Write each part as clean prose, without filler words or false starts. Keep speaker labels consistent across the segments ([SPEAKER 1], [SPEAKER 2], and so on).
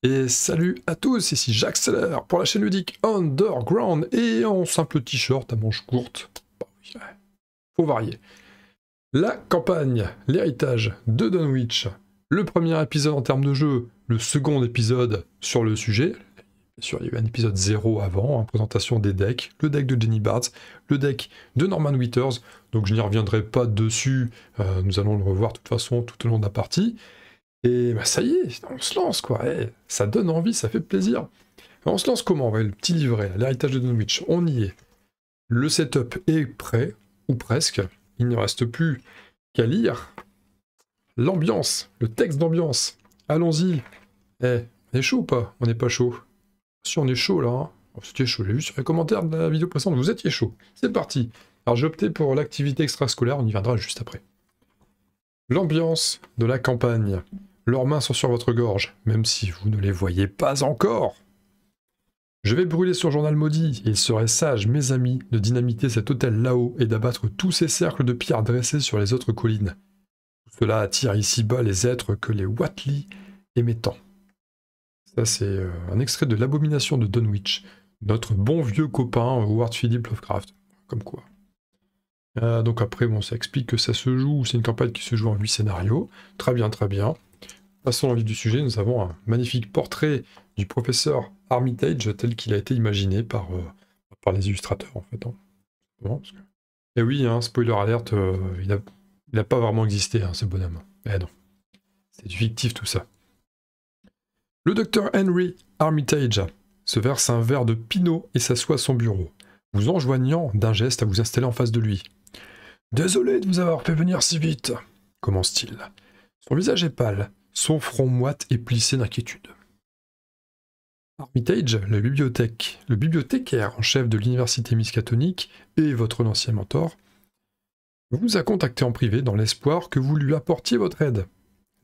[SPEAKER 1] Et salut à tous, ici Jacques Seller pour la chaîne ludique Underground et en simple t-shirt à manches courtes. Bah oui, ouais, faut varier. La campagne, l'héritage de Dunwich, le premier épisode en termes de jeu, le second épisode sur le sujet. Bien sûr, il y a eu un épisode 0 avant, en présentation des decks, le deck de Jenny Bards, le deck de Norman Withers, donc je n'y reviendrai pas dessus, nous allons le revoir de toute façon tout au long de la partie. Et bah ça y est, on se lance quoi, ça donne envie, ça fait plaisir. Alors, on se lance comment? Ouais, le petit livret, l'héritage de Dunwich, on y est. Le setup est prêt, ou presque, il ne reste plus qu'à lire. L'ambiance, le texte d'ambiance, allons-y. On est chaud ou pas? On n'est pas chaud. Si on est chaud là, hein. Vous étiez chaud, j'ai vu sur les commentaires de la vidéo précédente, vous étiez chaud. C'est parti. Alors j'ai opté pour l'activité extrascolaire, on y viendra juste après. L'ambiance de la campagne. Leurs mains sont sur votre gorge, même si vous ne les voyez pas encore. Je vais brûler ce journal maudit, et il serait sage, mes amis, de dynamiter cet hôtel là-haut et d'abattre tous ces cercles de pierre dressés sur les autres collines. Tout cela attire ici-bas les êtres que les Whatley aimaient tant. Ça, c'est un extrait de l'Abomination de Dunwich, notre bon vieux copain Howard Philip Lovecraft. Comme quoi. Donc après, bon, ça explique que ça se joue, c'est une campagne qui se joue en 8 scénarios. Très bien, très bien. Passons au vif du sujet, nous avons un magnifique portrait du professeur Armitage tel qu'il a été imaginé par les illustrateurs en fait. Hein. Et oui, hein, spoiler alert, il n'a pas vraiment existé hein, ce bonhomme. Eh non, c'est du fictif tout ça. Le docteur Henry Armitage se verse un verre de pinot et s'assoit à son bureau, vous enjoignant d'un geste à vous installer en face de lui. « Désolé de vous avoir fait venir si vite », commence-t-il. Son visage est pâle, son front moite et plissé d'inquiétude. Armitage, le bibliothécaire en chef de l'université miskatonique et votre ancien mentor, vous a contacté en privé dans l'espoir que vous lui apportiez votre aide.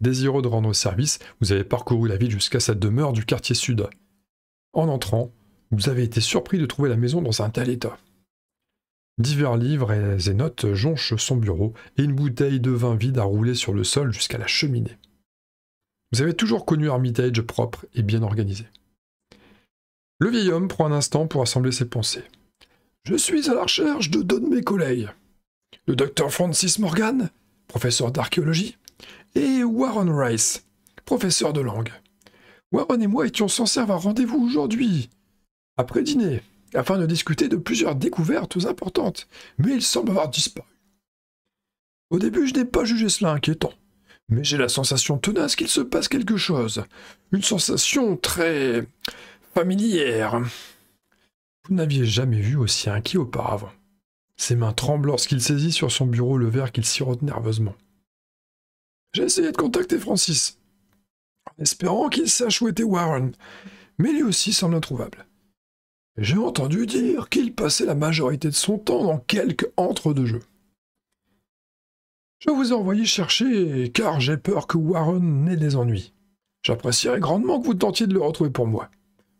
[SPEAKER 1] Désireux de rendre service, vous avez parcouru la ville jusqu'à sa demeure du quartier sud. En entrant, vous avez été surpris de trouver la maison dans un tel état. Divers livres et notes jonchent son bureau et une bouteille de vin vide a roulé sur le sol jusqu'à la cheminée. Vous avez toujours connu Armitage propre et bien organisé. Le vieil homme prend un instant pour assembler ses pensées. Je suis à la recherche de deux de mes collègues. Le docteur Francis Morgan, professeur d'archéologie, et Warren Rice, professeur de langue. Warren et moi étions censés avoir rendez-vous aujourd'hui, après dîner, afin de discuter de plusieurs découvertes importantes, mais il semble avoir disparu. Au début, je n'ai pas jugé cela inquiétant, mais j'ai la sensation tenace qu'il se passe quelque chose. Une sensation très familière. Vous n'aviez jamais vu aussi inquiet auparavant. Ses mains tremblent lorsqu'il saisit sur son bureau le verre qu'il sirote nerveusement. J'ai essayé de contacter Francis, en espérant qu'il sache où était Warren, mais lui aussi semble introuvable. J'ai entendu dire qu'il passait la majorité de son temps dans quelques entre-deux-jeux. Je vous ai envoyé chercher car j'ai peur que Warren n'ait des ennuis. J'apprécierais grandement que vous tentiez de le retrouver pour moi.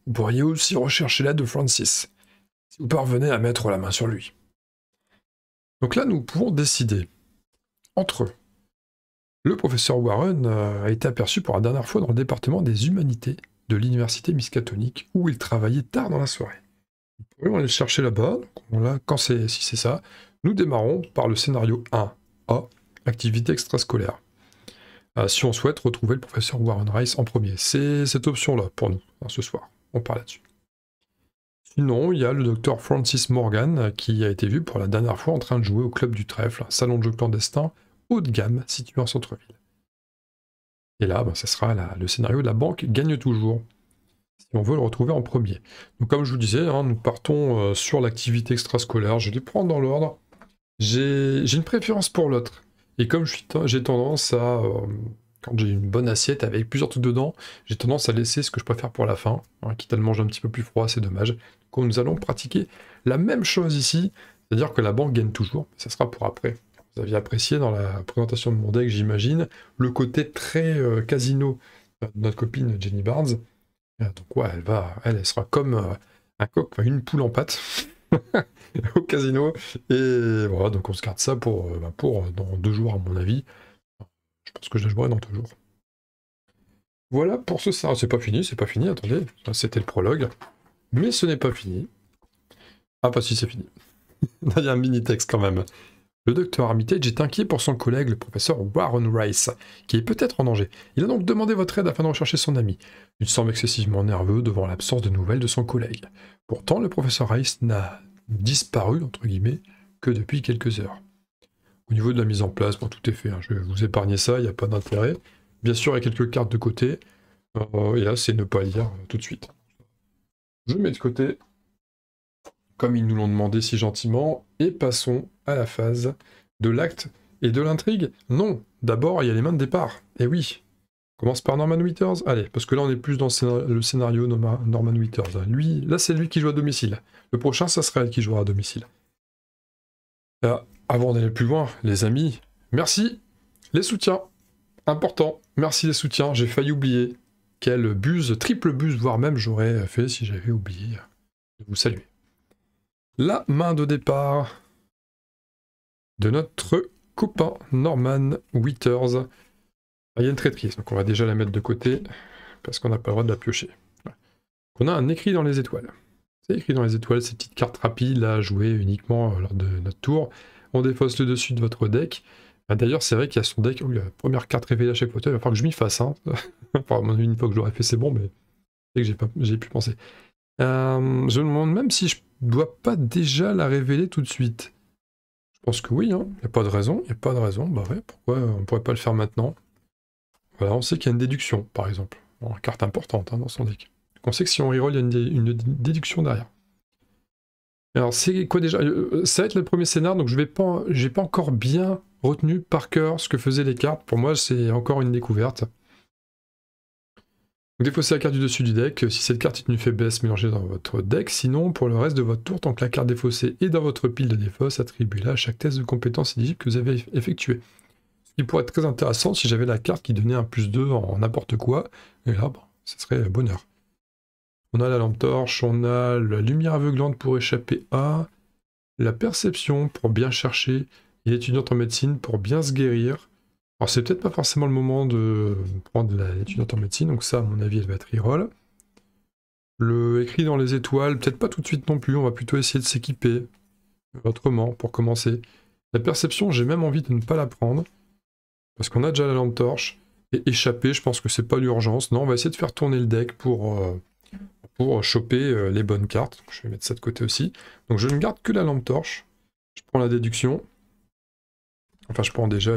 [SPEAKER 1] Vous pourriez aussi rechercher l'aide de Francis, si vous parvenez à mettre la main sur lui. Donc là, nous pouvons décider entre eux. Le professeur Warren a été aperçu pour la dernière fois dans le département des humanités de l'université miskatonique où il travaillait tard dans la soirée. On va aller le chercher là-bas, si c'est ça, nous démarrons par le scénario 1A, activité extrascolaire. Si on souhaite retrouver le professeur Warren Rice en premier, c'est cette option-là pour nous, ce soir, on parle là-dessus. Sinon, il y a le docteur Francis Morgan qui a été vu pour la dernière fois en train de jouer au club du trèfle, un salon de jeu clandestin haut de gamme situé en centre-ville. Et là, ça sera le scénario de la banque gagne toujours, si on veut le retrouver en premier. Donc comme je vous disais, nous partons sur l'activité extrascolaire, je vais les prendre dans l'ordre. J'ai une préférence pour l'autre, et comme j'ai tendance à, quand j'ai une bonne assiette avec plusieurs trucs dedans, j'ai tendance à laisser ce que je préfère pour la fin, quitte à le manger un petit peu plus froid, c'est dommage. Donc nous allons pratiquer la même chose ici, c'est-à-dire que la banque gagne toujours, mais ça sera pour après. Vous aviez apprécié dans la présentation de mon deck, j'imagine, le côté très casino de notre copine Jenny Bards. Donc ouais, elle sera comme un coq, une poule en pâte au casino. Et voilà, donc on se garde ça pour dans 2 jours à mon avis. Je pense que je la jouerai dans 2 jours. Voilà pour ce scénario. C'est pas fini, attendez. Ça, c'était le prologue. Mais ce n'est pas fini. Ah, pas si c'est fini. Il y a un mini-texte quand même. Le docteur Armitage est inquiet pour son collègue, le professeur Warren Rice, qui est peut-être en danger. Il a donc demandé votre aide afin de rechercher son ami. Il semble excessivement nerveux devant l'absence de nouvelles de son collègue. Pourtant, le professeur Rice n'a disparu, entre guillemets, que depuis quelques heures. Au niveau de la mise en place, bon, tout est fait, hein. Je vais vous épargner ça, il n'y a pas d'intérêt. Bien sûr, il y a quelques cartes de côté, et là, c'est ne pas lire tout de suite. Je mets de côté, comme ils nous l'ont demandé si gentiment, et passons à la phase de l'acte et de l'intrigue. Non, d'abord, il y a les mains de départ. Eh oui, on commence par Norman Withers. Allez, parce que là, on est plus dans le scénario Norman Withers. Lui, là, c'est lui qui joue à domicile. Le prochain, ça sera elle qui jouera à domicile. Là, avant d'aller plus loin, les amis, merci les soutiens. Important, merci les soutiens. J'ai failli oublier. Quelle buse, triple buse, voire même j'aurais fait si j'avais oublié de vous saluer. La main de départ de notre copain Norman Withers. Il y a une traîtrise, donc on va déjà la mettre de côté, parce qu'on n'a pas le droit de la piocher. On a un écrit dans les étoiles. C'est écrit dans les étoiles, ces petites cartes rapides, là, à jouer uniquement lors de notre tour. On défausse le dessus de votre deck. D'ailleurs, c'est vrai qu'il y a son deck, la première carte révélée à chaque fois, il va falloir que je m'y fasse. Hein. Enfin, une fois que je l'aurais fait, c'est bon, mais c'est que j'ai pu penser. Je me demande même si je dois pas déjà la révéler tout de suite. Je pense que oui, hein. Il n'y a pas de raison, Bah ouais, pourquoi on pourrait pas le faire maintenant? Voilà, on sait qu'il y a une déduction, par exemple. Bon, une carte importante hein, dans son deck. On sait que si on reroll, il y a une déduction derrière. Alors, c'est quoi déjà? Ça va être le premier scénar, donc j'ai pas encore bien retenu par cœur ce que faisaient les cartes. Pour moi, c'est encore une découverte. Donc, défaussez la carte du dessus du deck. Si cette carte est une faiblesse, mélangée dans votre deck. Sinon, pour le reste de votre tour, tant que la carte défaussée est dans votre pile de défausse, attribuez-la à chaque test de compétence éligible que vous avez effectué. Ce qui pourrait être très intéressant si j'avais la carte qui donnait un +2 en n'importe quoi. Et là, bon, ça serait bonheur. On a la lampe torche, on a la lumière aveuglante pour échapper à, la perception pour bien chercher, et l'étudiante en médecine pour bien se guérir. Alors c'est peut-être pas forcément le moment de prendre l'étudiante en médecine, donc ça à mon avis elle va être reroll. Le écrit dans les étoiles, peut-être pas tout de suite non plus, on va plutôt essayer de s'équiper autrement pour commencer. La perception, j'ai même envie de ne pas la prendre, parce qu'on a déjà la lampe torche, et échapper, je pense que c'est pas l'urgence. Non, on va essayer de faire tourner le deck pour choper les bonnes cartes. Je vais mettre ça de côté aussi. Donc je ne garde que la lampe torche. Je prends la déduction. Enfin, je prends déjà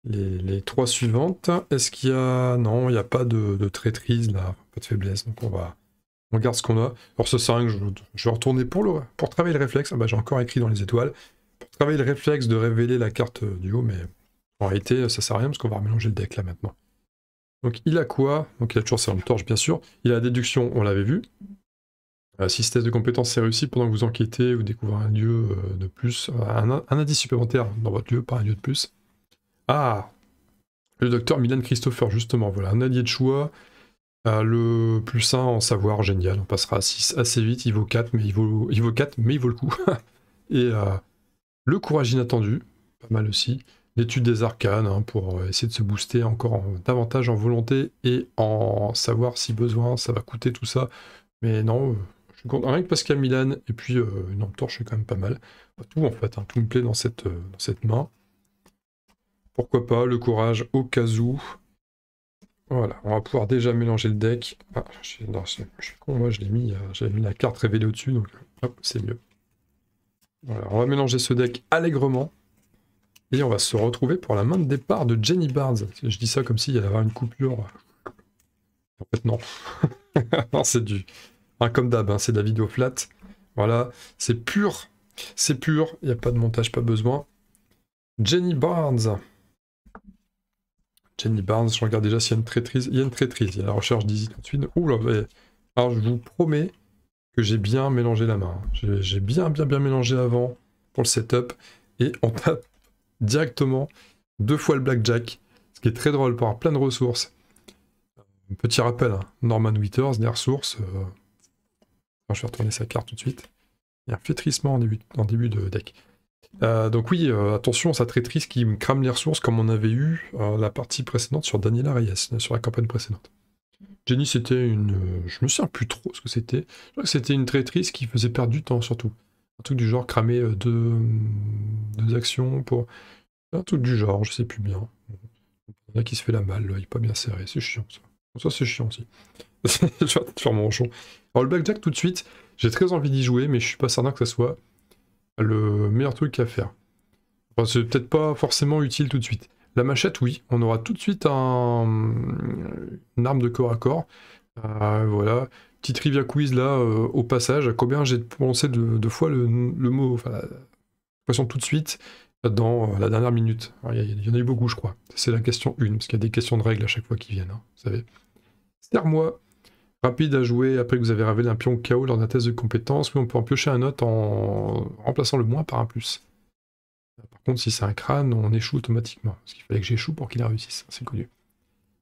[SPEAKER 1] les trois suivantes. Est-ce qu'il y a... Non, il n'y a pas de traîtrise, là. Pas de faiblesse. Donc on garde ce qu'on a. Alors ce 5, je vais retourner pour travailler le réflexe. Ah bah, j'ai encore écrit dans les étoiles. Pour travailler le réflexe de révéler la carte du haut, mais en réalité, ça sert à rien parce qu'on va remélanger le deck là maintenant. Donc il a quoi? Donc il a toujours sa lampe torche bien sûr. Il a la déduction, on l'avait vu. Si ce test de compétence est réussi pendant que vous enquêtez, vous découvrez un lieu de plus, un indice supplémentaire dans votre lieu, pas un lieu de plus. Ah, le docteur Milan Christopher, justement, voilà, un allié de choix. Le plus 1 en savoir, génial, on passera à 6 assez vite, il vaut 4, mais il vaut 4, mais il vaut le coup. Et le courage inattendu, pas mal aussi. L'étude des arcanes, hein, pour essayer de se booster encore davantage en volonté et en savoir si besoin, ça va coûter tout ça. Mais non, je suis content, rien que parce qu'il y a Milan, et puis une lampe torche, c'est quand même pas mal. Tout en fait, hein, tout me plaît dans cette main. Pourquoi pas, le courage au cas où. Voilà, on va pouvoir déjà mélanger le deck. Ah, je suis con, moi j'avais mis la carte révélée au-dessus, donc hop, c'est mieux. Voilà, on va mélanger ce deck allègrement. Et on va se retrouver pour la main de départ de Jenny Barnes. Je dis ça comme s'il y allait avoir une coupure. En fait, non. Non, c'est du... comme d'hab, hein, c'est de la vidéo flat. Voilà, c'est pur. C'est pur, il n'y a pas de montage, pas besoin. Jenny Barnes. Jenny Barnes, je regarde déjà s'il y a une traîtrise. Il y a une traîtrise, il y a la recherche d'Easy tout de suite. Ouh là, alors je vous promets que j'ai bien mélangé la main. J'ai bien mélangé avant pour le setup. Et on tape directement 2 fois le blackjack, ce qui est très drôle pour avoir plein de ressources. Petit rappel, hein, Norman Withers, les ressources. Je vais retourner sa carte tout de suite. Il y a un flétrissement en début de deck. Donc oui, attention à sa traîtrise qui me crame les ressources comme on avait eu la partie précédente sur Daniela Reyes, sur la campagne précédente. Jenny, c'était une... je me souviens plus trop ce que c'était. Je crois que c'était une traîtrise qui faisait perdre du temps, surtout. Un truc du genre cramer deux actions pour... Un truc du genre, je sais plus bien. Il y en a qui se fait la malle, il est pas bien serré, c'est chiant ça. Ça c'est chiant aussi. Je vais peut-être faire mon chon. Alors le blackjack tout de suite, j'ai très envie d'y jouer, mais je suis pas certain que ça soit le meilleur truc à faire. Enfin, c'est peut-être pas forcément utile tout de suite. La machette, oui, on aura tout de suite une arme de corps à corps. Voilà, petit trivia quiz là, au passage, à combien j'ai prononcé deux fois le mot, enfin, l'expression tout de suite dans la dernière minute. Il y en a eu beaucoup, je crois. C'est la question 1, parce qu'il y a des questions de règles à chaque fois qui viennent, hein, vous savez. Serre-moi. Rapide à jouer après que vous avez révélé un pion KO lors d'un test de compétence. Oui, on peut en piocher un autre en remplaçant le moins par un plus. Par contre, si c'est un crâne, on échoue automatiquement. Parce qu'il fallait que j'échoue pour qu'il réussisse, c'est connu.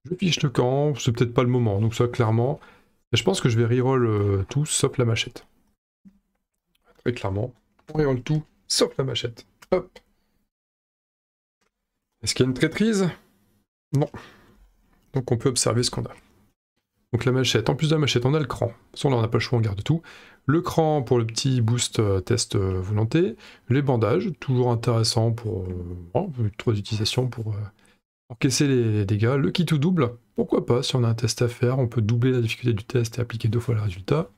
[SPEAKER 1] Je fiche le camp, c'est peut-être pas le moment, donc ça, clairement. Et je pense que je vais reroll tout, sauf la machette. Très clairement, on reroll tout, sauf la machette. Hop. Est-ce qu'il y a une traîtrise? Non. Donc on peut observer ce qu'on a. Donc la machette, en plus de la machette, on a le cran. De toute façon, là, on n'a pas le choix, on garde tout. Le cran pour le petit boost test volonté. Les bandages, toujours intéressant pour... trop d'utilisation pour encaisser les dégâts. Le kit ou double, pourquoi pas, si on a un test à faire, on peut doubler la difficulté du test et appliquer 2 fois le résultat.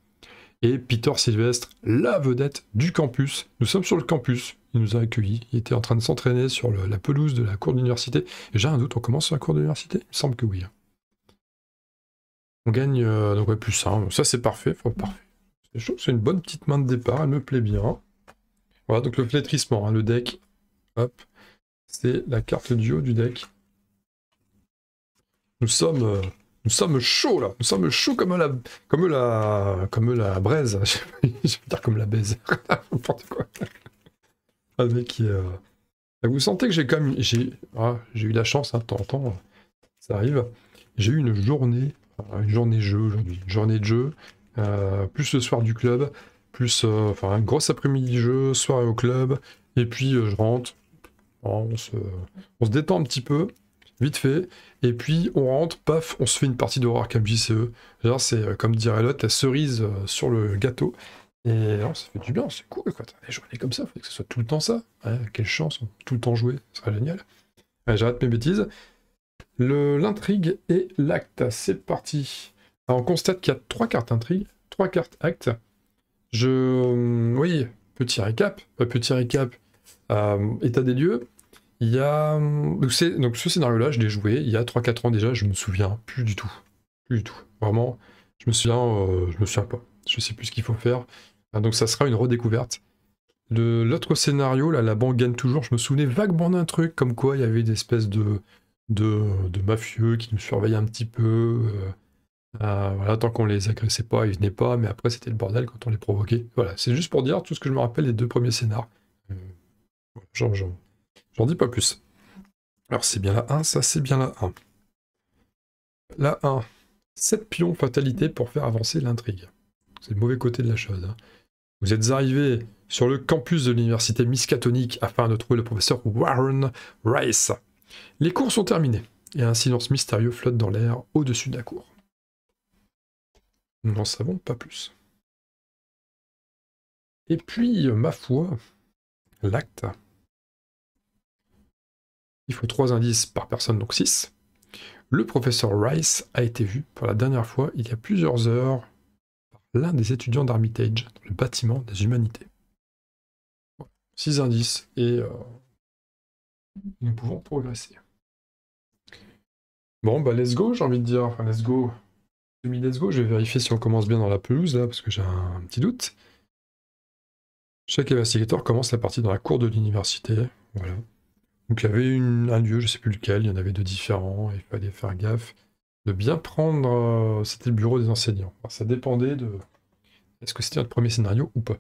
[SPEAKER 1] Et Peter Sylvestre, la vedette du campus. Nous sommes sur le campus, il nous a accueillis. Il était en train de s'entraîner sur la pelouse de la cour d'université. J'ai un doute, on commence sur la cour d'université? Il me semble que oui. On gagne donc ouais, plus 1, ça c'est parfait, parfait. C'est une bonne petite main de départ, elle me plaît bien. Voilà, donc le flétrissement, hein, le deck, hop, c'est la carte du haut du deck. Nous sommes chauds là, nous sommes chauds comme la braise, je vais dire comme la baise, n'importe quoi. Avec, vous sentez que j'ai quand même, j'ai eu la chance, hein, de temps en temps, ça arrive, j'ai eu une journée jeu aujourd'hui, une journée de jeu, plus le soir du club, plus un gros après-midi jeu, soirée au club, et puis je rentre, on se détend un petit peu, vite fait, et puis on rentre, paf, on se fait une partie d'horreur comme JCE. Genre c'est, comme dirait l'autre, la cerise sur le gâteau, et alors, ça fait du bien, c'est cool quoi, des journées comme ça, il faudrait que ce soit tout le temps ça, ouais, quelle chance, tout le temps jouer, ce serait génial. Ouais, j'arrête mes bêtises. L'intrigue et l'acte, c'est parti. Alors, on constate qu'il y a 3 cartes intrigue, 3 cartes acte. Oui, petit récap, état des lieux. Il y a... Donc ce scénario-là, je l'ai joué il y a 3-4 ans déjà, je me souviens plus du tout. Plus du tout. Vraiment, je me souviens pas. Je sais plus ce qu'il faut faire. Donc ça sera une redécouverte. L'autre scénario, là, la banque gagne toujours, je me souvenais vaguement d'un truc, comme quoi il y avait des espèces de mafieux qui nous surveillaient un petit peu. Voilà, tant qu'on les agressait pas, ils venaient pas, mais après c'était le bordel quand on les provoquait. Voilà, c'est juste pour dire tout ce que je me rappelle des 2 premiers scénars. J'en dis pas plus. Alors c'est bien la 1, ça c'est bien la 1. La 1, 7 pions fatalité pour faire avancer l'intrigue. C'est le mauvais côté de la chose. Hein. Vous êtes arrivés sur le campus de l'université Miskatonic afin de trouver le professeur Warren Rice. Les cours sont terminés, et un silence mystérieux flotte dans l'air au-dessus de la cour. Nous n'en savons pas plus. Et puis, ma foi, l'acte. Il faut 3 indices par personne, donc 6. Le professeur Rice a été vu pour la dernière fois il y a plusieurs heures par l'un des étudiants d'Armitage dans le bâtiment des humanités. 6 indices, et nous pouvons progresser. Bon, bah let's go, j'ai envie de dire. Enfin, let's go. Let's go, je vais vérifier si on commence bien dans la pelouse, là, parce que j'ai un petit doute. Chaque investigateur commence la partie dans la cour de l'université. Voilà. Donc il y avait un lieu, je sais plus lequel, il y en avait 2 différents, il fallait faire gaffe de bien prendre... c'était le bureau des enseignants. Alors, ça dépendait de... Est-ce que c'était notre premier scénario ou pas?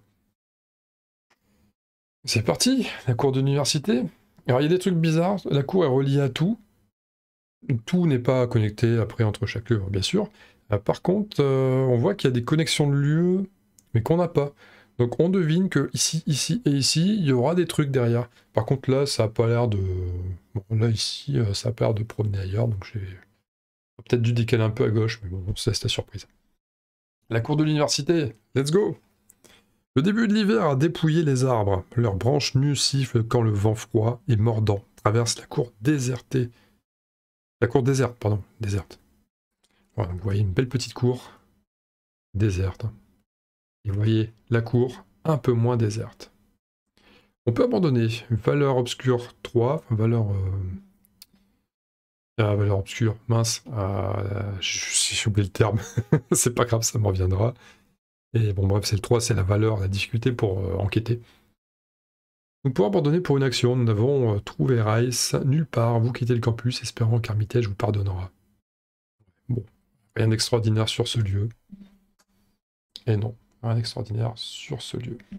[SPEAKER 1] C'est parti, la cour de l'université. Alors il y a des trucs bizarres, la cour est reliée à tout. Tout n'est pas connecté après entre chaque lieu, bien sûr. Par contre, on voit qu'il y a des connexions de lieux, mais qu'on n'a pas. Donc on devine que ici, ici et ici, il y aura des trucs derrière. Par contre là, ça a pas l'air de... Bon, là ici, ça a pas l'air de promener ailleurs, donc j'ai peut-être dû décaler un peu à gauche, mais bon, c'est la surprise. La cour de l'université, let's go! Le début de l'hiver a dépouillé les arbres. Leurs branches nues sifflent quand le vent froid et mordant traverse la cour désertée. La cour déserte, pardon, déserte. Voilà, vous voyez une belle petite cour déserte. Et vous voyez la cour un peu moins déserte. On peut abandonner. Valeur obscure 3, valeur... valeur obscure, mince. J'ai oublié le terme. C'est pas grave, ça me reviendra. Et bon, bref, c'est le 3, c'est la valeur, la difficulté pour enquêter. Nous pouvons abandonner pour une action. Nous n'avons trouvé Rice nulle part. Vous quittez le campus, espérant qu'Armitage vous pardonnera. Bon, rien d'extraordinaire sur ce lieu. Et non, rien d'extraordinaire sur ce lieu. Je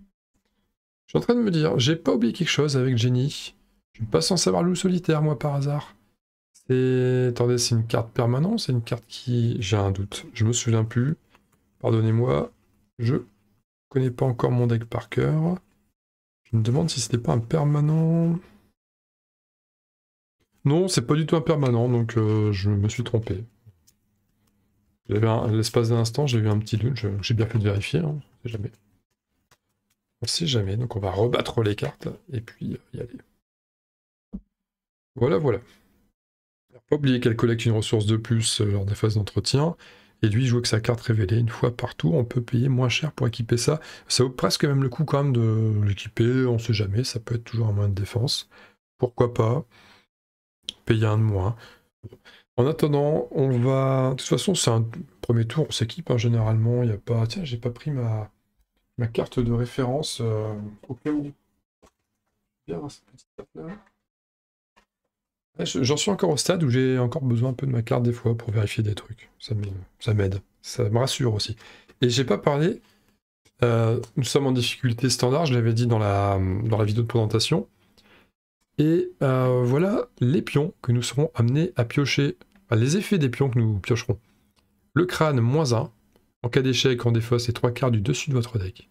[SPEAKER 1] suis en train de me dire, j'ai pas oublié quelque chose avec Jenny. Je suis pas censé avoir le loup solitaire, moi, par hasard. Attendez, c'est une carte permanente, c'est une carte qui... J'ai un doute, je me souviens plus. Pardonnez-moi, je connais pas encore mon deck par cœur. Je me demande si c'était pas un permanent... Non, c'est pas du tout un permanent, donc je me suis trompé. L'espace d'un instant, j'ai eu un petit doute, j'ai bien fait de vérifier, hein, on sait jamais. On sait jamais, donc on va rebattre les cartes, et puis y aller. Voilà, voilà. Pas oublier qu'elle collecte une ressource de plus lors des phases d'entretien, et lui joue avec sa carte révélée une fois partout, on peut payer moins cher pour équiper ça. Ça vaut presque même le coup quand même de l'équiper, on sait jamais, ça peut être toujours un moyen de défense. Pourquoi pas payer un de moins. En attendant, on va... De toute façon, c'est un premier tour, on s'équipe, hein, généralement, il n'y a pas... Tiens, j'ai pas pris ma carte de référence au cas où. Bien, cette petite carte-là. J'en suis encore au stade où j'ai encore besoin un peu de ma carte des fois pour vérifier des trucs. Ça m'aide. Ça me rassure aussi. Et j'ai pas parlé... nous sommes en difficulté standard, je l'avais dit dans la vidéo de présentation. Et voilà les pions que nous serons amenés à piocher. Enfin, les effets des pions que nous piocherons. Le crâne, -1. En cas d'échec, on défausse les 3 quarts du dessus de votre deck.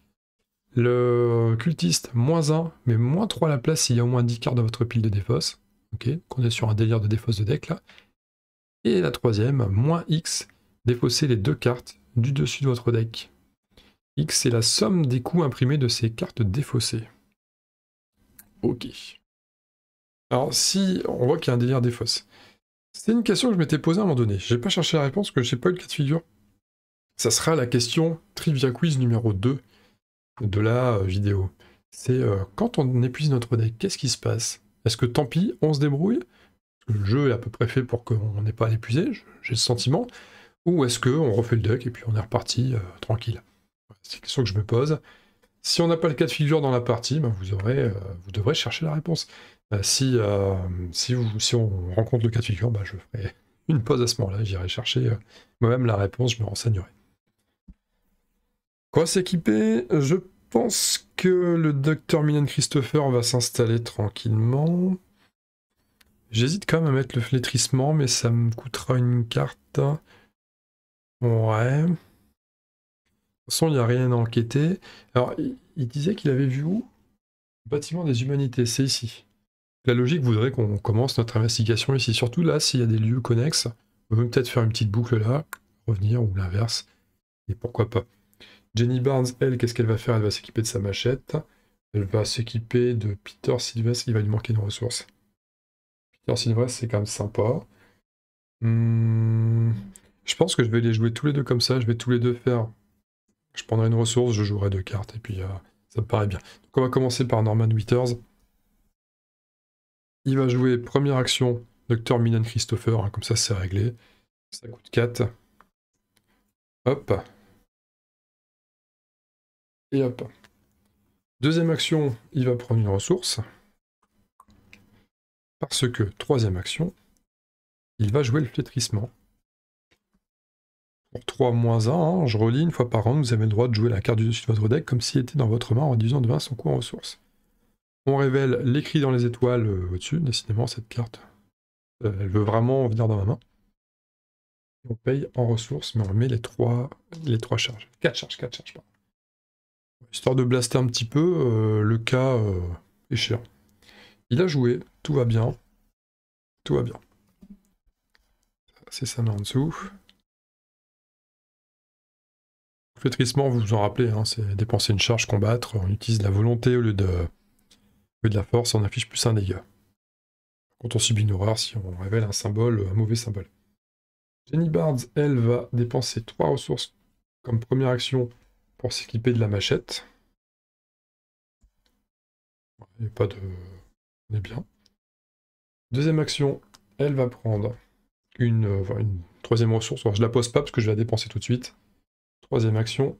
[SPEAKER 1] Le cultiste, -1, mais -3 à la place s'il y a au moins 10 cartes dans votre pile de défausse. Ok, on est sur un délire de défausse de deck là. Et la troisième, -X, défausser les 2 cartes du dessus de votre deck. X, c'est la somme des coûts imprimés de ces cartes défaussées. Ok. Alors si on voit qu'il y a un délire défausse. C'est une question que je m'étais posée à un moment donné. J'ai pas cherché la réponse parce que j'ai pas eu le cas de figure. Ça sera la question Trivia Quiz numéro 2 de la vidéo. C'est quand on épuise notre deck, qu'est-ce qui se passe? Est-ce que tant pis, on se débrouille? Le jeu est à peu près fait pour qu'on n'ait pas à l'épuiser, j'ai le sentiment. Ou est-ce qu'on refait le deck et puis on est reparti tranquille? C'est une question que je me pose. Si on n'a pas le cas de figure dans la partie, ben vous devrez chercher la réponse. Si on rencontre le cas de figure, ben je ferai une pause à ce moment-là, j'irai chercher moi-même la réponse, je me renseignerai. Quoi s'équiper? Je pense que le docteur Milan Christopher va s'installer tranquillement. J'hésite quand même à mettre le flétrissement, mais ça me coûtera une carte. Ouais. De toute façon, il n'y a rien à enquêter. Alors, il disait qu'il avait vu où? Le bâtiment des humanités, c'est ici. La logique voudrait qu'on commence notre investigation ici. Surtout là, s'il y a des lieux connexes, on peut peut-être faire une petite boucle là, revenir, ou l'inverse. Et pourquoi pas. Jenny Barnes, elle, qu'est-ce qu'elle va faire? Elle va s'équiper de sa machette. Elle va s'équiper de Peter Sylvestre, il va lui manquer une ressource. Peter Sylvestre, c'est quand même sympa. Je pense que je vais les jouer tous les deux comme ça. Je vais tous les deux faire... Je prendrai une ressource, je jouerai 2 cartes, et puis ça me paraît bien. Donc on va commencer par Norman Withers. Il va jouer première action, Dr. Milan Christopher, hein, comme ça c'est réglé. Ça coûte 4. Hop. Et hop. Deuxième action, il va prendre une ressource. Parce que, troisième action, il va jouer le flétrissement. Pour 3 -1, hein, je relis, une fois par round, vous avez le droit de jouer la carte du dessus de votre deck comme s'il était dans votre main en réduisant de 20 son coût en ressources. On révèle l'écrit dans les étoiles au-dessus, décidément cette carte, elle veut vraiment venir dans ma main. On paye en ressources, mais on met les 3 charges. 4 charges, pardon. Histoire de blaster un petit peu, le cas est cher. Il a joué, tout va bien. Tout va bien. C'est ça là en dessous. Flétrissement, vous vous en rappelez, hein, c'est dépenser une charge, combattre, on utilise la volonté au lieu de la force, on affiche plus un dégât. Quand on subit une horreur, si on révèle un symbole, un mauvais symbole. Jenny Barnes, elle, va dépenser 3 ressources comme première action pour s'équiper de la machette. Il n'y a pas de... On est bien. Deuxième action, elle va prendre une troisième ressource. Alors, je la pose pas parce que je vais la dépenser tout de suite. Troisième action,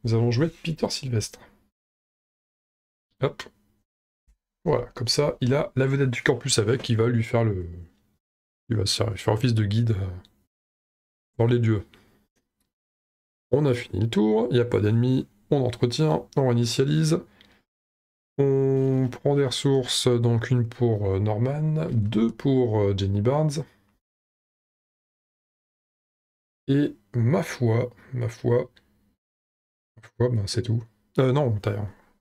[SPEAKER 1] nous allons jouer Peter Sylvestre. Hop. Voilà, comme ça, il a la vedette du campus avec, qui va lui faire le... Il va faire office de guide dans les dieux. On a fini le tour, il n'y a pas d'ennemis, on entretient, on initialise. On prend des ressources, donc une pour Norman, 2 pour Jenny Barnes. Et ma foi, ben c'est tout. Non,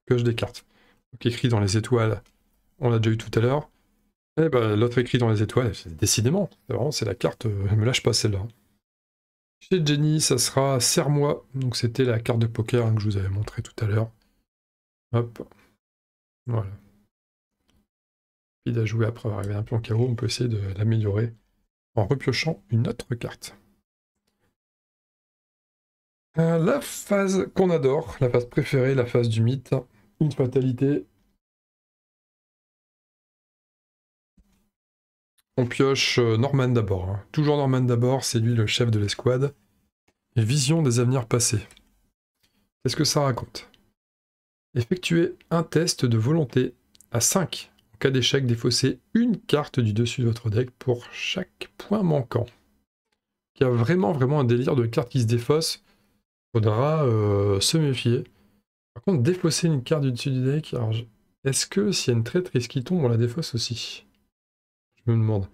[SPEAKER 1] pioche des cartes. Donc écrit dans les étoiles, on l'a déjà eu tout à l'heure. Et ben l'autre écrit dans les étoiles, décidément, c'est la carte, elle me lâche pas celle-là. Chez Jenny, ça sera Serre-moi, donc c'était la carte de poker hein, que je vous avais montré tout à l'heure. Hop, voilà. Puis à jouer après avoir révélé un plan KO, on peut essayer de l'améliorer en repiochant une autre carte. La phase qu'on adore, la phase préférée, la phase du mythe, une fatalité. On pioche Norman d'abord. Hein. Toujours Norman d'abord, c'est lui le chef de l'escouade. Et vision des avenirs passés. Qu'est-ce que ça raconte? Effectuez un test de volonté à 5. En cas d'échec, défaussez une carte du dessus de votre deck pour chaque point manquant. Il y a vraiment un délire de cartes qui se défaussent. Faudra se méfier. Par contre, défausser une carte du dessus du deck, alors est-ce que s'il y a une traîtrise qui tombe, on la défausse aussi? Je me demande.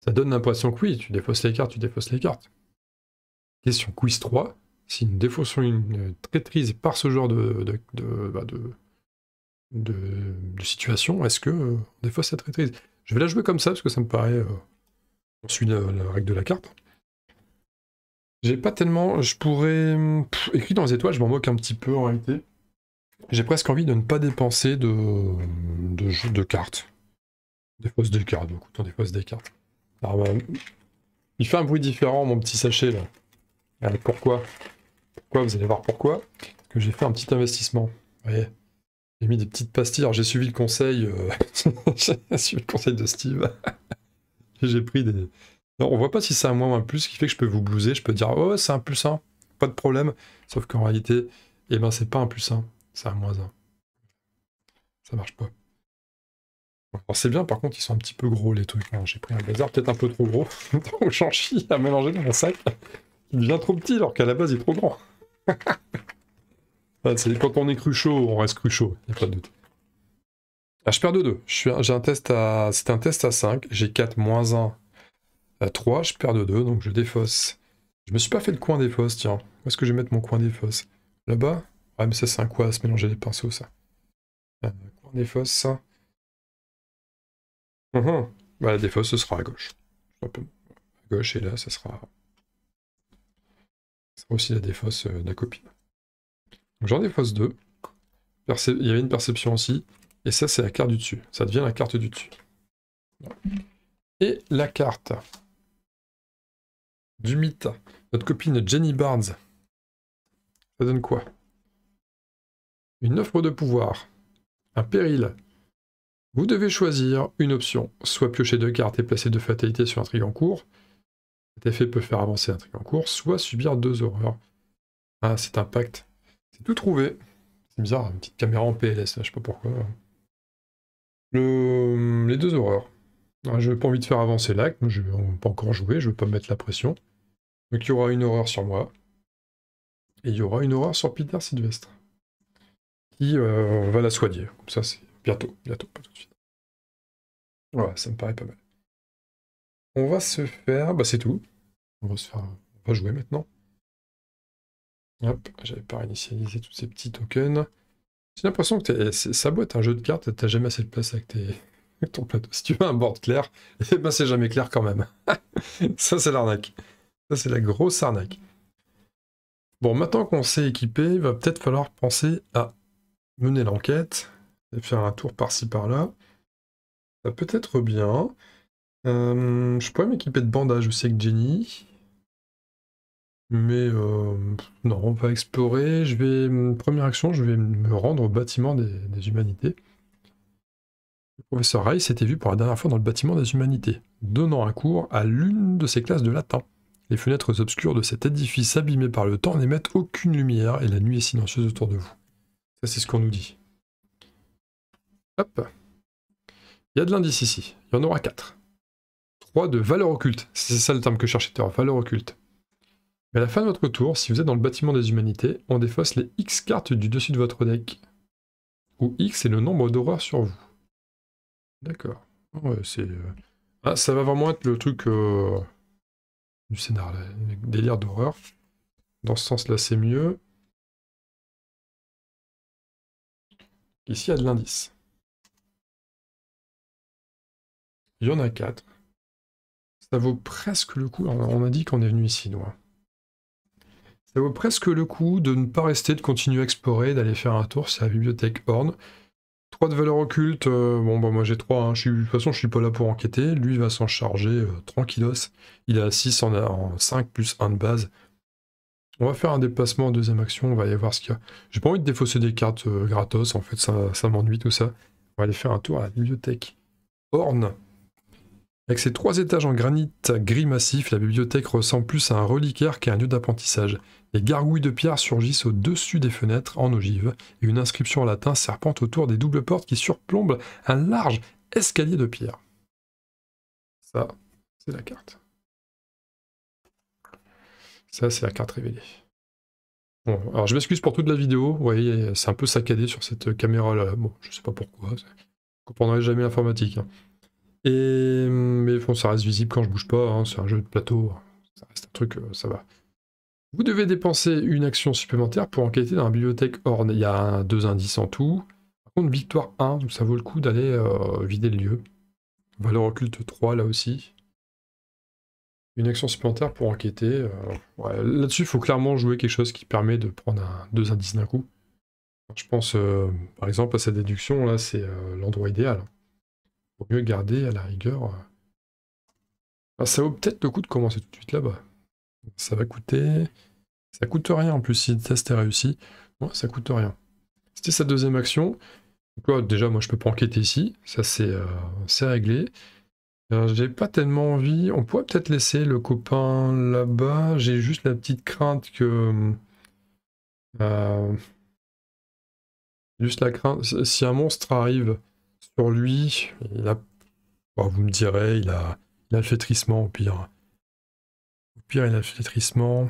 [SPEAKER 1] Ça donne l'impression que oui, tu défausses les cartes, tu défausses les cartes. Question quiz 3. Si nous défaussons une traîtrise par ce genre de situation, est-ce que on défausse cette traîtrise? Je vais la jouer comme ça, parce que ça me paraît... on suit la règle de la carte. J'ai pas tellement... Je pourrais... écrit dans les étoiles, je m'en moque un petit peu en réalité. J'ai presque envie de ne pas dépenser de cartes. Défausse des cartes, donc autant défausse des cartes. Alors, il fait un bruit différent, mon petit sachet, là. Alors, pourquoi? Pourquoi? Vous allez voir pourquoi. Que j'ai fait un petit investissement. Vous voyez? J'ai mis des petites pastilles. Alors, j'ai suivi le conseil... j'ai suivi le conseil de Steve. J'ai pris des... Non, on voit pas si c'est un moins ou un plus, ce qui fait que je peux vous blouser. Je peux dire, oh, c'est un plus 1. Pas de problème. Sauf qu'en réalité, eh ben, c'est pas un plus 1. C'est un moins 1. Ça marche pas. Alors c'est bien, par contre, ils sont un petit peu gros, les trucs. J'ai pris un bazar peut-être un peu trop gros. Donc j'en chie à mélanger dans mon sac. Il devient trop petit, alors qu'à la base, il est trop grand. Quand on est cruchot, on reste cruchot, il n'y a pas de doute. Ah, je perds de 2. J'ai un test à... C'était un test à 5. J'ai 4 moins 1 à 3. Je perds de 2, donc je défausse. Je me suis pas fait le coin des fosses, tiens. Où est-ce que je vais mettre mon coin des fosses? Là-bas? Ouais, mais ça, c'est un quoi à se mélanger les pinceaux, ça. Coin des fosses, ça. Bah, la défausse, ce sera à gauche. À gauche, et là, ça sera aussi la défausse de la copine. Donc j'en défausse 2. Il y avait une perception aussi. Et ça, c'est la carte du dessus. Ça devient la carte du dessus. Et la carte du mythe. Notre copine Jenny Barnes. Ça donne quoi? Une offre de pouvoir. Un péril. Vous devez choisir une option. Soit piocher 2 cartes et placer 2 fatalités sur un intrigue en cours. Cet effet peut faire avancer l'intrigue en cours. Soit subir 2 horreurs. Ah, c'est un pacte. C'est tout trouvé. C'est bizarre, une petite caméra en PLS, je sais pas pourquoi. Les 2 horreurs. Je n'ai pas envie de faire avancer l'acte, on n'a pas encore joué, je ne veux pas me mettre la pression. Donc il y aura une horreur sur moi. Et il y aura une horreur sur Peter Sylvestre. Qui va la soigner. Comme ça, c'est bientôt, pas tout de suite. Voilà, ça me paraît pas mal. On va se faire... Bah c'est tout. On va jouer maintenant. Hop, j'avais pas réinitialisé tous ces petits tokens. J'ai l'impression que ça doit être un jeu de cartes, t'as jamais assez de place avec, avec ton plateau. Si tu veux un board clair, eh ben c'est jamais clair quand même. Ça c'est l'arnaque. Ça c'est la grosse arnaque. Bon, maintenant qu'on s'est équipé, il va peut-être falloir penser à mener l'enquête et faire un tour par-ci par-là. Ça peut être bien. Je pourrais m'équiper de bandages aussi avec Jenny. Mais non, on va explorer. Première action, je vais me rendre au bâtiment des humanités. Le professeur Rai s'était vu pour la dernière fois dans le bâtiment des humanités, donnant un cours à l'une de ses classes de latin. Les fenêtres obscures de cet édifice abîmé par le temps n'émettent aucune lumière et la nuit est silencieuse autour de vous. Ça, c'est ce qu'on nous dit. Hop. Il y a de l'indice ici. Il y en aura 4. 3 de valeur occulte. C'est ça le terme que je cherchais, valeur occulte. Mais à la fin de votre tour, si vous êtes dans le bâtiment des humanités, on défausse les X cartes du dessus de votre deck. Où X est le nombre d'horreurs sur vous. D'accord. Ouais, c'est... Ah, ça va vraiment être le truc du scénar, là. Les délires d'horreur. Dans ce sens-là, c'est mieux. Ici, il y a de l'indice. Il y en a 4. Ça vaut presque le coup. On a dit qu'on est venu ici, nous. Ça vaut presque le coup de ne pas rester, de continuer à explorer, d'aller faire un tour sur la bibliothèque Horn. 3 de valeur occulte, bon bah moi j'ai 3, hein. De toute façon je suis pas là pour enquêter, lui il va s'en charger tranquillos. Il est à 6 en 5 plus 1 de base. On va faire un déplacement en deuxième action, on va aller voir ce qu'il y a. J'ai pas envie de défausser des cartes gratos, en fait ça m'ennuie tout ça. On va aller faire un tour à la bibliothèque Horn. Avec ses 3 étages en granit gris massif, la bibliothèque ressemble plus à un reliquaire qu'à un lieu d'apprentissage. Les gargouilles de pierre surgissent au-dessus des fenêtres en ogive, et une inscription en latin serpente autour des doubles portes qui surplombent un large escalier de pierre. Ça, c'est la carte. Ça, c'est la carte révélée. Bon, alors je m'excuse pour toute la vidéo, vous voyez, c'est un peu saccadé sur cette caméra-là. Bon, je sais pas pourquoi, je comprendrai jamais l'informatique. Hein. Mais bon, ça reste visible quand je bouge pas, hein, c'est un jeu de plateau, ça reste un truc, ça va. Vous devez dépenser une action supplémentaire pour enquêter dans la bibliothèque Horn. Il y a 2 indices en tout. Par contre, victoire 1, donc ça vaut le coup d'aller vider le lieu. Valeur occulte 3, là aussi. Une action supplémentaire pour enquêter. Ouais, là-dessus, il faut clairement jouer quelque chose qui permet de prendre 2 indices d'un coup. Je pense, par exemple, à cette déduction, là, c'est l'endroit idéal. Vaut mieux garder, à la rigueur... Ah, ça vaut peut-être le coup de commencer tout de suite là-bas. Ça va coûter... Ça coûte rien en plus si le test est réussi. Ouais, ça coûte rien. C'était sa deuxième action. Donc là, déjà, moi je peux pas enquêter ici. Ça c'est réglé. J'ai pas tellement envie. On pourrait peut-être laisser le copain là-bas. J'ai juste la petite crainte que. Juste la crainte. Si un monstre arrive sur lui, il a. Bon, vous me direz, il a le flétrissement au pire. Au pire, il a le flétrissement.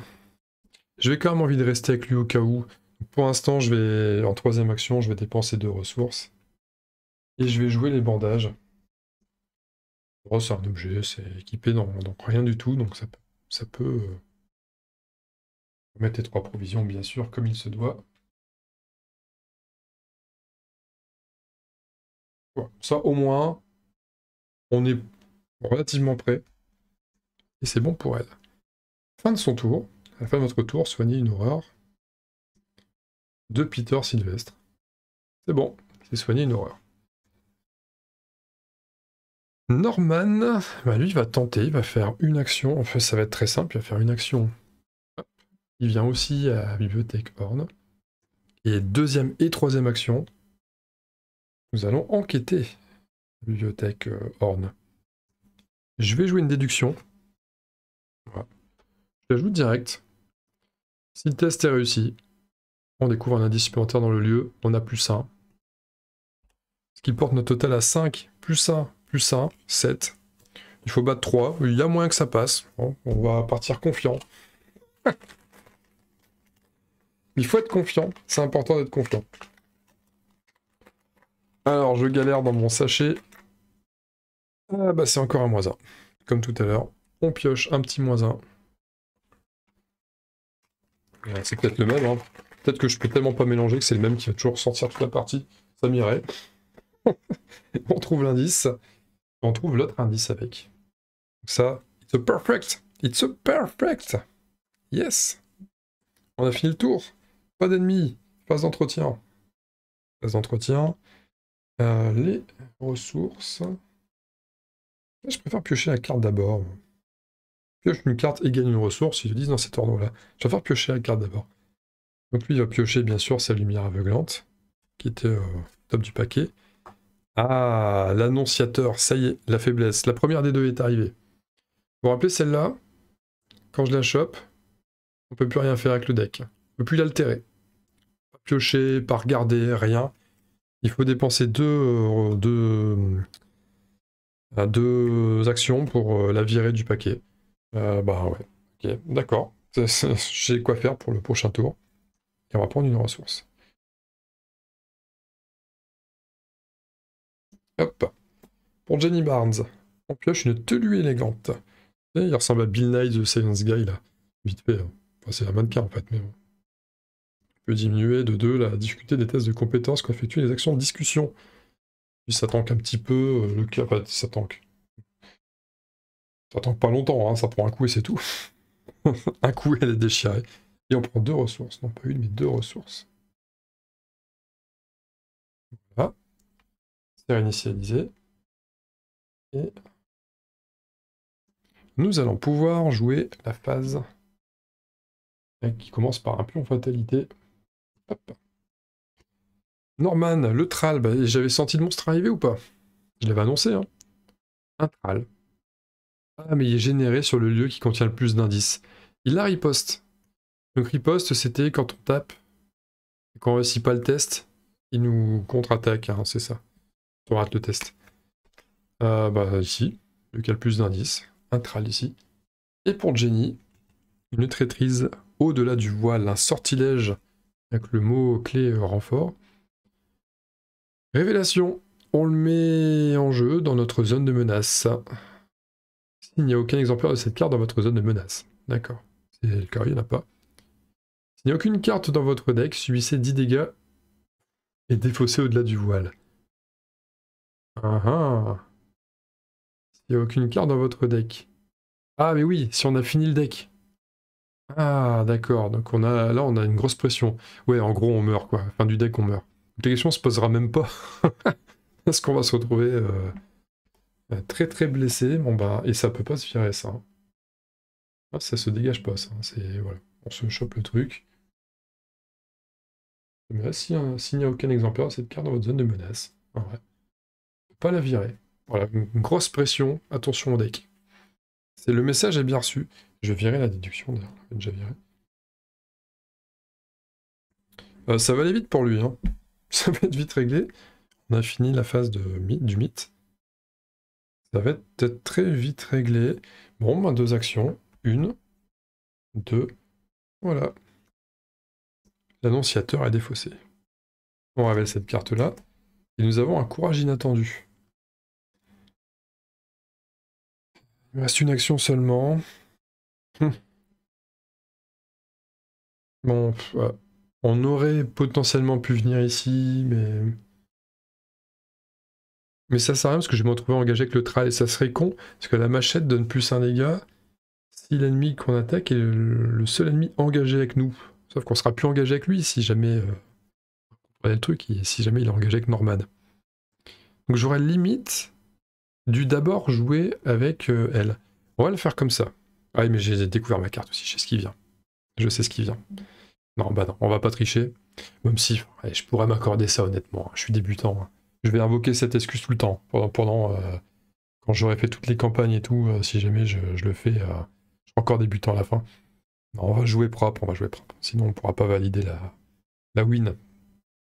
[SPEAKER 1] J'ai quand même envie de rester avec lui au cas où. Pour l'instant, en troisième action, je vais dépenser 2 ressources. Et je vais jouer les bandages. Oh, c'est un objet, c'est équipé dans rien du tout, donc ça peut mettre les 3 provisions, bien sûr, comme il se doit. Voilà. Ça, au moins, on est relativement prêt. Et c'est bon pour elle. Fin de son tour. À la fin de votre tour, soignez une horreur de Peter Sylvestre. C'est bon, c'est soigné une horreur. Norman, bah lui, il va tenter, il va faire une action. En fait, ça va être très simple, il va faire une action. Hop. Il vient aussi à la bibliothèque Horn. Et deuxième et troisième action, nous allons enquêter la bibliothèque Horn. Je vais jouer une déduction. Voilà. Je l'ajoute direct. Si le test est réussi, on découvre un indice supplémentaire dans le lieu, on a +1. Ce qui porte notre total à 5, +1, +1, 7. Il faut battre 3, il y a moyen que ça passe. Bon, on va partir confiant. Il faut être confiant, c'est important d'être confiant. Alors, je galère dans mon sachet. Ah bah c'est encore un -1. Comme tout à l'heure, on pioche un petit -1. C'est peut-être le même, hein. Peut-être que je peux tellement pas mélanger que c'est le même qui va toujours sortir toute la partie. Ça m'irait. On trouve l'indice. On trouve l'autre indice avec. Donc ça, it's a perfect. It's a perfect. Yes. On a fini le tour. Pas d'ennemis. Phase d'entretien. Phase d'entretien. Les ressources. Je préfère piocher la carte d'abord. Pioche une carte et gagne une ressource, ils le disent dans cet ordre-là. Je préfère piocher la carte d'abord. Donc lui, il va piocher bien sûr sa lumière aveuglante, qui était au top du paquet. Ah, l'annonciateur, ça y est, la faiblesse. La première des deux est arrivée. Vous vous rappelez celle-là? Quand je la chope, on peut plus rien faire avec le deck. On peut plus l'altérer. Pas piocher, pas regarder, rien. Il faut dépenser deux actions pour la virer du paquet. Bah ouais, ok, d'accord. J'ai quoi faire pour le prochain tour. Et on va prendre une ressource. Hop. Pour Jenny Barnes, on pioche une tenue élégante. Et il ressemble à Bill Nye de Science Guy, là. Vite fait. Hein. Enfin, c'est un mannequin, en fait, mais bon. On peut diminuer de 2 la difficulté des tests de compétences qu'on effectue les actions de discussion. Puis ça tank un petit peu le cas. Enfin, ça tank. Ça tank pas longtemps, hein. Ça prend un coup et c'est tout. Un coup, elle est déchirée. Et on prend 2 ressources. Non, pas une, mais 2 ressources. Voilà. C'est réinitialisé. Et nous allons pouvoir jouer la phase qui commence par un pion fatalité. Hop. Norman, le Thrall, bah, j'avais senti le monstre arriver ou pas? Je l'avais annoncé, hein. Un Thrall. Ah, mais il est généré sur le lieu qui contient le plus d'indices. Il a riposte. Donc riposte, c'était quand on tape, et qu'on réussit pas le test, il nous contre-attaque, hein, c'est ça. On rate le test. Bah ici, le qui a le plus d'indices. Un Thrall ici. Et pour Jenny, une traîtrise au-delà du voile, un sortilège avec le mot-clé renfort. Révélation. On le met en jeu dans notre zone de menace. Il n'y a aucun exemplaire de cette carte dans votre zone de menace. D'accord. C'est le cas, il n'y en a pas. S'il n'y a aucune carte dans votre deck, subissez 10 dégâts et défaussez au-delà du voile. Ah ah. S'il n'y a aucune carte dans votre deck. Ah mais oui, si on a fini le deck. Ah d'accord, donc là on a une grosse pression. Ouais, en gros on meurt quoi. Fin du deck on meurt. La question se posera même pas. Est-ce qu'on va se retrouver très très blessé? Bon bah, et ça peut pas se virer ça. Hein. Ah, ça se dégage pas ça. C'est voilà, on se chope le truc. Mais là, s'il n'y a aucun exemplaire de cette carte dans votre zone de menace, ah ouais. Pas la virer. Voilà, une grosse pression, attention au deck. Le message est bien reçu. Je vais virer la déduction d'ailleurs, on l'a déjà viré. Ça va aller vite pour lui, hein. Ça va être vite réglé. On a fini la phase du mythe. Ça va être très vite réglé. Bon, ben 2 actions. 1, 2, voilà. L'annonciateur est défaussé. On révèle cette carte-là. Et nous avons un courage inattendu. Il me reste une action seulement. Bon, ouais. On aurait potentiellement pu venir ici, mais ça sert à rien parce que je vais me retrouver engagé avec le Thrall et ça serait con, parce que la machette donne plus un dégât si l'ennemi qu'on attaque est le seul ennemi engagé avec nous. Sauf qu'on sera plus engagé avec lui si jamais... vous comprenez le truc, si jamais il est engagé avec Norman. Donc j'aurais limite dû d'abord jouer avec elle. On va le faire comme ça. Ah oui, mais j'ai découvert ma carte aussi, je sais ce qui vient. Je sais ce qui vient. Non, bah non, on va pas tricher. Même si, ouais, je pourrais m'accorder ça honnêtement, je suis débutant. Hein. Je vais invoquer cette excuse tout le temps, pendant quand j'aurai fait toutes les campagnes et tout, si jamais je le fais, je suis encore débutant à la fin. Non, on va jouer propre, Sinon on pourra pas valider la win.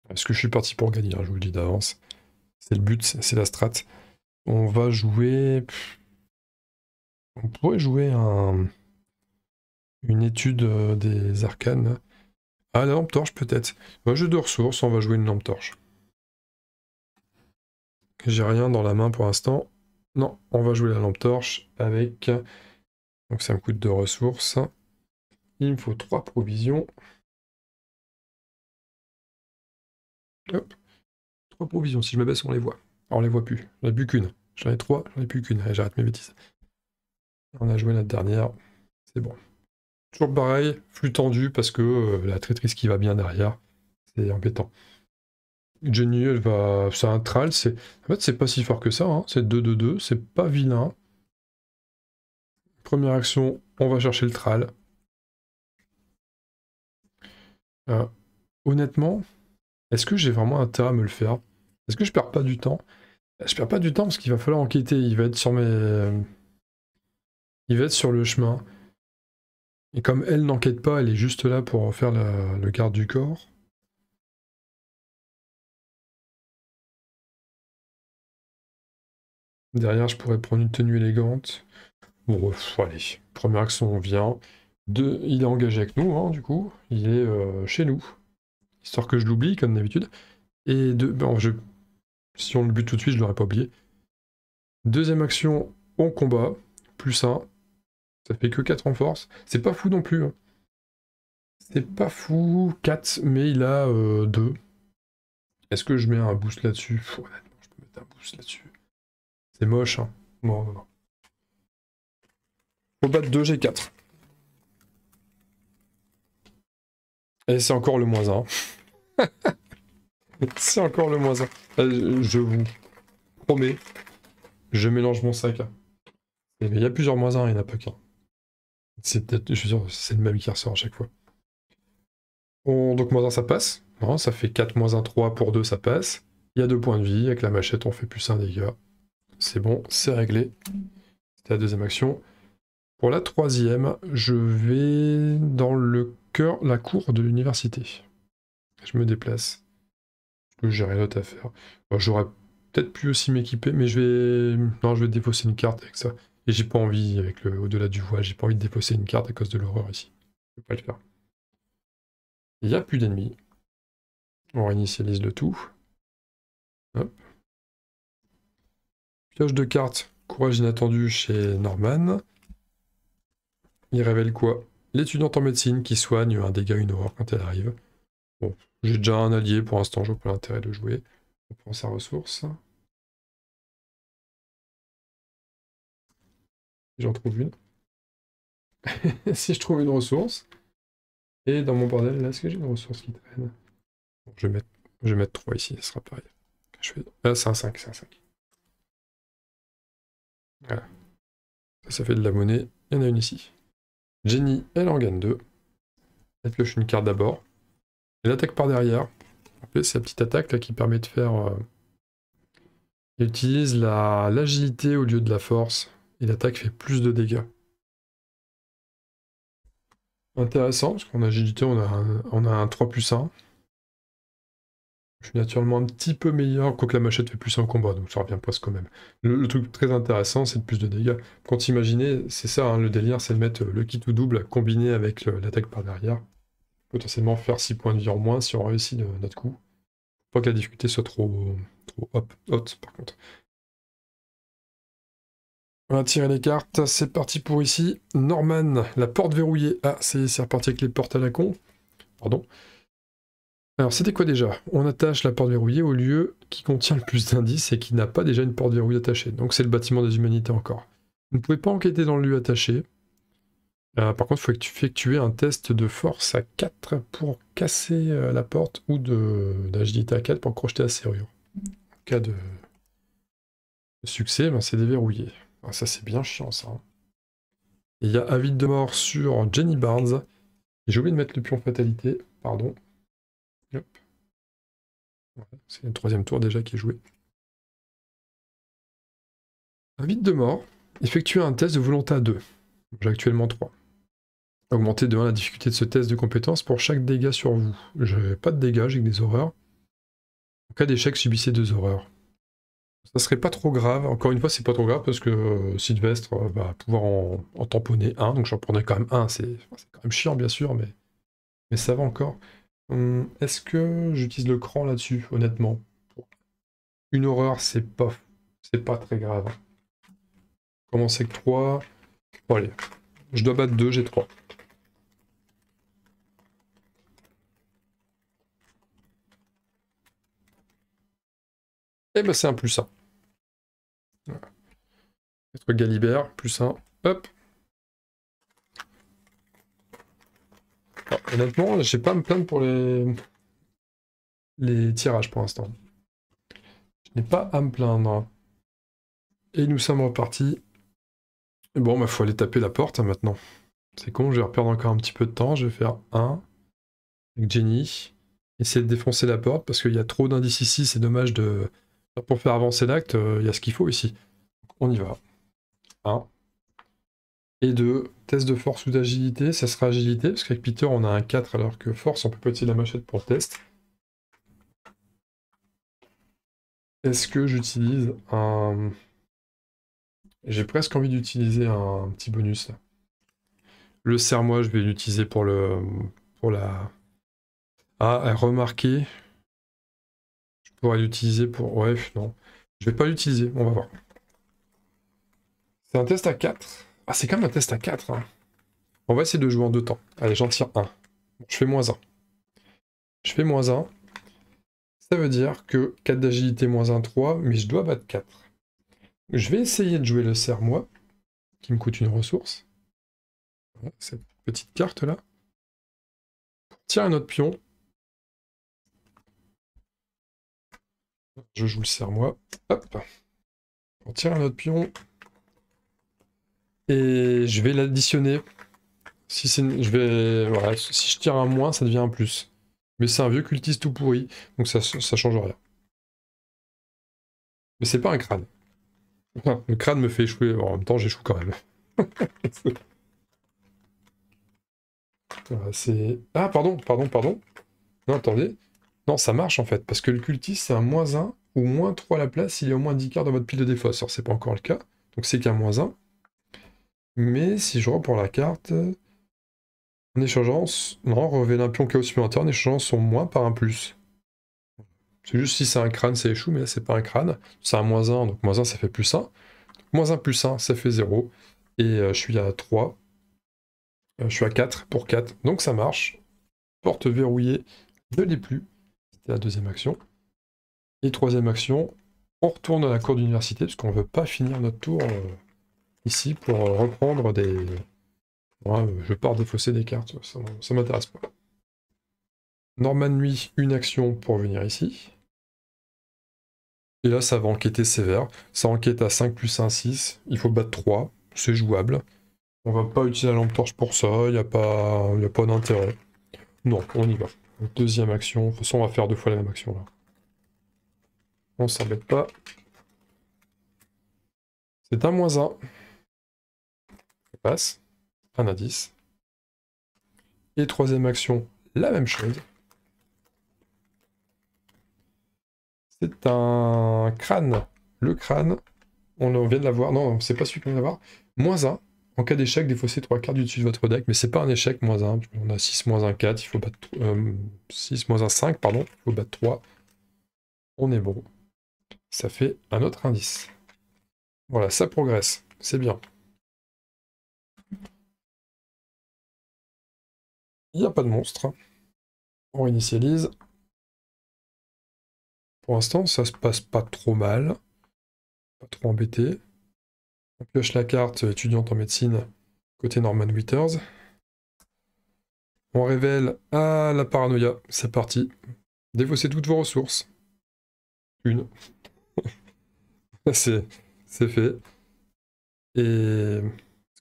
[SPEAKER 1] Parce que je suis parti pour gagner, hein, je vous le dis d'avance. C'est le but, c'est la strat. On va jouer... On pourrait jouer une étude des arcanes. Ah, la lampe torche peut-être. Un jeu de ressources, on va jouer une lampe torche. J'ai rien dans la main pour l'instant. Non, on va jouer la lampe torche avec... Donc ça me coûte 2 ressources. Il me faut 3 provisions. Hop. 3 provisions. Si je me baisse, on les voit. Alors, on les voit plus. J'en ai plus qu'une. J'en ai 3, j'en ai plus qu'une. Allez, j'arrête mes bêtises. On a joué la dernière. C'est bon. Toujours pareil, flux tendu parce que la traîtrise qui va bien derrière, c'est embêtant. Jenny, elle va. C'est un Thrall, c'est. En fait, c'est pas si fort que ça, hein. C'est 2-2-2, c'est pas vilain. Première action, on va chercher le Thrall. Honnêtement, est-ce que j'ai vraiment intérêt à me le faire? Est-ce que je perds pas du temps? Je perds pas du temps parce qu'il va falloir enquêter, il va être sur mes. Il va être sur le chemin. Et comme elle n'enquête pas, elle est juste là pour faire le garde du corps. Derrière, je pourrais prendre une tenue élégante. Bon, allez. Première action, on vient. Deux, il est engagé avec nous, hein, du coup. Il est chez nous. Histoire que je l'oublie, comme d'habitude. Et deux, bon, si on le bute tout de suite, je l'aurais pas oublié. Deuxième action, on combat. Plus 1. Ça fait que 4 en force. C'est pas fou non plus. Hein. C'est pas fou, 4, mais il a 2. Est-ce que je mets un boost là-dessus? Honnêtement, je peux mettre un boost là-dessus. C'est moche, hein. Bon, non. Faut battre 2 G4. Et c'est encore le -1. C'est encore le -1. Je vous promets, je mélange mon sac. Il y a plusieurs -1, il n'y en a pas qu'un. C'est peut-être, je suis sûr, c'est le même qui ressort à chaque fois. Donc -1, ça passe. Non, ça fait 4 -1, 3 pour 2, ça passe. Il y a 2 points de vie. Avec la machette, on fait plus 1 dégât. C'est bon, c'est réglé. C'était la deuxième action. Pour la troisième, je vais dans la cour de l'université. Je me déplace. Je peux gérer l'autre affaire. Bon, j'aurais peut-être pu aussi m'équiper, mais non, je vais défausser une carte avec ça. Et j'ai pas envie, avec au-delà du voile, j'ai pas envie de défausser une carte à cause de l'horreur ici. Je peux pas le faire. Il n'y a plus d'ennemis. On réinitialise le tout. Hop. Pioche de cartes. Courage inattendu chez Norman. Il révèle quoi? L'étudiante en médecine qui soigne un dégât, une horreur quand elle arrive. Bon, j'ai déjà un allié pour l'instant, je vois pas l'intérêt de jouer. On prend sa ressource. J'en trouve une. Si je trouve une ressource. Et dans mon bordel, là, est-ce que j'ai une ressource qui traîne? Bon, je vais mettre 3 ici, ce sera pareil. Ah, c'est un 5, c'est un 5. Voilà. Ça fait de la monnaie. Il y en a une ici. Jenny, elle en gagne 2. Elle pioche une carte d'abord. Elle attaque par derrière. C'est la petite attaque là qui permet de faire... Elle utilise l'agilité au lieu de la force. Et l'attaque fait plus de dégâts. Intéressant, parce qu'en agilité, on a un 3+1. Je suis naturellement un petit peu meilleur, quoique la machette fait plus en combat, donc ça revient presque quand même. Le truc très intéressant, c'est de plus de dégâts. Quand imaginez, c'est ça, hein, le délire, c'est de mettre le kit ou double combiné avec l'attaque par derrière. Potentiellement faire 6 points de vie en moins si on réussit notre coup. Pas que la difficulté soit trop haute, par contre. On va tirer les cartes, c'est parti pour ici. Norman, la porte verrouillée. Ah, c'est reparti avec les portes à la con. Pardon. Alors, c'était quoi déjà? On attache la porte verrouillée au lieu qui contient le plus d'indices et qui n'a pas déjà une porte verrouillée attachée. Donc, c'est le bâtiment des humanités encore. Vous ne pouvez pas enquêter dans le lieu attaché. Par contre, il faut effectuer un test de force à 4 pour casser la porte ou d'agilité à 4 pour crocheter la serrure. En cas de succès, ben, c'est déverrouillé. Alors, ça, c'est bien chiant, ça. Hein. Il y a avis de mort sur Jenny Barnes. J'ai oublié de mettre le pion fatalité, pardon. Hop. Voilà, c'est le 3e tour déjà qui est joué. Avis de mort. Effectuer un test de volonté à 2. J'ai actuellement 3. Augmenter de 1 la difficulté de ce test de compétence pour chaque dégât sur vous. J'ai pas de dégâts, j'ai que des horreurs. En cas d'échec, subissez 2 horreurs. Ça serait pas trop grave. Encore une fois, c'est pas trop grave parce que Sylvestre va pouvoir en tamponner 1. Donc j'en prendrai quand même 1. C'est quand même chiant, bien sûr, mais ça va encore. Est-ce que j'utilise le cran là-dessus, honnêtement? Une horreur, c'est pas très grave. Commencer avec 3. Bon, allez. Je dois battre 2, j'ai 3. Et ben c'est un +1. Voilà. Être Galibert, +1. Hop. Alors, honnêtement, j'ai pas à me plaindre pour les tirages pour l'instant. Je n'ai pas à me plaindre. Et nous sommes repartis. Et bon, bah faut aller taper la porte hein, maintenant. C'est con, je vais perdre encore un petit peu de temps. Je vais faire 1 avec Jenny. Essayer de défoncer la porte parce qu'il y a trop d'indices ici. C'est dommage de... Pour faire avancer l'acte, il y a ce qu'il faut ici. On y va. 1. Et 2. Test de force ou d'agilité. Ça sera agilité parce qu'avec Peter, on a un 4 alors que force, on peut pas utiliser la machette pour le test. Est-ce que j'utilise un... J'ai presque envie d'utiliser un petit bonus là. Le serre-moi, je vais l'utiliser pour la... Ah, remarquer. Je pourrais l'utiliser pour... Ouais, non. Je vais pas l'utiliser, on va voir. C'est un test à 4. Ah, c'est quand même un test à 4. Hein. On va essayer de jouer en 2 temps. Allez, j'en tire 1. Je fais -1. Je fais -1. Ça veut dire que 4 d'agilité -1, 3, mais je dois battre 4. Je vais essayer de jouer le serre-moi, qui me coûte une ressource. Voilà, cette petite carte là. Tiens un autre pion. Je joue le serre-moi. Hop. On tire un autre pion. Et je vais l'additionner. Si je tire un moins, ça devient un plus. Mais c'est un vieux cultiste tout pourri, donc ça change rien. Mais c'est pas un crâne. Enfin, le crâne me fait échouer, en même temps j'échoue quand même. Voilà, c'est... Ah, pardon. Non, attendez. Non, ça marche en fait, parce que le cultiste c'est un -1 ou -3 à la place, il y a au moins 10 cartes dans votre pile de défausse. Alors c'est pas encore le cas, donc c'est qu'un -1. Mais si je reprends la carte... En échangeant... Non, révéler un pion chaos supplémentaire, en échangeant son moins par un plus. C'est juste si c'est un crâne, ça échoue, mais là c'est pas un crâne. C'est un -1, donc -1 ça fait +1. -1 +1, ça fait 0. Et je suis à 3. Je suis à 4 pour 4, donc ça marche. Porte verrouillée, ne l'est plus. C'était la deuxième action. Et troisième action, on retourne à la cour d'université, parce qu'on ne veut pas finir notre tour ici pour reprendre des... Ouais, je pars défausser des cartes, ça m'intéresse pas. Norman Nuit, une action pour venir ici. Et là, ça va enquêter sévère. Ça enquête à 5 +1, 6. Il faut battre 3. C'est jouable. On va pas utiliser la lampe torche pour ça. Il n'y a pas d'intérêt. Non, on y va. Deuxième action. De toute façon, on va faire 2 fois la même action là. On s'embête pas. C'est un -1. Ça passe. Un indice. Et troisième action, la même chose. C'est un crâne. Le crâne, on vient de l'avoir. Non, c'est pas celui qu'on vient d'avoir. -1. En cas d'échec, défaussez 3 cartes du dessus de votre deck, mais c'est pas un échec, -1. On a 6, -1, 4, il faut battre... 6, -1, 5, pardon, il faut battre 3. On est bon. Ça fait un autre indice. Voilà, ça progresse, c'est bien. Il n'y a pas de monstre. On réinitialise. Pour l'instant, ça se passe pas trop mal. Pas trop embêté. On pioche la carte étudiante en médecine côté Norman Withers. On révèle la paranoïa. C'est parti. Défaussez toutes vos ressources. Une. c'est fait. Et...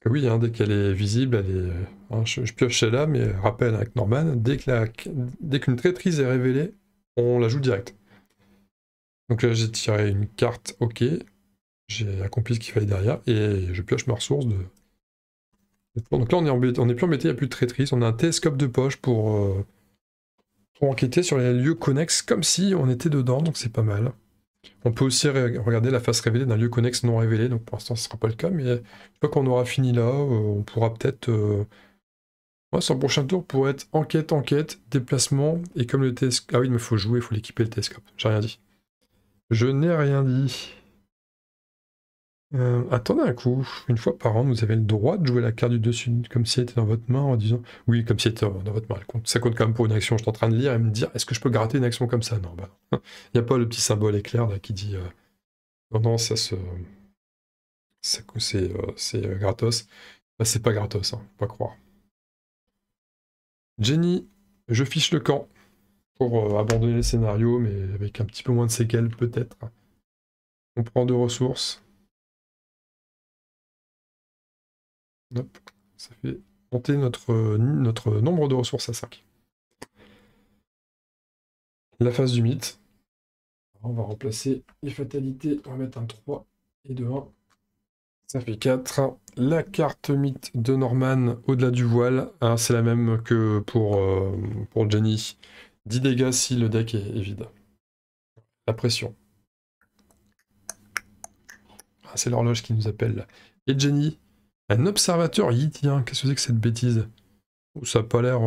[SPEAKER 1] Parce que oui, hein, dès qu'elle est visible, elle est... Hein, je pioche celle-là, mais rappel avec Norman, dès qu'une traîtrise est révélée, on la joue direct. Donc là, j'ai tiré une carte, ok. J'ai accompli ce qu'il fallait derrière, et je pioche ma ressource de... Donc là, on est plus embêté, il n'y a plus de traîtrise. On a un télescope de poche pour enquêter sur les lieux connexes, comme si on était dedans, donc c'est pas mal. On peut aussi regarder la face révélée d'un lieu connexe non révélé, donc pour l'instant ce ne sera pas le cas, mais une fois qu'on aura fini là, on pourra peut-être... Ouais, son prochain tour pourrait être enquête, déplacement, et comme le télescope... Ah oui, il me faut jouer, il faut l'équiper le télescope, j'ai rien dit. Je n'ai rien dit. Attendez un coup, une fois par an, vous avez le droit de jouer la carte du dessus comme si elle était dans votre main en disant... Oui, comme si elle était dans votre main, ça compte quand même pour une action. Je suis en train de lire et me dire, est-ce que je peux gratter une action comme ça? Non, bah non. Il n'y a pas le petit symbole éclair là qui dit... Non, non, c'est gratos. Bah, c'est pas gratos, hein, faut pas croire. Jenny, je fiche le camp pour abandonner le scénario, mais avec un petit peu moins de séquelles peut-être. On prend 2 ressources. Hop, ça fait monter notre nombre de ressources à 5. La phase du mythe. On va remplacer les fatalités, on va mettre un 3 et 2, 1. Ça fait 4. La carte mythe de Norman au-delà du voile, hein, c'est la même que pour Jenny. 10 dégâts si le deck est vide. La pression. Ah, c'est l'horloge qui nous appelle. Et Jenny, un observateur yitien. Qu'est-ce que c'est que cette bêtise? Ça n'a pas l'air...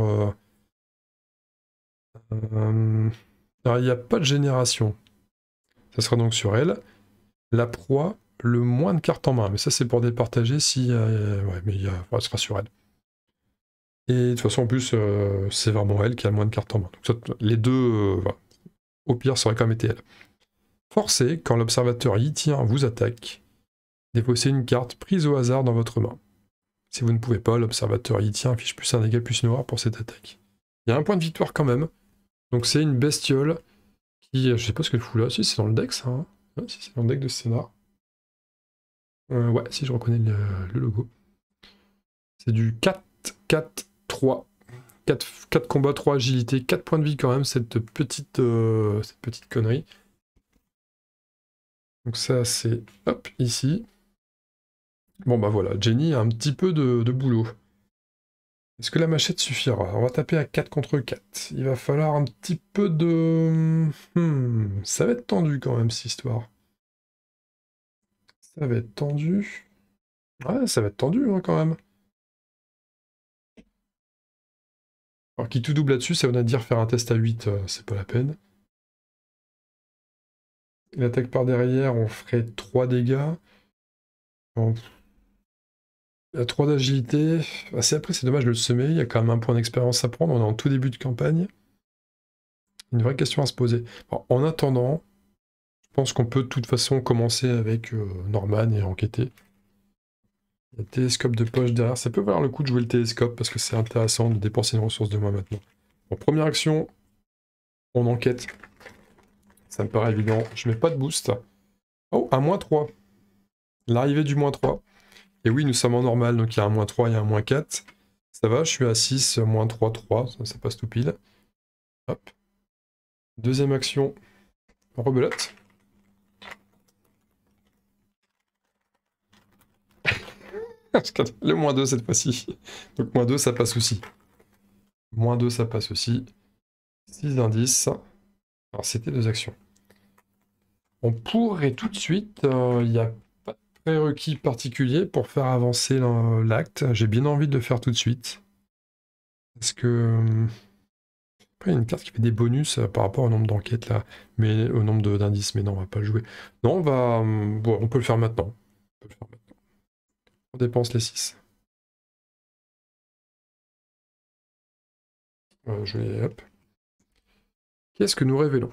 [SPEAKER 1] Alors, il n'y a pas de génération. Ça sera donc sur elle. La proie, le moins de cartes en main. Mais ça, c'est pour départager si... ouais, mais elle sera sur elle. Et de toute façon, en plus, c'est vraiment elle qui a le moins de cartes en main. Donc, ça, les deux, voilà. Au pire, ça aurait quand même été elle. Forcé, quand l'observateur yitien vous attaque, défaussez une carte prise au hasard dans votre main. Si vous ne pouvez pas, l'observateur yitien affiche plus un dégât plus noir pour cette attaque. Il y a un point de victoire quand même. Donc c'est une bestiole qui... Je sais pas ce qu'elle fout là. Si, c'est dans le deck, ça. Hein. Ouais, si, c'est dans le deck de scénar. Ouais, si, je reconnais le logo. C'est du 4-4-3. 4 combats, 3 agilité, 4 points de vie quand même, cette petite connerie. Donc ça, c'est... Hop, ici. Bon bah voilà, Jenny a un petit peu de boulot. Est-ce que la machette suffira? On va taper à 4 contre 4. Il va falloir un petit peu de... ça va être tendu quand même, cette histoire. Ça va être tendu. Ouais, ça va être tendu hein, quand même. Alors qui tout double là-dessus, ça veut dire faire un test à 8, c'est pas la peine. L'attaque par derrière, on ferait 3 dégâts. Bon, 3 d'agilité. Après, c'est dommage de le semer, il y a quand même un point d'expérience à prendre, on est en tout début de campagne. Une vraie question à se poser. Alors, en attendant, je pense qu'on peut de toute façon commencer avec Norman et enquêter. Il y a le télescope de poche derrière, ça peut valoir le coup de jouer le télescope parce que c'est intéressant de dépenser une ressource de moi maintenant. Bon, première action, on enquête. Ça me paraît évident, je mets pas de boost. Oh, un -3. L'arrivée du -3. Et oui, nous sommes en normal, donc il y a un -3, il y a un -4. Ça va, je suis à 6, -3, 3, ça passe tout pile. Hop. Deuxième action, rebelote. Le -2 cette fois-ci. Donc -2, ça passe aussi. -2, ça passe aussi. 6 indices. Alors c'était 2 actions. On pourrait tout de suite, il n'y a pas de prérequis particulier pour faire avancer l'acte. J'ai bien envie de le faire tout de suite. Parce que... Après, il y a une carte qui fait des bonus par rapport au nombre d'enquêtes là, mais au nombre d'indices, mais non, on va pas le jouer. Non, on va... Bon, on peut le faire maintenant. On dépense les 6. Je vais... Hop. Qu'est-ce que nous révélons?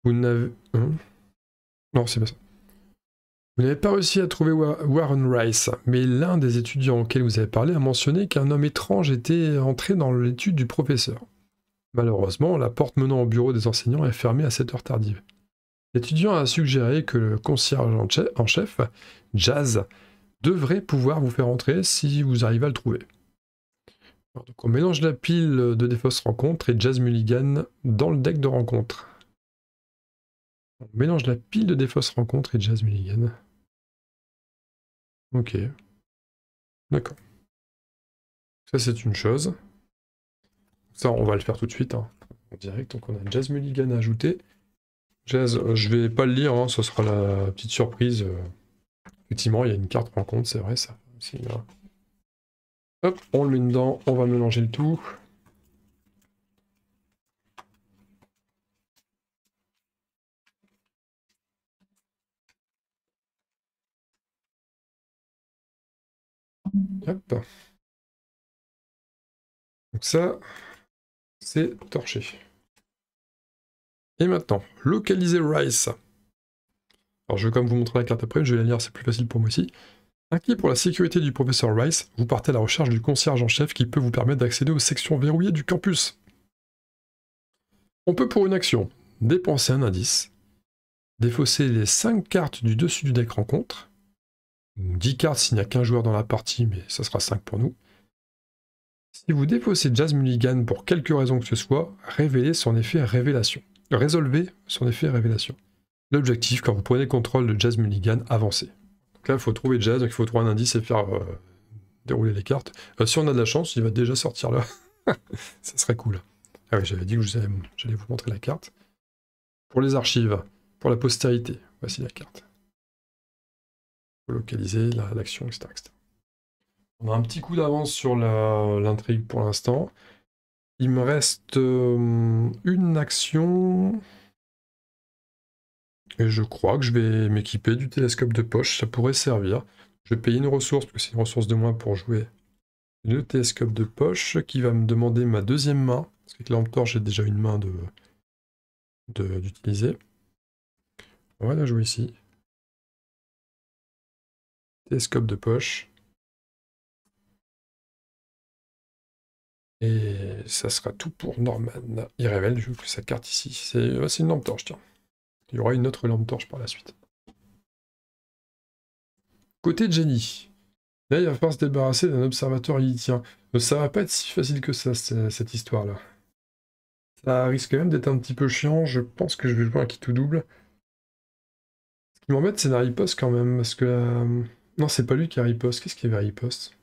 [SPEAKER 1] Vous n'avez... Hein? Non, c'est pas ça. Vous n'avez pas réussi à trouver Warren Rice, mais l'un des étudiants auxquels vous avez parlé a mentionné qu'un homme étrange était entré dans l'étude du professeur. Malheureusement, la porte menant au bureau des enseignants est fermée à cette heure tardive. L'étudiant a suggéré que le concierge en chef, Jazz, devrait pouvoir vous faire entrer si vous arrivez à le trouver. Alors, donc on mélange la pile de défausse rencontre et Jazz Mulligan dans le deck de rencontre. On mélange la pile de défausse rencontre et Jazz Mulligan. Ok. D'accord. Ça c'est une chose. Ça on va le faire tout de suite, hein, en direct. Donc on a Jazz Mulligan à ajouter. Jazz, je vais pas le lire, hein, ce sera la petite surprise. Effectivement, il y a une carte rencontre, c'est vrai ça. Hop, on le met dedans, on va mélanger le tout. Hop. Donc ça, c'est torché. Et maintenant, localiser Rice. Alors je vais quand même vous montrer la carte après, je vais la lire, c'est plus facile pour moi aussi. Inquiet pour la sécurité du professeur Rice, vous partez à la recherche du concierge en chef qui peut vous permettre d'accéder aux sections verrouillées du campus. On peut pour une action dépenser un indice, défausser les 5 cartes du dessus du deck rencontre, 10 cartes s'il n'y a qu'un joueur dans la partie, mais ça sera 5 pour nous. Si vous défaussez Jazz Mulligan pour quelque raison que ce soit, révélez son effet révélation. Résolvez son effet révélation. L'objectif, quand vous prenez contrôle de Jazz Mulligan, avancez. Donc là, il faut trouver Jazz, donc il faut trouver un indice et faire dérouler les cartes. Si on a de la chance, il va déjà sortir là. Ça serait cool. Ah oui, j'avais dit que j'allais vous montrer la carte. Pour les archives, pour la postérité, voici la carte. Il faut localiser l'action, etc., etc. On a un petit coup d'avance sur l'intrigue pour l'instant. Il me reste une action. Et je crois que je vais m'équiper du télescope de poche, ça pourrait servir. Je vais payer une ressource, parce que c'est une ressource de moins pour jouer le télescope de poche, qui va me demander ma deuxième main, parce qu'avec la lampe torche, j'ai déjà une main d'utiliser. On va la jouer ici. Télescope de poche. Et ça sera tout pour Norman. Il révèle du coup sa carte ici. C'est une lampe torche, tiens. Il y aura une autre lampe torche par la suite. Côté Jenny. Là, il va falloir se débarrasser d'un observateur ilytien. Ça va pas être si facile que ça, cette histoire-là. Ça risque quand même d'être un petit peu chiant. Je pense que je vais jouer un kit ou double. Ce qui m'embête, c'est la riposte quand même. Parce que non, c'est pas lui qui a riposte. Qu'est-ce qu'il y avait riposte?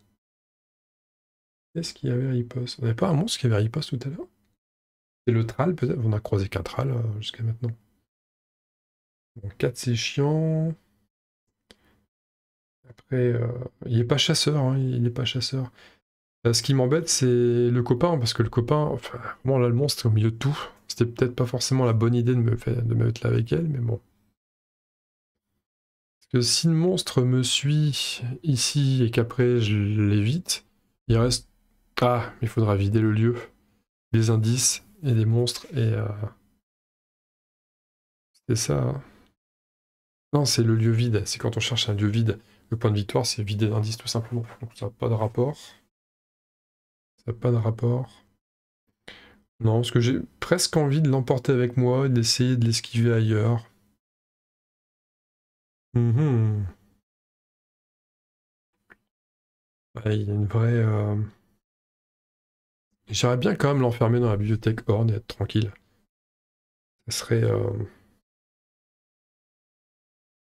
[SPEAKER 1] Qu'est-ce qu'il y avait riposte? On n'avait pas un monstre qui avait riposte tout à l'heure? C'est le Thrall, peut-être? On a croisé qu'un Thrall jusqu'à maintenant. Bon, 4, c'est chiant. Après, il est pas chasseur, hein, il est pas chasseur. Ce qui m'embête, c'est le copain, parce que le copain, enfin, bon, là, le monstre est au milieu de tout. C'était peut-être pas forcément la bonne idée de me mettre là avec elle, mais bon. Parce que si le monstre me suit ici et qu'après je l'évite, il reste... Ah, il faudra vider le lieu. Les indices et les monstres, et... c'est ça, hein. Non, c'est le lieu vide. C'est quand on cherche un lieu vide. Le point de victoire, c'est vider l'indice, tout simplement. Donc ça n'a pas de rapport. Ça n'a pas de rapport. Non, parce que j'ai presque envie de l'emporter avec moi et d'essayer de l'esquiver ailleurs. Ouais, il y a une vraie... J'aimerais bien quand même l'enfermer dans la bibliothèque Horn et être tranquille. Ça serait...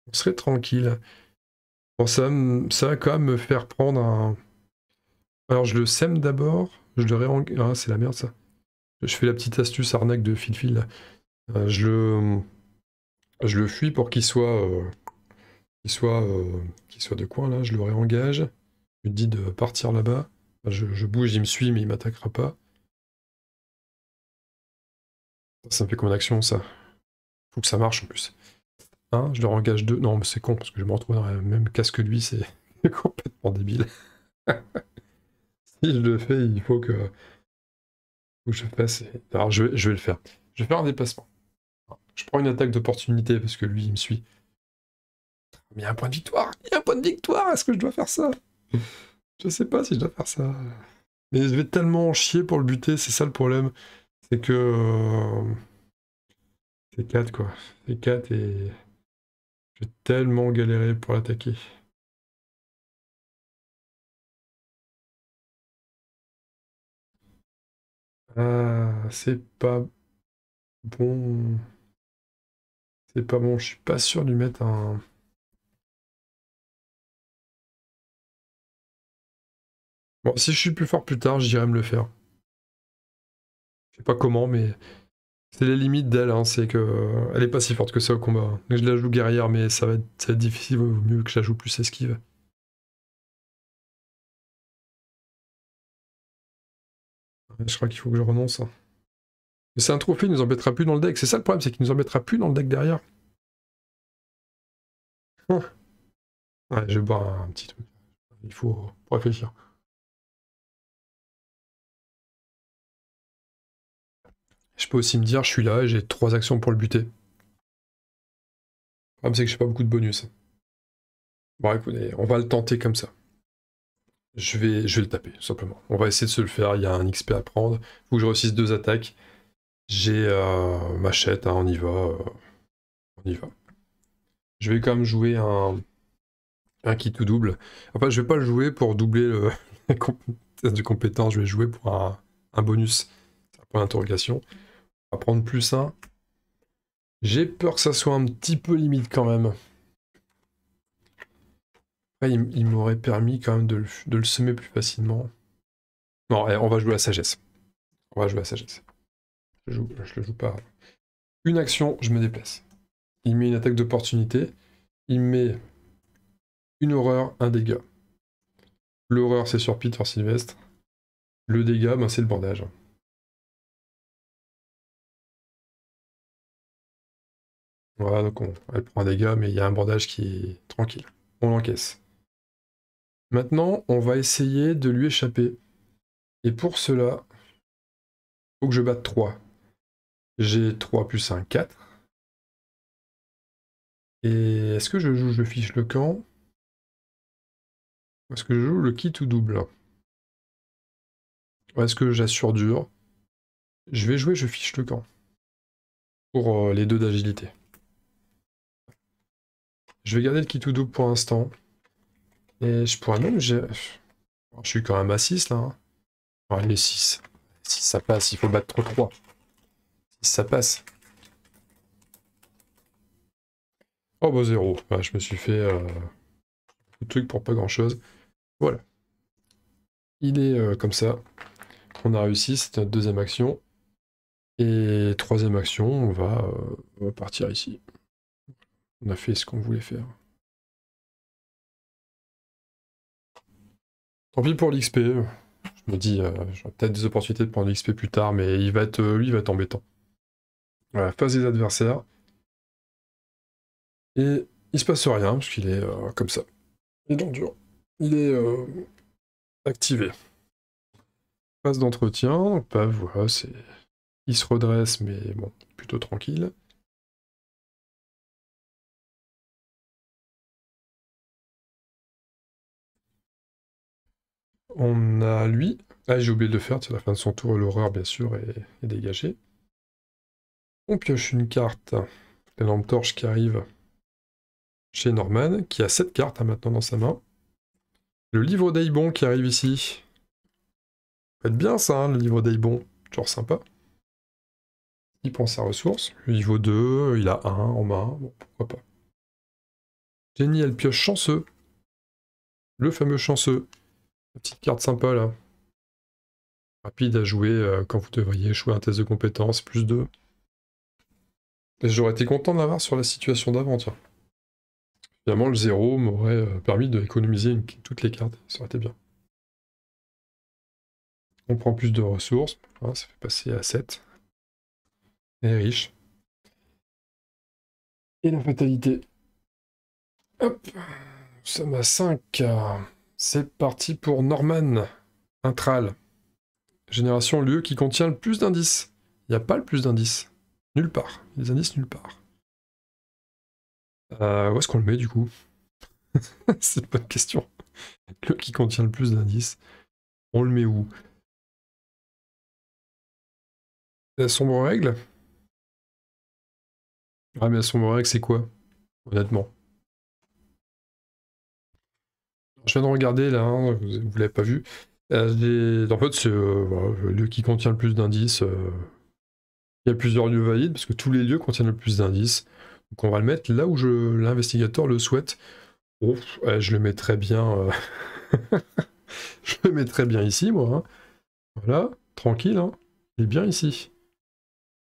[SPEAKER 1] On serait tranquille. Bon, ça va quand même me faire prendre un... Alors je le sème d'abord, je le réengage... Ah, c'est la merde ça. Je fais la petite astuce arnaque de Fil-Fil là. Je le fuis pour qu'il soit... qu'il soit de coin là, je le réengage. Je lui dis de partir là-bas. Je bouge, il me suit, mais il m'attaquera pas. Ça me fait comme une action, ça. Faut que ça marche en plus. Un, je le réengage deux. Non, mais c'est con, parce que je me retrouve dans le même casque que lui, c'est complètement débile. Si je le fais, il faut que je fasse... Alors, je vais le faire. Je vais faire un déplacement. Je prends une attaque d'opportunité, parce que lui, il me suit. Mais il y a un point de victoire! Il y a un point de victoire! Est-ce que je dois faire ça? Je sais pas si je dois faire ça. Mais je vais tellement en chier pour le buter, c'est ça le problème. C'est que... c'est 4 quoi. C'est 4 et... je vais tellement galérer pour l'attaquer. Ah, c'est pas bon. C'est pas bon, je suis pas sûr de lui mettre un... Bon, si je suis plus fort plus tard, j'irai me le faire. Je sais pas comment, mais... c'est les limites d'elle, hein, c'est que... elle est pas si forte que ça au combat. Hein. Je la joue guerrière, mais ça va être difficile, vaut mieux que je la joue plus esquive. Je crois qu'il faut que je renonce. Hein. Mais c'est un trophée, il nous embêtera plus dans le deck. C'est ça le problème, c'est qu'il nous embêtera plus dans le deck derrière. Hum. Ouais, je vais boire un petit truc. Il faut réfléchir. Je peux aussi me dire, je suis là et j'ai 3 actions pour le buter. Le problème, c'est que j'ai pas beaucoup de bonus. Bon, écoutez, on va le tenter comme ça. Je vais le taper, tout simplement. On va essayer de se le faire, il y a un XP à prendre. Faut que je réussisse 2 attaques. J'ai machette, hein, on y va. On y va. Je vais quand même jouer un kit tout double. Enfin, je vais pas le jouer pour doubler la test de compétence, je vais jouer pour un bonus. C'est un point d'interrogation. On va prendre +1. J'ai peur que ça soit un petit peu limite quand même. Après, il m'aurait permis quand même de le semer plus facilement. Non, allez, on va jouer à la sagesse. On va jouer à la sagesse. Je le joue pas. Une action, je me déplace. Il met une attaque d'opportunité. Il met une horreur, un dégât. L'horreur, c'est sur Peter Sylvestre. Le dégât, ben, c'est le bandage. Voilà, donc elle prend un dégât, mais il y a un bandage qui est tranquille. On l'encaisse. Maintenant, on va essayer de lui échapper. Et pour cela, il faut que je batte 3. J'ai 3 plus 1, 4. Et est-ce que je fiche le camp? Ou est-ce que je joue le kit ou double? Ou est-ce que j'assure dur? Je vais jouer, je fiche le camp. Pour les 2 d'agilité. Je vais garder le kit ou double pour l'instant. Et je pourrais même... Je suis quand même à 6 là. Hein. Oh, il est 6. 6 ça passe, il faut battre 3. 6 ça passe. Oh bah 0. Ouais, je me suis fait beaucoup de trucs pour pas grand chose. Voilà. Il est comme ça. On a réussi, c'est notre 2e action. Et 3e action, on va partir ici. On a fait ce qu'on voulait faire. Tant pis pour l'XP. Je me dis, j'aurai peut-être des opportunités de prendre l'XP plus tard, mais lui, il va être embêtant. Voilà, face des adversaires. Et il se passe rien, parce qu'il est comme ça. Il est dans dur. Il est activé. Phase d'entretien, bah voilà, c'est... Il se redresse, mais bon, plutôt tranquille. On a lui. Ah, j'ai oublié de le faire, c'est la fin de son tour, l'horreur, bien sûr, est dégagée. On pioche une carte. La lampe torche qui arrive chez Norman, qui a 7 cartes maintenant dans sa main. Le livre d'Aibon qui arrive ici. Ça peut être bien ça, hein, le livre d'Aibon. Toujours sympa. Il prend sa ressource. Le niveau 2, il a 1 en main. Bon, pourquoi pas. Jenny, elle pioche chanceux. Le fameux chanceux. La petite carte sympa là. Rapide à jouer quand vous devriez jouer un test de compétence, +2. J'aurais été content de l'avoir sur la situation d'avant, tiens. Finalement, le 0 m'aurait permis d'économiser toutes les cartes. Ça aurait été bien. On prend plus de ressources. Hein, ça fait passer à 7. Et riche. Et la fatalité. Hop. Nous sommes à 5. C'est parti pour Norman. Intral. Génération lieu qui contient le plus d'indices. Il n'y a pas le plus d'indices. Nulle part. Les indices nulle part. Où est-ce qu'on le met du coup? C'est une bonne question. Le qui contient le plus d'indices. On le met où? La sombre règle? Ah mais la sombre règle c'est quoi? Honnêtement. Je viens de regarder là, hein, vous l'avez pas vu. En fait c'est voilà, le lieu qui contient le plus d'indices. Il y a plusieurs lieux valides parce que tous les lieux contiennent le plus d'indices. Donc on va le mettre là où l'investigateur le souhaite. Oh, je le mettrais bien... je le mettrais bien ici moi. Hein. Voilà, tranquille. Hein. Il est bien ici.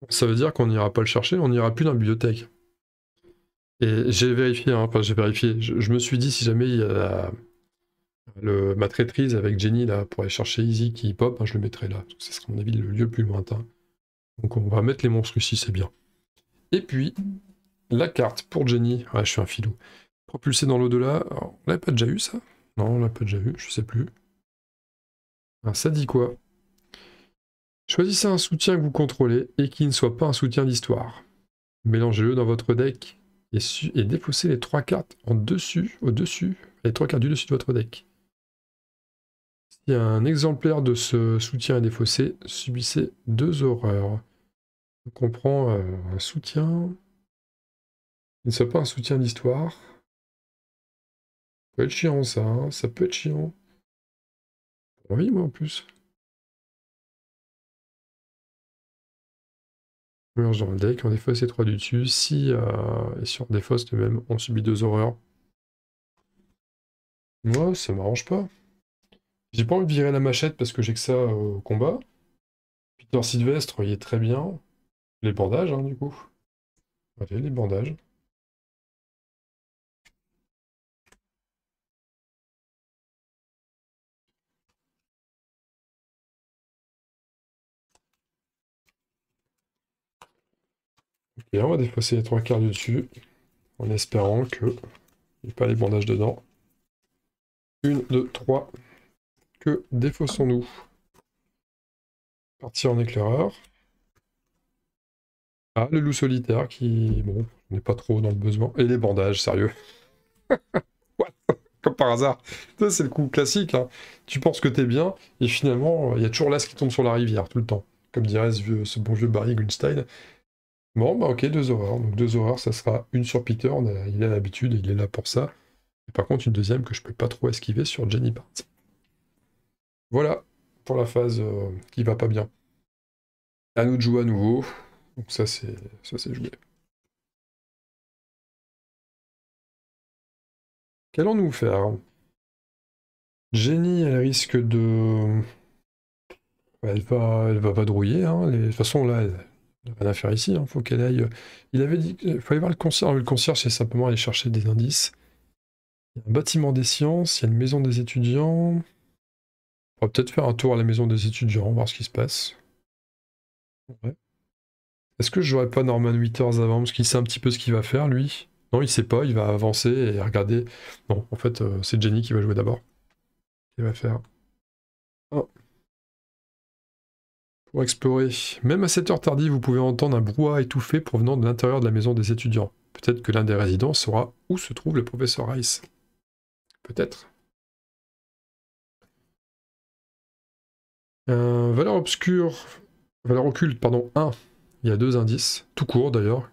[SPEAKER 1] Ça veut dire qu'on n'ira pas le chercher, on n'ira plus dans la bibliothèque. Et j'ai vérifié, hein, enfin j'ai vérifié, je me suis dit si jamais il y a ma traîtrise avec Jenny là pour aller chercher Easy qui pop, hein, je le mettrai là, ce sera à mon avis le lieu le plus lointain. Donc on va mettre les monstres ici, c'est bien. Et puis, la carte pour Jenny, ouais je suis un filou. Propulsé dans l'au-delà, on l'avait pas déjà eu ça? Non, on l'a pas déjà vu, je sais plus. Ah, ça dit quoi? Choisissez un soutien que vous contrôlez et qui ne soit pas un soutien d'histoire. Mélangez-le dans votre deck et défaussez les 3 cartes au-dessus, les 3 cartes du dessus de votre deck. Si un exemplaire de ce soutien est défaussé, subissez 2 horreurs. Donc on prend un soutien qui ne soit pas un soutien d'histoire. Ça peut être chiant ça, hein, ça peut être chiant. Oui, moi en plus. On mélange dans le deck, on défausse les 3 du dessus. Si, et si on défausse de même, on subit 2 horreurs. Moi, ça m'arrange pas. J'ai pas envie de virer la machette parce que j'ai que ça au combat. Peter Sylvestre, il est très bien. Les bandages, hein, du coup. Allez, les bandages. Et on va défausser les 3 quarts du dessus, en espérant que il n'y ait pas les bandages dedans. 1, 2, 3. Que défaussons-nous? Partir en éclaireur. Ah, le loup solitaire qui... Bon, on n'est pas trop dans le besoin. Et les bandages, sérieux. What? Comme par hasard. Ça, c'est le coup classique. Hein. Tu penses que t'es bien, et finalement, il y a toujours l'as qui tombe sur la rivière, tout le temps. Comme dirait ce bon vieux Barry Greenstein. Bon, bah ok, 2 horreurs. Donc 2 horreurs, ça sera une sur Peter. Il a l'habitude, il est là pour ça. Et par contre, une deuxième que je peux pas trop esquiver sur Jenny Bart. Voilà, pour la phase qui va pas bien. À nous de jouer à nouveau. Donc ça c'est joué. Qu'allons-nous faire? Jenny, elle risque de... Elle va vadrouiller. Hein. De toute façon, là, elle n'a rien à faire ici. Hein. Faut qu'elle aille... Il avait dit qu'il fallait voir le concierge. Le concierge, c'est simplement aller chercher des indices. Il y a un bâtiment des sciences, il y a une maison des étudiants. On va peut-être faire un tour à la maison des étudiants, voir ce qui se passe. Ouais. Est-ce que je jouerais pas Norman Withers avant? Parce qu'il sait un petit peu ce qu'il va faire, lui. Non, il sait pas, il va avancer et regarder. Non, en fait, c'est Jenny qui va jouer d'abord. Il va faire... Oh. Pour explorer. Même à cette heure tardive, vous pouvez entendre un brouhaha étouffé provenant de l'intérieur de la maison des étudiants. Peut-être que l'un des résidents saura où se trouve le professeur Rice. Peut-être. Valeur obscure... Valeur occulte, pardon, 1. Il y a 2 indices, tout court d'ailleurs.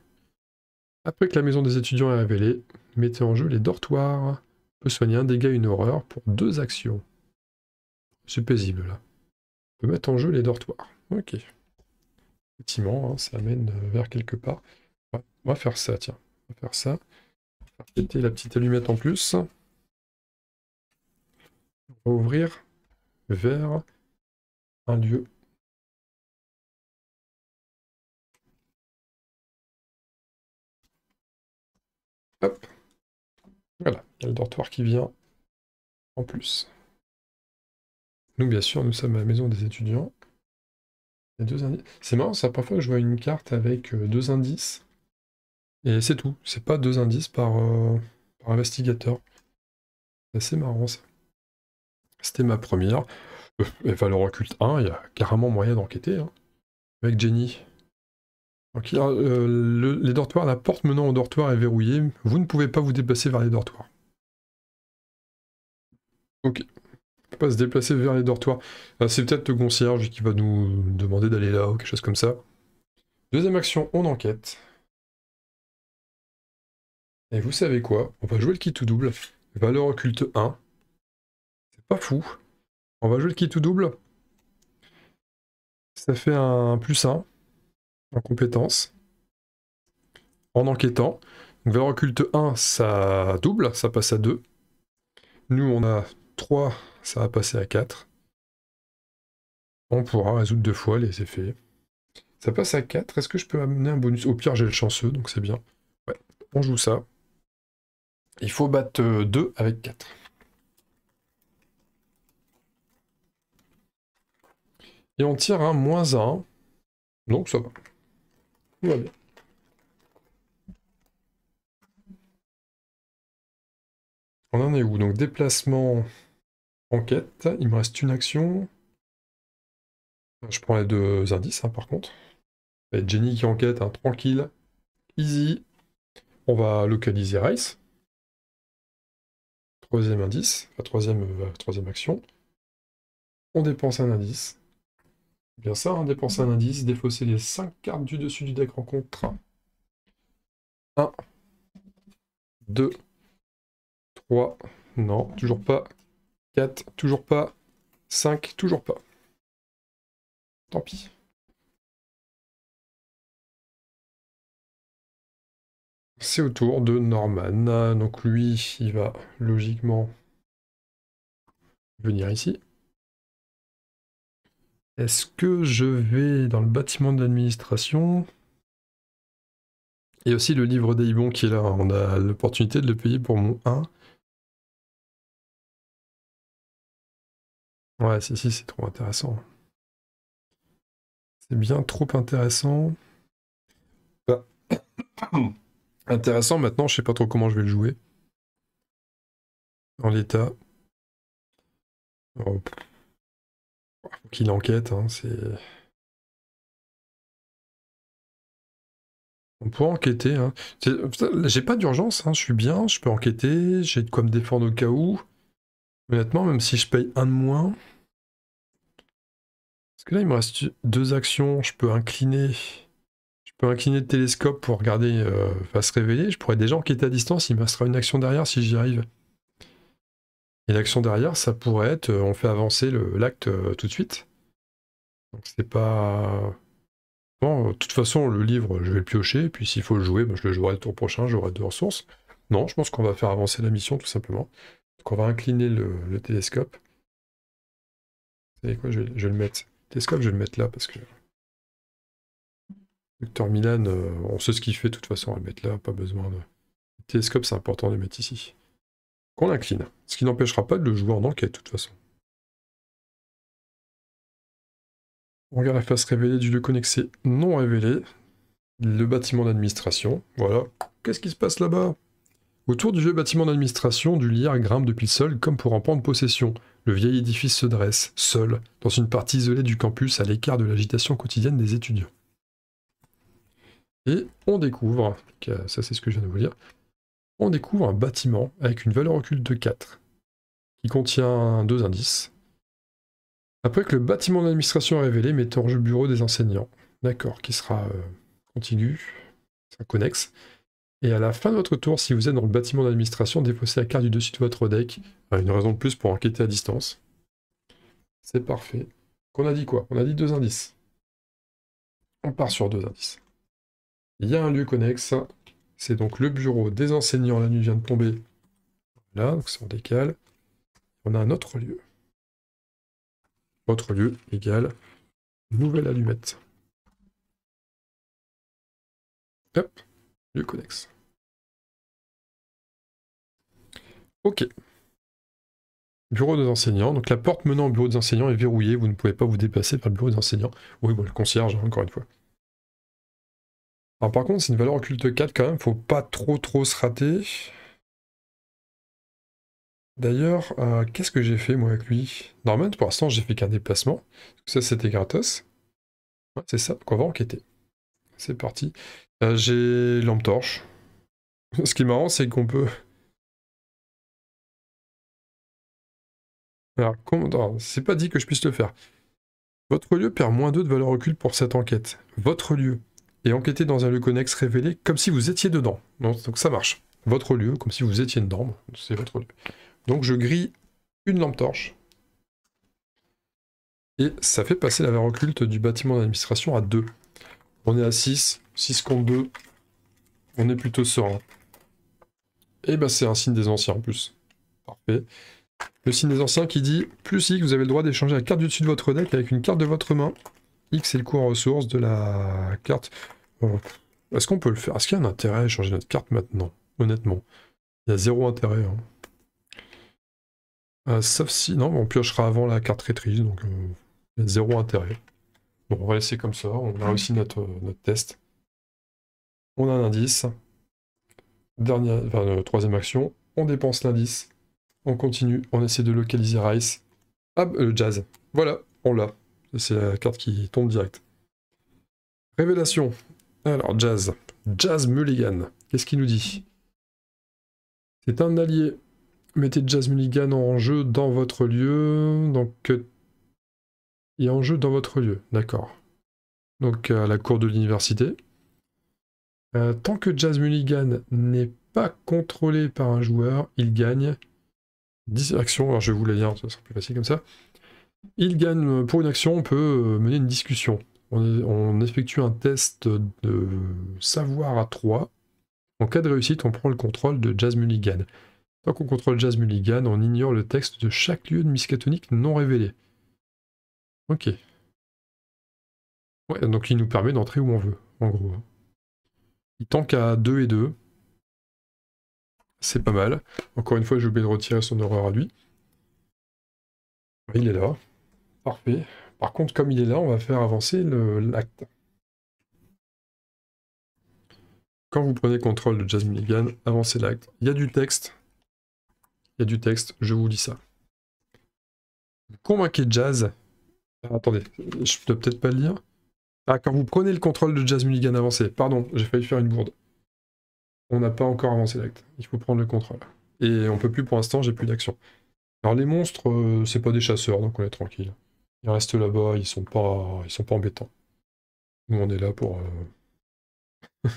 [SPEAKER 1] Après que la maison des étudiants est révélée, mettez en jeu les dortoirs. Peut soigner un dégât et une horreur pour 2 actions. C'est paisible là. On peut mettre en jeu les dortoirs. Ok. Effectivement, hein, ça amène vers quelque part. Ouais, on va faire ça, tiens. On va faire ça. On va faire péter la petite allumette en plus. On va ouvrir vers un lieu. Hop. Voilà, il y a le dortoir qui vient en plus. Nous, bien sûr, nous sommes à la maison des étudiants. Il y a 2 indices. C'est marrant, c'est la première fois que je vois une carte avec 2 indices. Et c'est tout. C'est pas 2 indices par investigateur. C'est assez marrant ça. C'était ma première. Valeur occulte 1, il y a carrément moyen d'enquêter. Hein. Avec Jenny. Donc, les dortoirs, la porte menant au dortoir est verrouillée. Vous ne pouvez pas vous déplacer vers les dortoirs. Ok. On peut pas se déplacer vers les dortoirs. C'est peut-être le concierge qui va nous demander d'aller là ou quelque chose comme ça. Deuxième action, on enquête. Et vous savez quoi? On va jouer le kit tout double. Valeur occulte 1. C'est pas fou. On va jouer le kit tout double. Ça fait un +1 en compétence. En enquêtant. Donc valeur occulte 1, ça double, ça passe à 2. Nous, on a 3, ça va passer à 4. On pourra résoudre 2 fois les effets. Ça passe à 4. Est-ce que je peux amener un bonus? Au pire, j'ai le chanceux, donc c'est bien. Ouais, on joue ça. Il faut battre 2 avec 4. Et on tire un -1. Donc ça va. Tout va bien. On en est où? Donc déplacement, enquête, il me reste une action. Je prends les deux indices, hein, par contre. Et Jenny qui enquête, hein, tranquille, easy. On va localiser Rice. Troisième indice, la troisième action. On dépense un indice. Bien ça, hein, dépenser un indice, défausser les 5 cartes du dessus du deck rencontre. 1, 2, 3, non, toujours pas. 4, toujours pas. 5, toujours pas. Tant pis. C'est au tour de Norman. Donc lui, il va logiquement venir ici. Est-ce que je vais dans le bâtiment de l'administration? Et aussi le livre d'Aibon qui est là. On a l'opportunité de le payer pour mon 1. Ouais, si, c'est trop intéressant. C'est bien trop intéressant. Bah. Intéressant, maintenant, je sais pas trop comment je vais le jouer. En l'état. Oh. Faut qu'il enquête, hein, c'est... On peut enquêter, hein. J'ai pas d'urgence, hein, je suis bien, je peux enquêter, j'ai de quoi me défendre au cas où. Honnêtement, même si je paye un de moins... Parce que là, il me reste 2 actions, je peux incliner... Je peux incliner le télescope pour regarder se révéler. Je pourrais déjà enquêter à distance, il me restera une action derrière si j'y arrive. Et l'action derrière, ça pourrait être, on fait avancer l'acte tout de suite. Donc c'est pas... Bon, de toute façon, le livre, je vais le piocher, puis s'il faut le jouer, je le jouerai le tour prochain, j'aurai 2 ressources. Non, je pense qu'on va faire avancer la mission, tout simplement. Donc on va incliner le télescope. Vous savez quoi, je vais le mettre... Le télescope, je vais le mettre là, parce que... Docteur Milan, on sait ce qu'il fait, de toute façon, on va le mettre là, pas besoin de... Le télescope, c'est important de le mettre ici. Qu'on incline. Ce qui n'empêchera pas de le jouer en enquête, de toute façon. On regarde la face révélée du lieu connexé non révélé. Le bâtiment d'administration. Voilà. Qu'est-ce qui se passe là-bas? Autour du vieux bâtiment d'administration, du lierre grimpe depuis le sol comme pour en prendre possession. Le vieil édifice se dresse, seul, dans une partie isolée du campus à l'écart de l'agitation quotidienne des étudiants. Et on découvre, ça c'est ce que je viens de vous dire, on découvre un bâtiment avec une valeur occulte de 4, qui contient 2 indices. Après que le bâtiment d'administration est révélé, mettez en jeu le bureau des enseignants. D'accord, qui sera contigu, c'est connexe. Et à la fin de votre tour, si vous êtes dans le bâtiment d'administration, défaussez la carte du dessus de votre deck. Une raison de plus pour enquêter à distance. C'est parfait. Qu'on a dit quoi? On a dit 2 indices. On part sur 2 indices. Il y a un lieu connexe. C'est donc le bureau des enseignants. La nuit vient de tomber. Là, donc ça on décale. On a un autre lieu. Autre lieu égale nouvelle allumette. Hop, lieu connexe. Ok. Bureau des enseignants. Donc la porte menant au bureau des enseignants est verrouillée. Vous ne pouvez pas vous déplacer vers le bureau des enseignants. Oui, bon, le concierge, hein, encore une fois. Alors par contre, c'est une valeur occulte 4 quand même. Faut pas trop se rater. D'ailleurs, qu'est-ce que j'ai fait moi avec lui? Norman, pour l'instant, j'ai fait qu'un déplacement. Ça, c'était gratos. Ouais, c'est ça. Donc on va enquêter. C'est parti. J'ai lampe torche. Ce qui est marrant, c'est qu'on peut... Alors, c'est pas dit que je puisse le faire. Votre lieu perd -2 de valeur occulte pour cette enquête. Votre lieu est enquêté dans un lieu connexe révélé comme si vous étiez dedans. Donc ça marche. Votre lieu, comme si vous étiez dedans, c'est votre lieu. Donc je grille une lampe torche. Et ça fait passer la valeur occulte du bâtiment d'administration à 2. On est à 6. 6 contre 2. On est plutôt serein. Et bah c'est un signe des anciens en plus. Parfait. Le signe des anciens qui dit plus X, vous avez le droit d'échanger la carte du dessus de votre deck avec une carte de votre main. X, c'est le coût en ressources de la carte. Est-ce qu'on peut le faire? Est-ce qu'il y a un intérêt à échanger notre carte maintenant? Honnêtement. Il y a 0 intérêt. Hein. Sauf si... Non, on piochera avant la carte rétrice, donc il y a 0 intérêt. Bon, on va laisser comme ça. On a réussi notre test. On a un indice. Troisième action. On dépense l'indice. On continue, on essaie de localiser Rice. Ah, Jazz. Voilà, on l'a. C'est la carte qui tombe direct. Révélation. Alors, Jazz. Jazz Mulligan. Qu'est-ce qu'il nous dit? C'est un allié. Mettez Jazz Mulligan en jeu dans votre lieu. Donc, il est en jeu dans votre lieu. D'accord. Donc, à la cour de l'université. Tant que Jazz Mulligan n'est pas contrôlé par un joueur, il gagne 10 actions. Alors, je vais vous les lire, ça sera plus facile comme ça. Il gagne, pour une action, on peut mener une discussion. On effectue un test de savoir à 3. En cas de réussite, on prend le contrôle de Jazz Mulligan. Tant qu'on contrôle Jazz Mulligan, on ignore le texte de chaque lieu de Miskatonic non révélé. Ok. Ouais, donc il nous permet d'entrer où on veut, en gros. Il tank à 2 et 2. C'est pas mal. Encore une fois, j'ai oublié de retirer son horreur à lui. Il est là. Parfait. Par contre, comme il est là, on va faire avancer l'acte. Quand vous prenez contrôle de Jazz Mulligan, avancez l'acte. Il y a du texte. Il y a du texte, je vous lis ça. Convainquez Jazz. Ah, attendez, je peux peut-être pas le lire. Ah, quand vous prenez le contrôle de Jazz Mulligan, avancez. Pardon, j'ai failli faire une bourde. On n'a pas encore avancé l'acte. Il faut prendre le contrôle. Et on peut plus pour l'instant, j'ai plus d'action. Alors les monstres, c'est pas des chasseurs, donc on est tranquille. Ils restent là-bas, ils sont pas embêtants. Nous on est là pour... Vous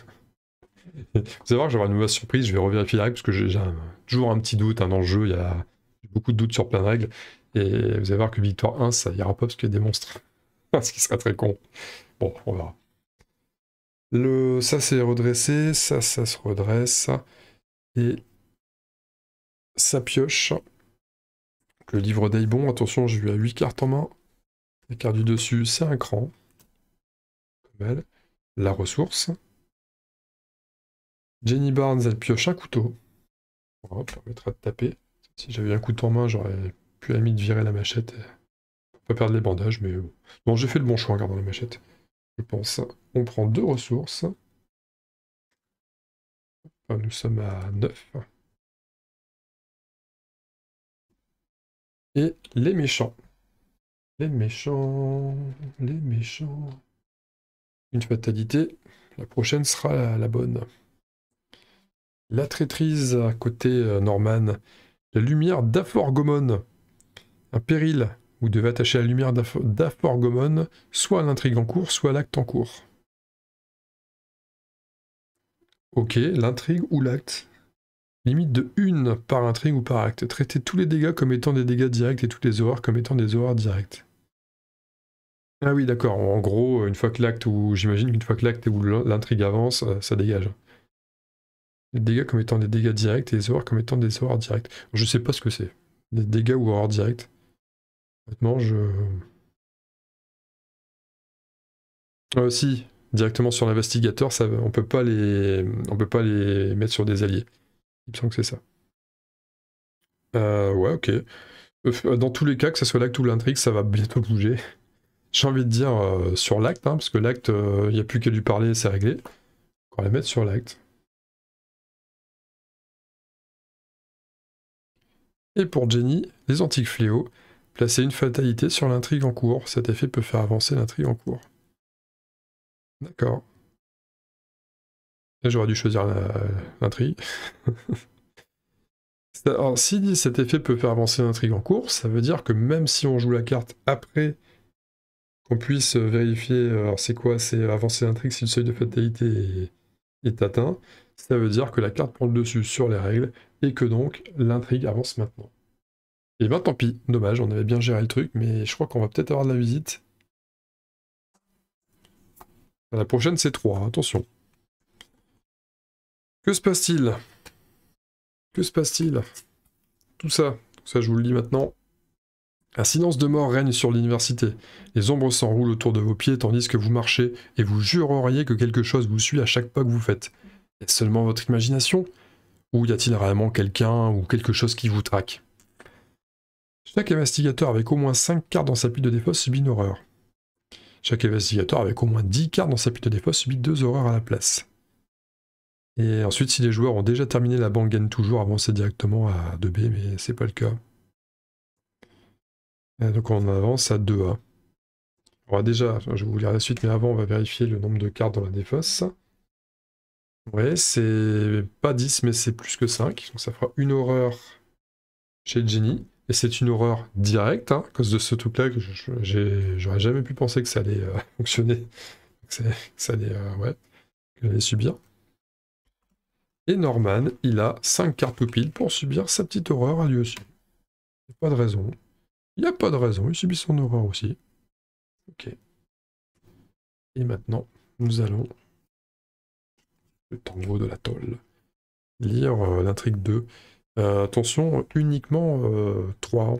[SPEAKER 1] allez voir que j'aurai une mauvaise surprise, je vais revérifier la règle, parce que j'ai toujours un petit doute dans le jeu, il y a beaucoup de doutes sur plein de règles. Et vous allez voir que victoire 1, ça ira pas parce qu'il y a des monstres. Ce qui serait très con. Bon, on verra. Ça c'est redressé, ça se redresse. Et ça pioche. Le livre d'Aibon, attention, j'ai eu à 8 cartes en main. La carte du dessus, c'est un cran. Comme elle. La ressource. Jenny Barnes, elle pioche un couteau. Voilà, ça permettra de taper. Si j'avais un couteau en main, j'aurais pu à la limite virer la machette. Pour pas perdre les bandages, mais bon, j'ai fait le bon choix en gardant la machette. Je pense. On prend 2 ressources. Enfin, nous sommes à 9. Et les méchants. Les méchants. Les méchants. Une fatalité. La prochaine sera la bonne. La traîtrise à côté Norman. La lumière d'Aforgomon. Un péril. Vous devez attacher la lumière d'Aforgomon soit à l'intrigue en cours, soit à l'acte en cours. Ok, l'intrigue ou l'acte. Limite de 1 par intrigue ou par acte. Traitez tous les dégâts comme étant des dégâts directs et toutes les horreurs comme étant des horreurs directes. Ah oui, d'accord. En gros, une fois que l'acte ou j'imagine qu'une fois que l'acte ou l'intrigue avance, ça dégage. Les dégâts comme étant des dégâts directs et les horreurs comme étant des horreurs directes. Je sais pas ce que c'est. Des dégâts ou horreurs directes. Honnêtement, si, directement sur l'investigateur, on peut pas les mettre sur des alliés. Il me semble que c'est ça. Ouais, ok. Dans tous les cas, que ce soit l'acte ou l'intrigue, ça va bientôt bouger. J'ai envie de dire sur l'acte, parce que l'acte, il n'y a plus qu'à lui parler, c'est réglé. On va la mettre sur l'acte. Et pour Jenny, les antiques fléaux. Placez une fatalité sur l'intrigue en cours. Cet effet peut faire avancer l'intrigue en cours. D'accord. Et j'aurais dû choisir l'intrigue. Alors, si cet effet peut faire avancer l'intrigue en cours, ça veut dire que même si on joue la carte après qu'on puisse vérifier, alors c'est quoi? C'est avancer l'intrigue si le seuil de fatalité est atteint. Ça veut dire que la carte prend le dessus sur les règles et que donc l'intrigue avance maintenant. Et ben tant pis, dommage, on avait bien géré le truc, mais je crois qu'on va peut-être avoir de la visite. La prochaine c'est 3, attention. Que se passe-t-il? Que se passe-t-il? Tout ça je vous le lis maintenant. Un silence de mort règne sur l'université. Les ombres s'enroulent autour de vos pieds tandis que vous marchez, et vous jureriez que quelque chose vous suit à chaque pas que vous faites. Est-ce seulement votre imagination? Ou y a-t-il réellement quelqu'un ou quelque chose qui vous traque? Chaque investigateur avec au moins 5 cartes dans sa pile de défausse subit une horreur. Chaque investigateur avec au moins 10 cartes dans sa pile de défausse subit 2 horreurs à la place. Et ensuite, si les joueurs ont déjà terminé la banque gagne toujours, avancer directement à 2B, mais c'est pas le cas. Et donc on avance à 2A. On va déjà, je vais vous lire la suite, mais avant on va vérifier le nombre de cartes dans la défausse. Ouais, c'est pas 10, mais c'est plus que 5. Donc ça fera une horreur chez Jenny. Et c'est une horreur directe, hein, à cause de ce truc-là que j'aurais jamais pu penser que ça allait fonctionner. Que ça allait, ouais, que j'allais subir. Et Norman, il a 5 cartes pile pour subir sa petite horreur à lui aussi. Il n'y a pas de raison. Il n'y a pas de raison, il subit son horreur aussi. Ok. Et maintenant, nous allons, le tango de la tôle, lire l'intrigue 2. Attention, uniquement 3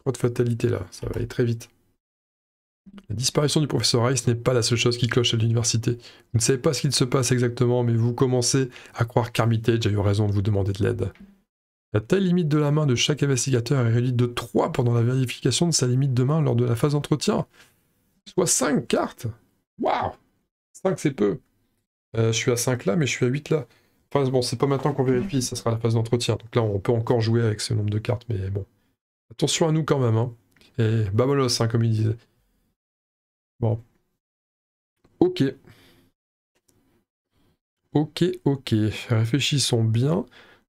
[SPEAKER 1] de fatalité là, ça va aller très vite. La disparition du professeur Rice n'est pas la seule chose qui cloche à l'université. Vous ne savez pas ce qu'il se passe exactement, mais vous commencez à croire qu'Armitage a eu raison de vous demander de l'aide. La taille limite de la main de chaque investigateur est réduite de 3 pendant la vérification de sa limite de main lors de la phase d'entretien. Soit 5 cartes. Waouh, 5 c'est peu. Je suis à 5 là, mais je suis à 8 là. Enfin bon, c'est pas maintenant qu'on vérifie, ça sera la phase d'entretien. Donc là, on peut encore jouer avec ce nombre de cartes, mais bon. Attention à nous quand même, hein. Et babolos, hein, comme il disait. Bon. Ok. Ok, ok. Réfléchissons bien.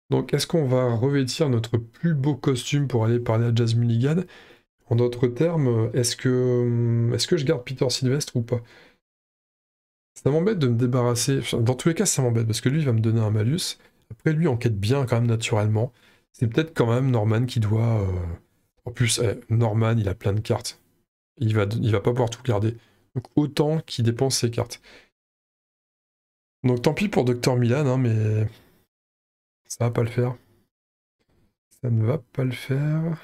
[SPEAKER 1] Donc, est-ce qu'on va revêtir notre plus beau costume pour aller parler à Jazz Mulligan? En d'autres termes, est-ce que je garde Peter Sylvestre ou pas? Ça m'embête de me débarrasser. Enfin, dans tous les cas, ça m'embête parce que lui, il va me donner un malus. Après, lui, enquête bien quand même naturellement. C'est peut-être quand même Norman qui doit. En plus, Norman, il a plein de cartes. Il va pas pouvoir tout garder. Donc autant qu'il dépense ses cartes. Donc tant pis pour Dr Milan, hein, mais ça va pas le faire. Ça ne va pas le faire.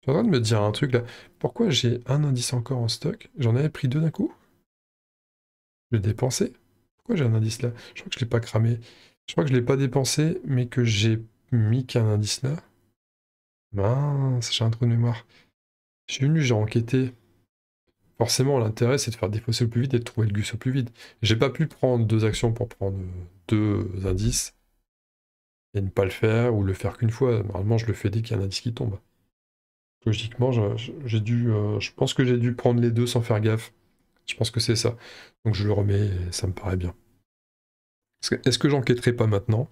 [SPEAKER 1] Je suis en train de me dire un truc là. Pourquoi j'ai un indice encore en stock? J'en avais pris 2 d'un coup? Je l'ai dépensé? Pourquoi j'ai un indice là? Je crois que je l'ai pas cramé. Je crois que je l'ai pas dépensé, mais que j'ai mis qu'un indice là. Mince, j'ai un trou de mémoire. J'ai venu, j'ai enquêté. Forcément, l'intérêt, c'est de faire défausser au plus vite et de trouver le gus au plus vite. J'ai pas pu prendre 2 actions pour prendre 2 indices et ne pas le faire ou le faire qu'une fois. Normalement, je le fais dès qu'il y a un indice qui tombe. Logiquement, je pense que j'ai dû prendre les 2 sans faire gaffe. Je pense que c'est ça. Donc je le remets et ça me paraît bien. Est-ce que j'enquêterai pas maintenant?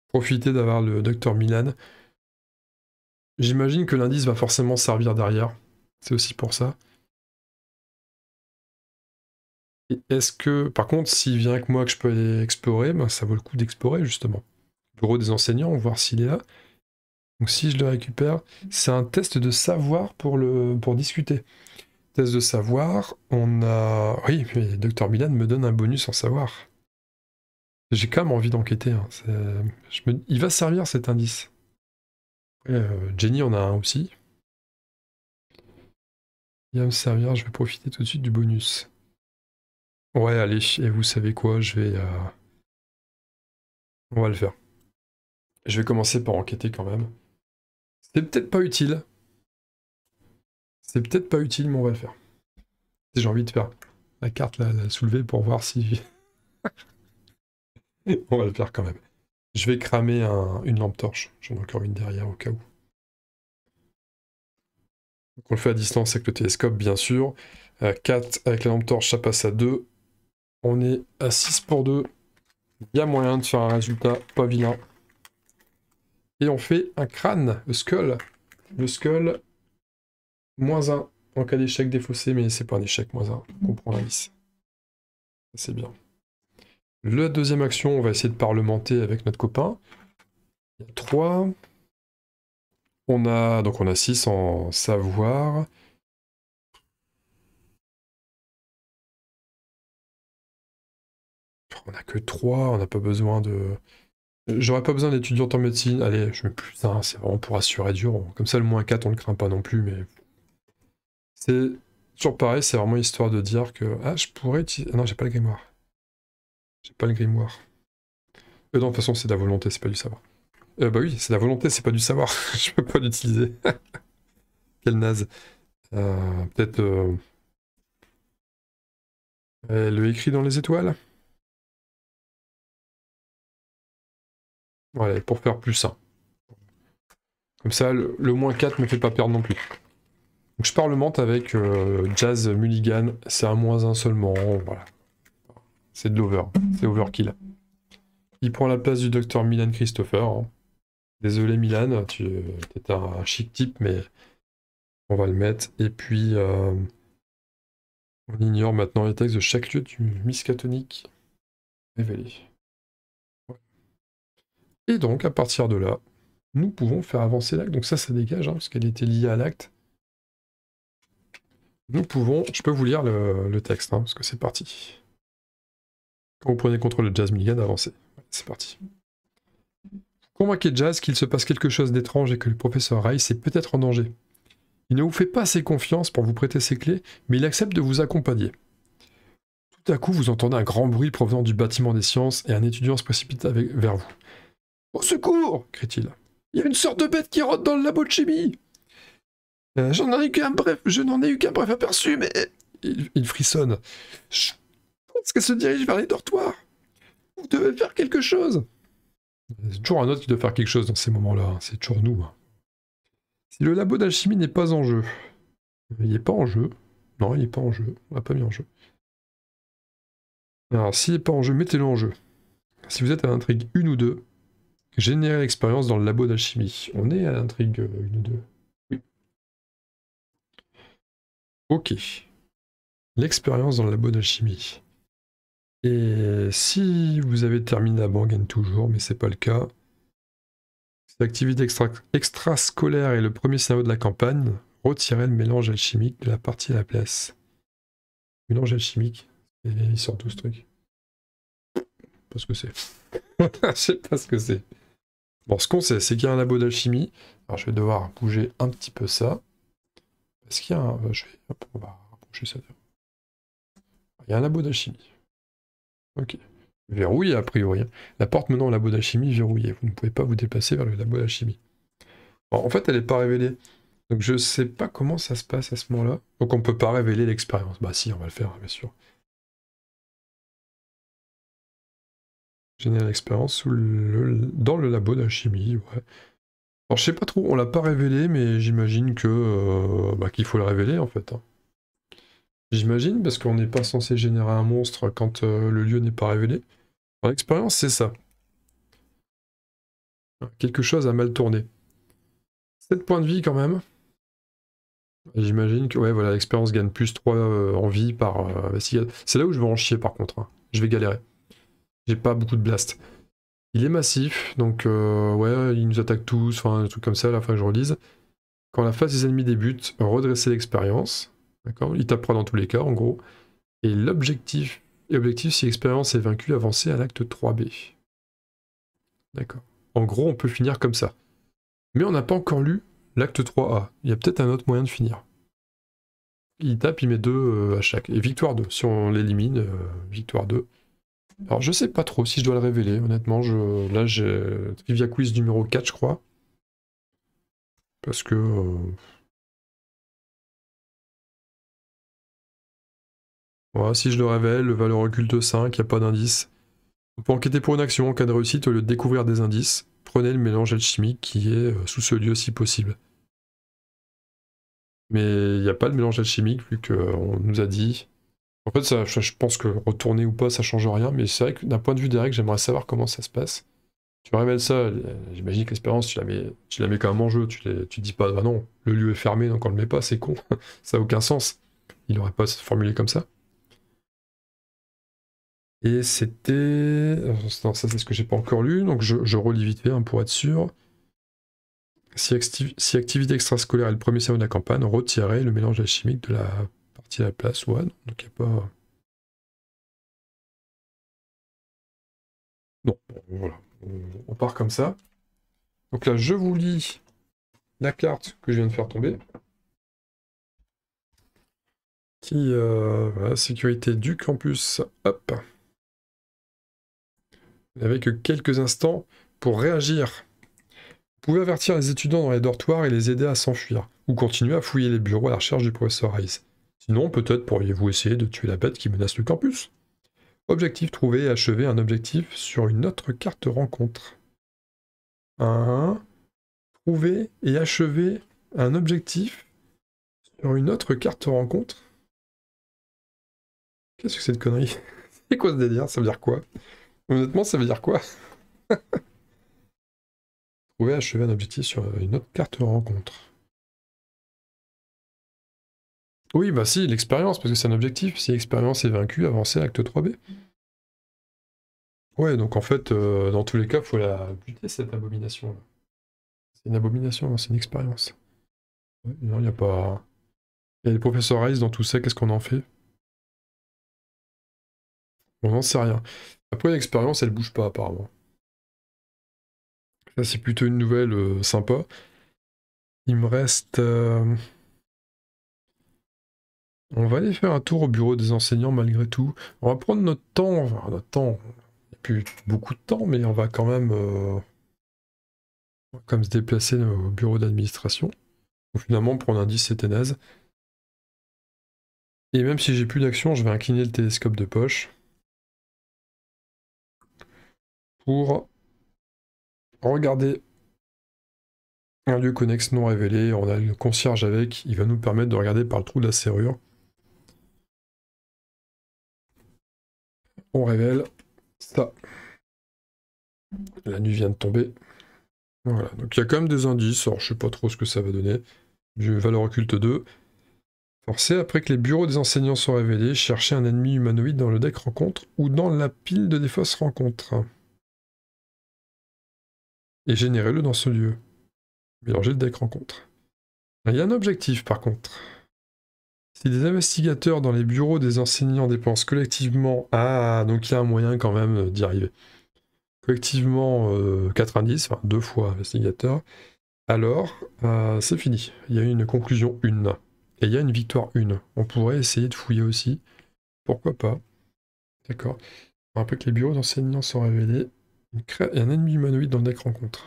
[SPEAKER 1] Profiter d'avoir le Dr Milan. J'imagine que l'indice va forcément servir derrière. C'est aussi pour ça. Et est-ce que, par contre, s'il vient avec moi que je peux aller explorer, ben, ça vaut le coup d'explorer justement. Bureau des enseignants, voir s'il est là. Donc si je le récupère, c'est un test de savoir pour discuter. Test de savoir, on a... Oui, mais Dr Milan me donne un bonus en savoir. J'ai quand même envie d'enquêter. Hein. Il va servir cet indice. Après, Jenny en a un aussi. Il va me servir, je vais profiter tout de suite du bonus. Ouais, allez, et vous savez quoi, je vais... On va le faire. Je vais commencer par enquêter quand même. C'est peut-être pas utile. C'est peut-être pas utile, mais on va le faire. J'ai envie de faire la carte là, la soulever pour voir si... on va le faire quand même. Je vais cramer une lampe torche. J'en ai encore une derrière au cas où. Donc on le fait à distance avec le télescope, bien sûr. 4 avec la lampe torche, ça passe à 2. On est à 6 pour 2. Il y a moyen de faire un résultat pas vilain. Et on fait un crâne, le skull. Le skull, -1 en cas d'échec défaussé, mais c'est pas un échec, -1. On comprend l'indice. C'est bien. La deuxième action, on va essayer de parlementer avec notre copain. Il y a 3. Donc on a 6 en savoir. On a que 3, on n'a pas besoin de... J'aurais pas besoin d'étudiante en médecine. Allez, je mets plus 1, c'est vraiment pour assurer dur. Comme ça, le -4, on le craint pas non plus, mais... C'est toujours pareil, c'est vraiment histoire de dire que... Ah, je pourrais utiliser... Ah non, j'ai pas le grimoire. J'ai pas le grimoire. Non, de toute façon, c'est de la volonté, c'est pas du savoir. Bah oui, c'est de la volonté, c'est pas du savoir. Je peux pas l'utiliser. Quel naze. Peut-être... le écrit dans les étoiles. Voilà, pour faire plus sain. Comme ça, le -4 me fait pas perdre non plus. Donc je parlemente avec Jazz Mulligan, c'est un -1 seulement, voilà. C'est de l'over, c'est overkill. Il prend la place du docteur Milan Christopher. Hein. Désolé Milan, tu es un chic type, mais on va le mettre. Et puis, on ignore maintenant les textes de chaque lieu du Miskatonic révélé. Et donc, à partir de là, nous pouvons faire avancer l'acte. Donc ça dégage, hein, parce qu'elle était liée à l'acte. Nous pouvons... Je peux vous lire le texte, hein, parce que c'est parti. Quand vous prenez contrôle de Jazz Milligan, avancez. C'est parti. Convainquez Jazz qu'il se passe quelque chose d'étrange et que le professeur Rice est peut-être en danger. Il ne vous fait pas assez confiance pour vous prêter ses clés, mais il accepte de vous accompagner. Tout à coup, vous entendez un grand bruit provenant du bâtiment des sciences et un étudiant se précipite vers vous. « Au secours !» crie-t-il. « Il y a une sorte de bête qui rôde dans le labo de chimie !» Je n'en ai eu qu'un bref aperçu, mais... Il frissonne. « Je pense qu'elle se dirige vers les dortoirs. Vous devez faire quelque chose !» C'est toujours un autre qui doit faire quelque chose dans ces moments-là, hein. C'est toujours nous. Hein. Si le labo d'alchimie n'est pas en jeu... Il n'est pas en jeu. Non, il n'est pas en jeu. On l'a pas mis en jeu. Alors, s'il n'est pas en jeu, mettez-le en jeu. Si vous êtes à l'intrigue 1 ou 2, générez l'expérience dans le labo d'alchimie. On est à l'intrigue 1 ou 2. Oui. Ok. L'expérience dans le labo d'alchimie. Et si vous avez terminé la banque, gagne toujours, mais c'est pas le cas. L'activité extrascolaire est le premier scénario de la campagne. Retirez le mélange alchimique de la partie à la place. Mélange alchimique. Et il sort tout ce truc. Pas ce que c'est. Je sais pas ce que c'est. Bon, ce qu'on sait, c'est qu'il y a un labo d'alchimie. Alors je vais devoir bouger un petit peu ça. Parce qu'il y a un... Hop, on va rapprocher ça. Il y a un labo d'alchimie. Ok. Verrouillé a priori. La porte menant au labo d'alchimie est verrouillée. Vous ne pouvez pas vous déplacer vers le labo d'alchimie. Bon, en fait, elle n'est pas révélée. Donc je sais pas comment ça se passe à ce moment-là. Donc on peut pas révéler l'expérience. Bah si, on va le faire, bien sûr. Générer l'expérience dans le labo d'alchimie, ouais. Alors je sais pas trop, on l'a pas révélé, mais j'imagine que qu'il faut le révéler en fait. Hein. J'imagine, parce qu'on n'est pas censé générer un monstre quand le lieu n'est pas révélé. Dans l'expérience, c'est ça. Quelque chose a mal tourné. 7 points de vie quand même. J'imagine que ouais, voilà, l'expérience gagne plus 3 en vie par investigation. C'est là où je vais en chier par contre. Hein. Je vais galérer. J'ai pas beaucoup de blast. Il est massif, donc ouais, il nous attaque tous, enfin un truc comme ça, là, enfin que je relise. Quand la phase des ennemis débute, redresser l'expérience. D'accord. Il tapera dans tous les cas, en gros. Et l'objectif, si l'expérience est vaincue, avancer à l'acte 3B. D'accord. En gros, on peut finir comme ça. Mais on n'a pas encore lu l'acte 3A. Il y a peut-être un autre moyen de finir. Il tape, il met 2 à chaque. Et victoire 2. Si on l'élimine, victoire 2. Alors je sais pas trop si je dois le révéler, honnêtement. Là, j'ai Trivia Quiz numéro 4, je crois. Parce que... Voilà, si je le révèle, le valeur occulte 5, il n'y a pas d'indice. On peut enquêter pour une action en cas de réussite au lieu de découvrir des indices. Prenez le mélange alchimique qui est sous ce lieu si possible. Mais il n'y a pas de mélange alchimique vu qu'on nous a dit... En fait, ça, je pense que retourner ou pas, ça change rien, mais c'est vrai que d'un point de vue des règles, j'aimerais savoir comment ça se passe. Tu révèles ça, j'imagine que l'expérience, tu la mets quand même en jeu, tu te dis pas, bah non, le lieu est fermé, donc on le met pas, c'est con, ça n'a aucun sens. Il aurait pas formulé comme ça. Et c'était... Non, ça c'est ce que j'ai pas encore lu, donc je relis vite fait hein, pour être sûr. Si activité extrascolaire est le premier scénario de la campagne, retirez le mélange alchimique de la partie à la place, ouais, donc il n'y a pas... Non, voilà, on part comme ça. Donc là, je vous lis la carte que je viens de faire tomber. Qui, voilà, sécurité du campus, hop. Vous n'avez que quelques instants pour réagir. Vous pouvez avertir les étudiants dans les dortoirs et les aider à s'enfuir, ou continuer à fouiller les bureaux à la recherche du professeur Rice. Sinon, peut-être pourriez-vous essayer de tuer la bête qui menace le campus. Objectif trouvé et achever un objectif sur une autre carte rencontre. Trouver et achever un objectif sur une autre carte rencontre. Qu'est-ce que c'est de connerie? C'est quoi ce délire? Ça veut dire quoi? Honnêtement, ça veut dire quoi? Trouver et achever un objectif sur une autre carte rencontre. Oui, bah si, l'expérience, parce que c'est un objectif. Si l'expérience est vaincue, avancez à l'acte 3B. Ouais, donc en fait, dans tous les cas, il faut la buter, cette abomination. C'est une abomination, c'est une expérience. Ouais, non, il n'y a pas... Il y a les professeurs Rice dans tout ça, qu'est-ce qu'on en fait? On n'en sait rien. Après, l'expérience, elle bouge pas, apparemment. Ça, c'est plutôt une nouvelle sympa. Il me reste... On va aller faire un tour au bureau des enseignants, malgré tout. On va prendre notre temps, enfin, notre temps... Il n'y a plus beaucoup de temps, mais on va quand même... comme se déplacer au bureau d'administration. Finalement, pour l'indice, c'était naze. Et même si j'ai plus d'action, je vais incliner le télescope de poche pour regarder un lieu connexe non révélé. On a le concierge avec, il va nous permettre de regarder par le trou de la serrure. On révèle ça. La nuit vient de tomber. Voilà, donc il y a quand même des indices, alors je sais pas trop ce que ça va donner. Du valeur occulte 2. Forcé, après que les bureaux des enseignants sont révélés, chercher un ennemi humanoïde dans le deck rencontre ou dans la pile de défausse rencontre. Et générez-le dans ce lieu. Mélangez le deck rencontre. Il y a un objectif par contre. Si des investigateurs dans les bureaux des enseignants dépensent collectivement... Ah, donc il y a un moyen quand même d'y arriver. Collectivement 90, enfin 2 fois investigateur. Alors, c'est fini. Il y a une conclusion 1. Et il y a une victoire 1. On pourrait essayer de fouiller aussi. Pourquoi pas? D'accord. Après que les bureaux d'enseignants sont révélés, un ennemi humanoïde dans le deck rencontre.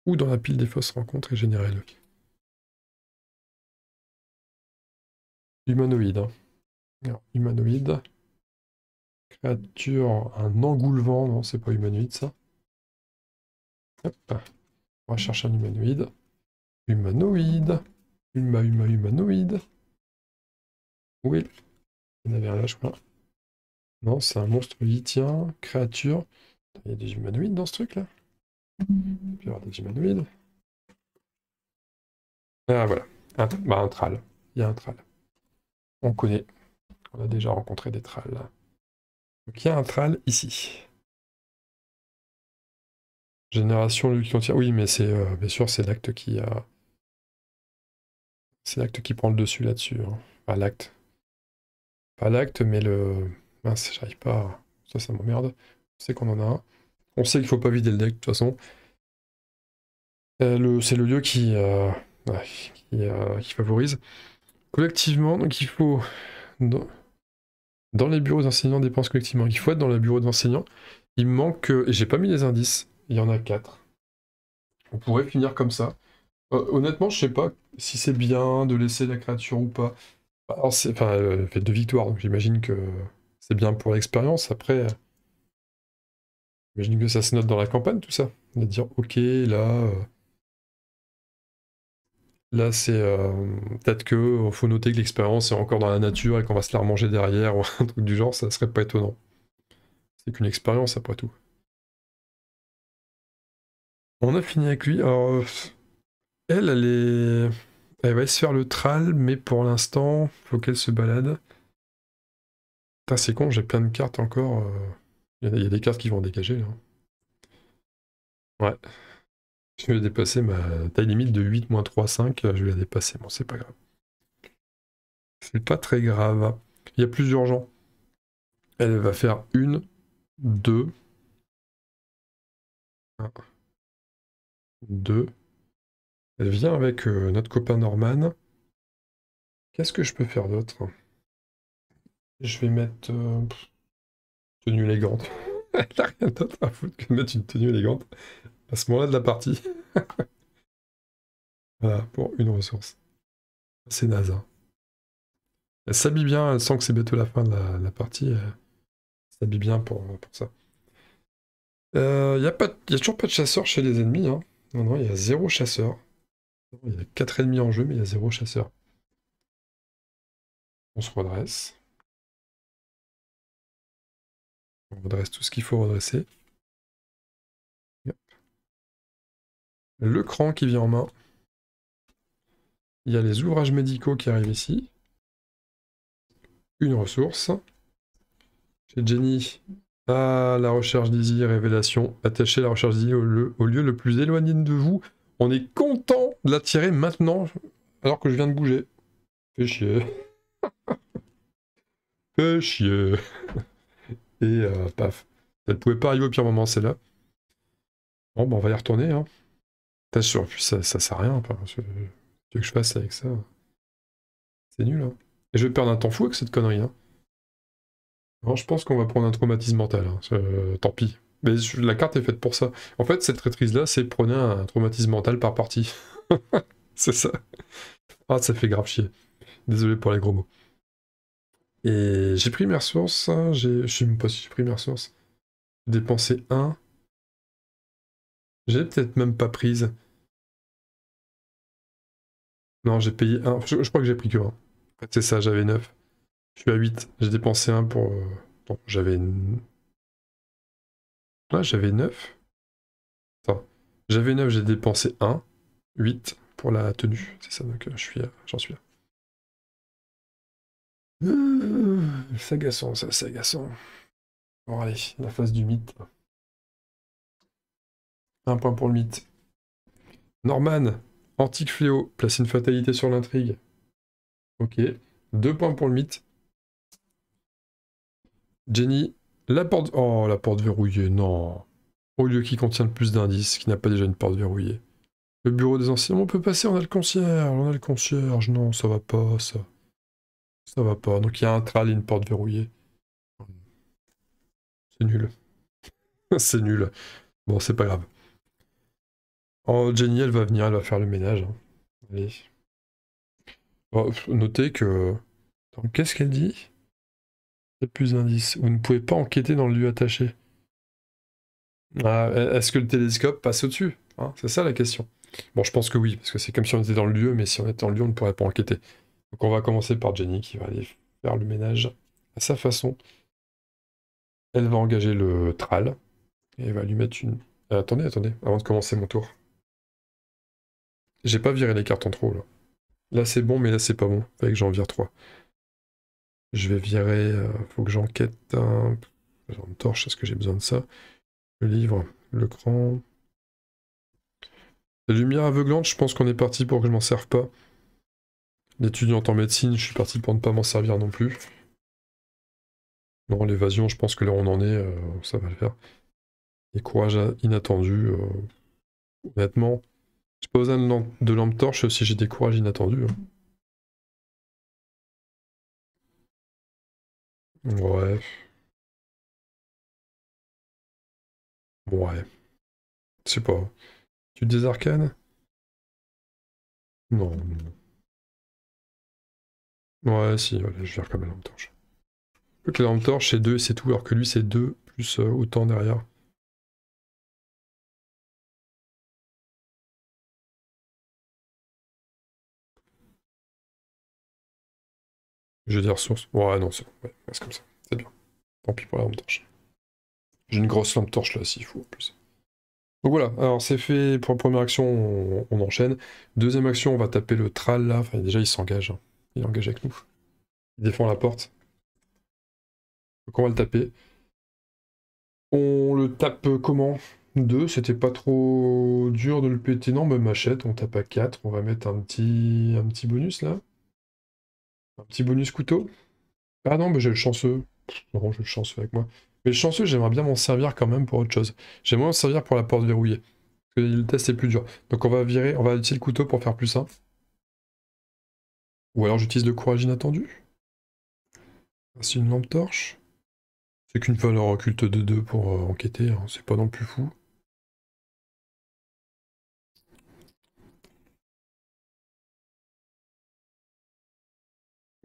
[SPEAKER 1] Ou dans la pile des fausses rencontres et générer-le. Humanoïde. Hein. Alors, humanoïde. Créature, un engoulevent. Non, c'est pas humanoïde ça. Hop. On va chercher un humanoïde. Humanoïde. Humanoïde. Oui. Il y en avait un là, je crois. Non, c'est un monstre lythien. Créature. Il y a des humanoïdes dans ce truc là. Il peut y avoir des humanoïdes. Ah voilà. Un tral. Il y a un tral. On connaît. On a déjà rencontré des trals. Donc il y a un tral ici. Génération lui qui oui, mais c'est bien sûr c'est l'acte qui a. C'est l'acte qui prend le dessus là-dessus. Hein. Enfin, l'acte. Pas l'acte, mais le. Mince, j'arrive pas. Ça m'emmerde. On sait qu'on en a un. On sait qu'il faut pas vider le deck de toute façon. C'est le lieu qui favorise. Collectivement, donc il faut. Dans les bureaux d'enseignants, dépenses collectivement. Il faut être dans le bureau d'enseignants. Il me manque. Et j'ai pas mis les indices. Il y en a 4. On pourrait finir comme ça. Honnêtement, je sais pas si c'est bien de laisser la créature ou pas. Alors, fait 2 victoires, donc j'imagine que c'est bien pour l'expérience. Après, j'imagine que ça se note dans la campagne, tout ça. On va dire, ok, là c'est peut-être que faut noter que l'expérience est encore dans la nature et qu'on va se la remanger derrière ou un truc du genre, ça serait pas étonnant. C'est qu'une expérience après tout. On a fini avec lui. Alors, elle va se faire le tral, mais pour l'instant, faut qu'elle se balade. Putain, c'est con, j'ai plein de cartes encore. Il y a des cartes qui vont dégager là. Ouais. Je vais dépasser ma taille limite de 8 3, 5. Je vais la dépasser. Bon, c'est pas grave. C'est pas très grave. Il y a plus urgent. Elle va faire 1, 2, 1, 2. Elle vient avec notre copain Norman. Qu'est-ce que je peux faire d'autre? Je vais mettre tenue élégante. Elle n'a rien d'autre à foutre que de mettre une tenue élégante à ce moment-là de la partie. Voilà, pour une ressource. C'est naze. Hein. Elle s'habille bien, elle sent que c'est bientôt la fin de la partie. Elle s'habille bien pour ça. Y a toujours pas de chasseur chez les ennemis. Hein. Non, non, il y a 0 chasseur. Il y a 4 ennemis en jeu, mais il y a 0 chasseur. On se redresse. On redresse tout ce qu'il faut redresser. Yep. Le cran qui vient en main. Il y a les ouvrages médicaux qui arrivent ici. Une ressource. Chez Jenny, la recherche d'Izzy, révélation. Attachez la recherche d'Izzy au lieu le plus éloigné de vous. On est content de la tirer maintenant, alors que je viens de bouger. Fait chier. Fait chier. Et paf. Elle pouvait pas arriver au pire moment, c'est là. Bon, bah on va y retourner. Hein. T'as sûr, puis ça sert à rien. Tu veux que je fasse avec ça? C'est nul. Hein. Et je vais perdre un temps fou avec cette connerie. Hein. Alors, je pense qu'on va prendre un traumatisme mental. Hein. Tant pis. Mais la carte est faite pour ça. En fait, cette traîtrise-là, c'est prenez un traumatisme mental par partie. C'est ça. Ah, ça fait grave chier. Désolé pour les gros mots. Et j'ai pris mes ressources. Hein. Je sais même pas si j'ai pris mes ressources. J'ai dépensé 1. J'ai peut-être même pas prise. Non, j'ai payé 1. Je crois que j'ai pris que 1. En fait, c'est ça, j'avais 9. Je suis à 8. J'ai dépensé 1 pour... Bon, j'avais... Ah, j'avais 9. Attends. J'avais 9, j'ai dépensé 1. 8 pour la tenue. C'est ça, donc j'en suis là. C'est agaçant, ça, c'est agaçant. Bon, allez, la phase du mythe. 1 point pour le mythe. Norman, antique fléau, place une fatalité sur l'intrigue. Ok. 2 points pour le mythe. Jenny, la porte... Oh, la porte verrouillée, non. Au lieu qui contient le plus d'indices, qui n'a pas déjà une porte verrouillée. Le bureau des anciens, on peut passer, on a le concierge, non, ça va pas, ça. Ça va pas, donc il y a un tral et une porte verrouillée. C'est nul. C'est nul. Bon, c'est pas grave. Oh, Jenny, elle va venir, elle va faire le ménage. Hein. Allez. Oh, notez que... Qu'est-ce qu'elle dit? Il y a plus d'indices. Vous ne pouvez pas enquêter dans le lieu attaché. Ah, est-ce que le télescope passe au-dessus? Hein, c'est ça la question. Bon, je pense que oui, parce que c'est comme si on était dans le lieu, mais si on était dans le lieu, on ne pourrait pas enquêter. Donc on va commencer par Jenny, qui va aller faire le ménage à sa façon. Elle va engager le tral, et elle va lui mettre une... attendez, avant de commencer mon tour. J'ai pas viré les cartes en trop, là. Là c'est bon, mais là c'est pas bon. Fallait que j'en vire 3. Je vais virer... faut que j'enquête un... Une torche, est-ce que j'ai besoin de ça? Le livre, le cran... La lumière aveuglante, je pense qu'on est parti pour que je m'en serve pas. L'étudiante en médecine, je suis parti pour ne pas m'en servir non plus. Non, l'évasion, je pense que là on en est, ça va le faire. Et courage inattendu, honnêtement, j'ai pas besoin de lampe torche si j'ai des courages inattendus. Hein. Ouais. Ouais. Je sais pas. Tu des arcanes? Non. Ouais, si, allez, je vire comme la lampe torche. Que la lampe torche c'est 2 et c'est tout, alors que lui c'est 2 plus autant derrière. J'ai des ressources. Ouais, non, c'est bon. Ouais, c'est comme ça. C'est bien. Tant pis pour la lampe torche. J'ai une grosse lampe torche là, s'il faut en plus. Donc voilà, alors c'est fait pour la première action, on enchaîne. Deuxième action, on va taper le tral là. Enfin, déjà, il s'engage. Hein. Il est engagé avec nous. Il défend la porte. Donc on va le taper. On le tape comment? 2, c'était pas trop dur de le péter. Non, mais machette, on tape à 4. On va mettre un petit bonus là. Un petit bonus couteau. Ah non, mais j'ai le chanceux. Non, j'ai le chanceux avec moi. Mais le chanceux, j'aimerais bien m'en servir quand même pour autre chose. J'aimerais m'en servir pour la porte verrouillée. Parce que le test est plus dur. Donc on va virer, on va utiliser le couteau pour faire plus simple. Ou alors j'utilise le courage inattendu. C'est une lampe torche. C'est qu'une valeur occulte de 2 pour enquêter, hein. C'est pas non plus fou.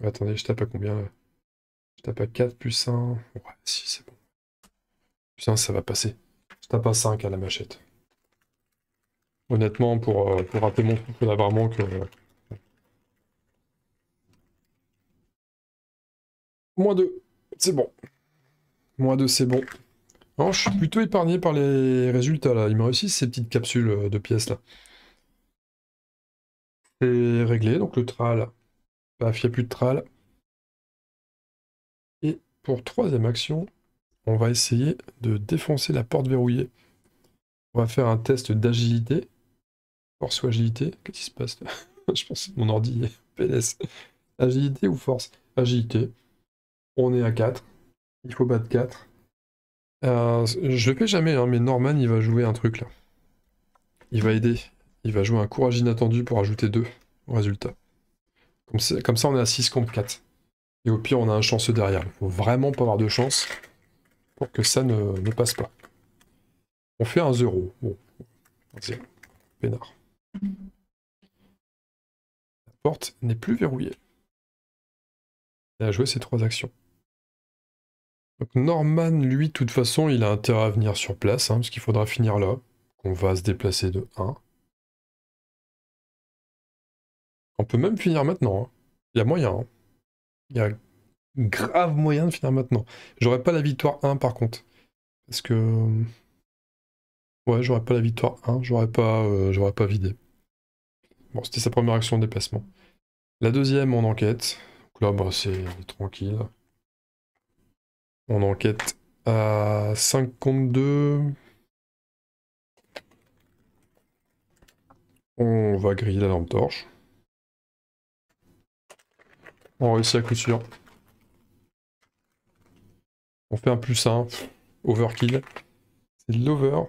[SPEAKER 1] Attendez, je tape à combien là? Je tape à 4 plus 1. Ouais, si, c'est bon. Plus 1, ça va passer. Je tape à 5 à la machette. Honnêtement, pour rater mon truc, il faudra vraiment que... -2, c'est bon. -2, c'est bon. Non, je suis plutôt épargné par les résultats là. Il me réussit ces petites capsules de pièces là. C'est réglé, donc le tral. Paf, il n'y a plus de tral. Et pour troisième action, on va essayer de défoncer la porte verrouillée. On va faire un test d'agilité. Force ou agilité? Qu'est-ce qui se passe là? Je pense que mon ordi est PLS. Agilité ou force? Agilité. On est à 4. Il faut battre 4. Je le fais jamais, hein, mais Norman, il va jouer un truc là. Il va aider. Il va jouer un courage inattendu pour ajouter 2 au résultat. Comme ça, on est à 6 contre 4. Et au pire, on a un chanceux derrière. Il faut vraiment pas avoir de chance pour que ça ne passe pas. On fait un 0. Bon, un 0. Pénard. La porte n'est plus verrouillée. Il a joué ses 3 actions. Donc Norman, lui, de toute façon, il a intérêt à venir sur place, hein, parce qu'il faudra finir là. On va se déplacer de 1. On peut même finir maintenant. Hein. Il y a moyen. Hein. Il y a grave moyen de finir maintenant. J'aurais pas la victoire 1 par contre. Parce que... Ouais, j'aurais pas la victoire 1, j'aurais pas vidé. Bon, c'était sa première action de déplacement. La deuxième, on enquête. Donc là, bah, c'est tranquille. On enquête à 5 contre 2. On va griller la lampe torche. On réussit à coup sûr. On fait un plus 1. Overkill. C'est de l'over.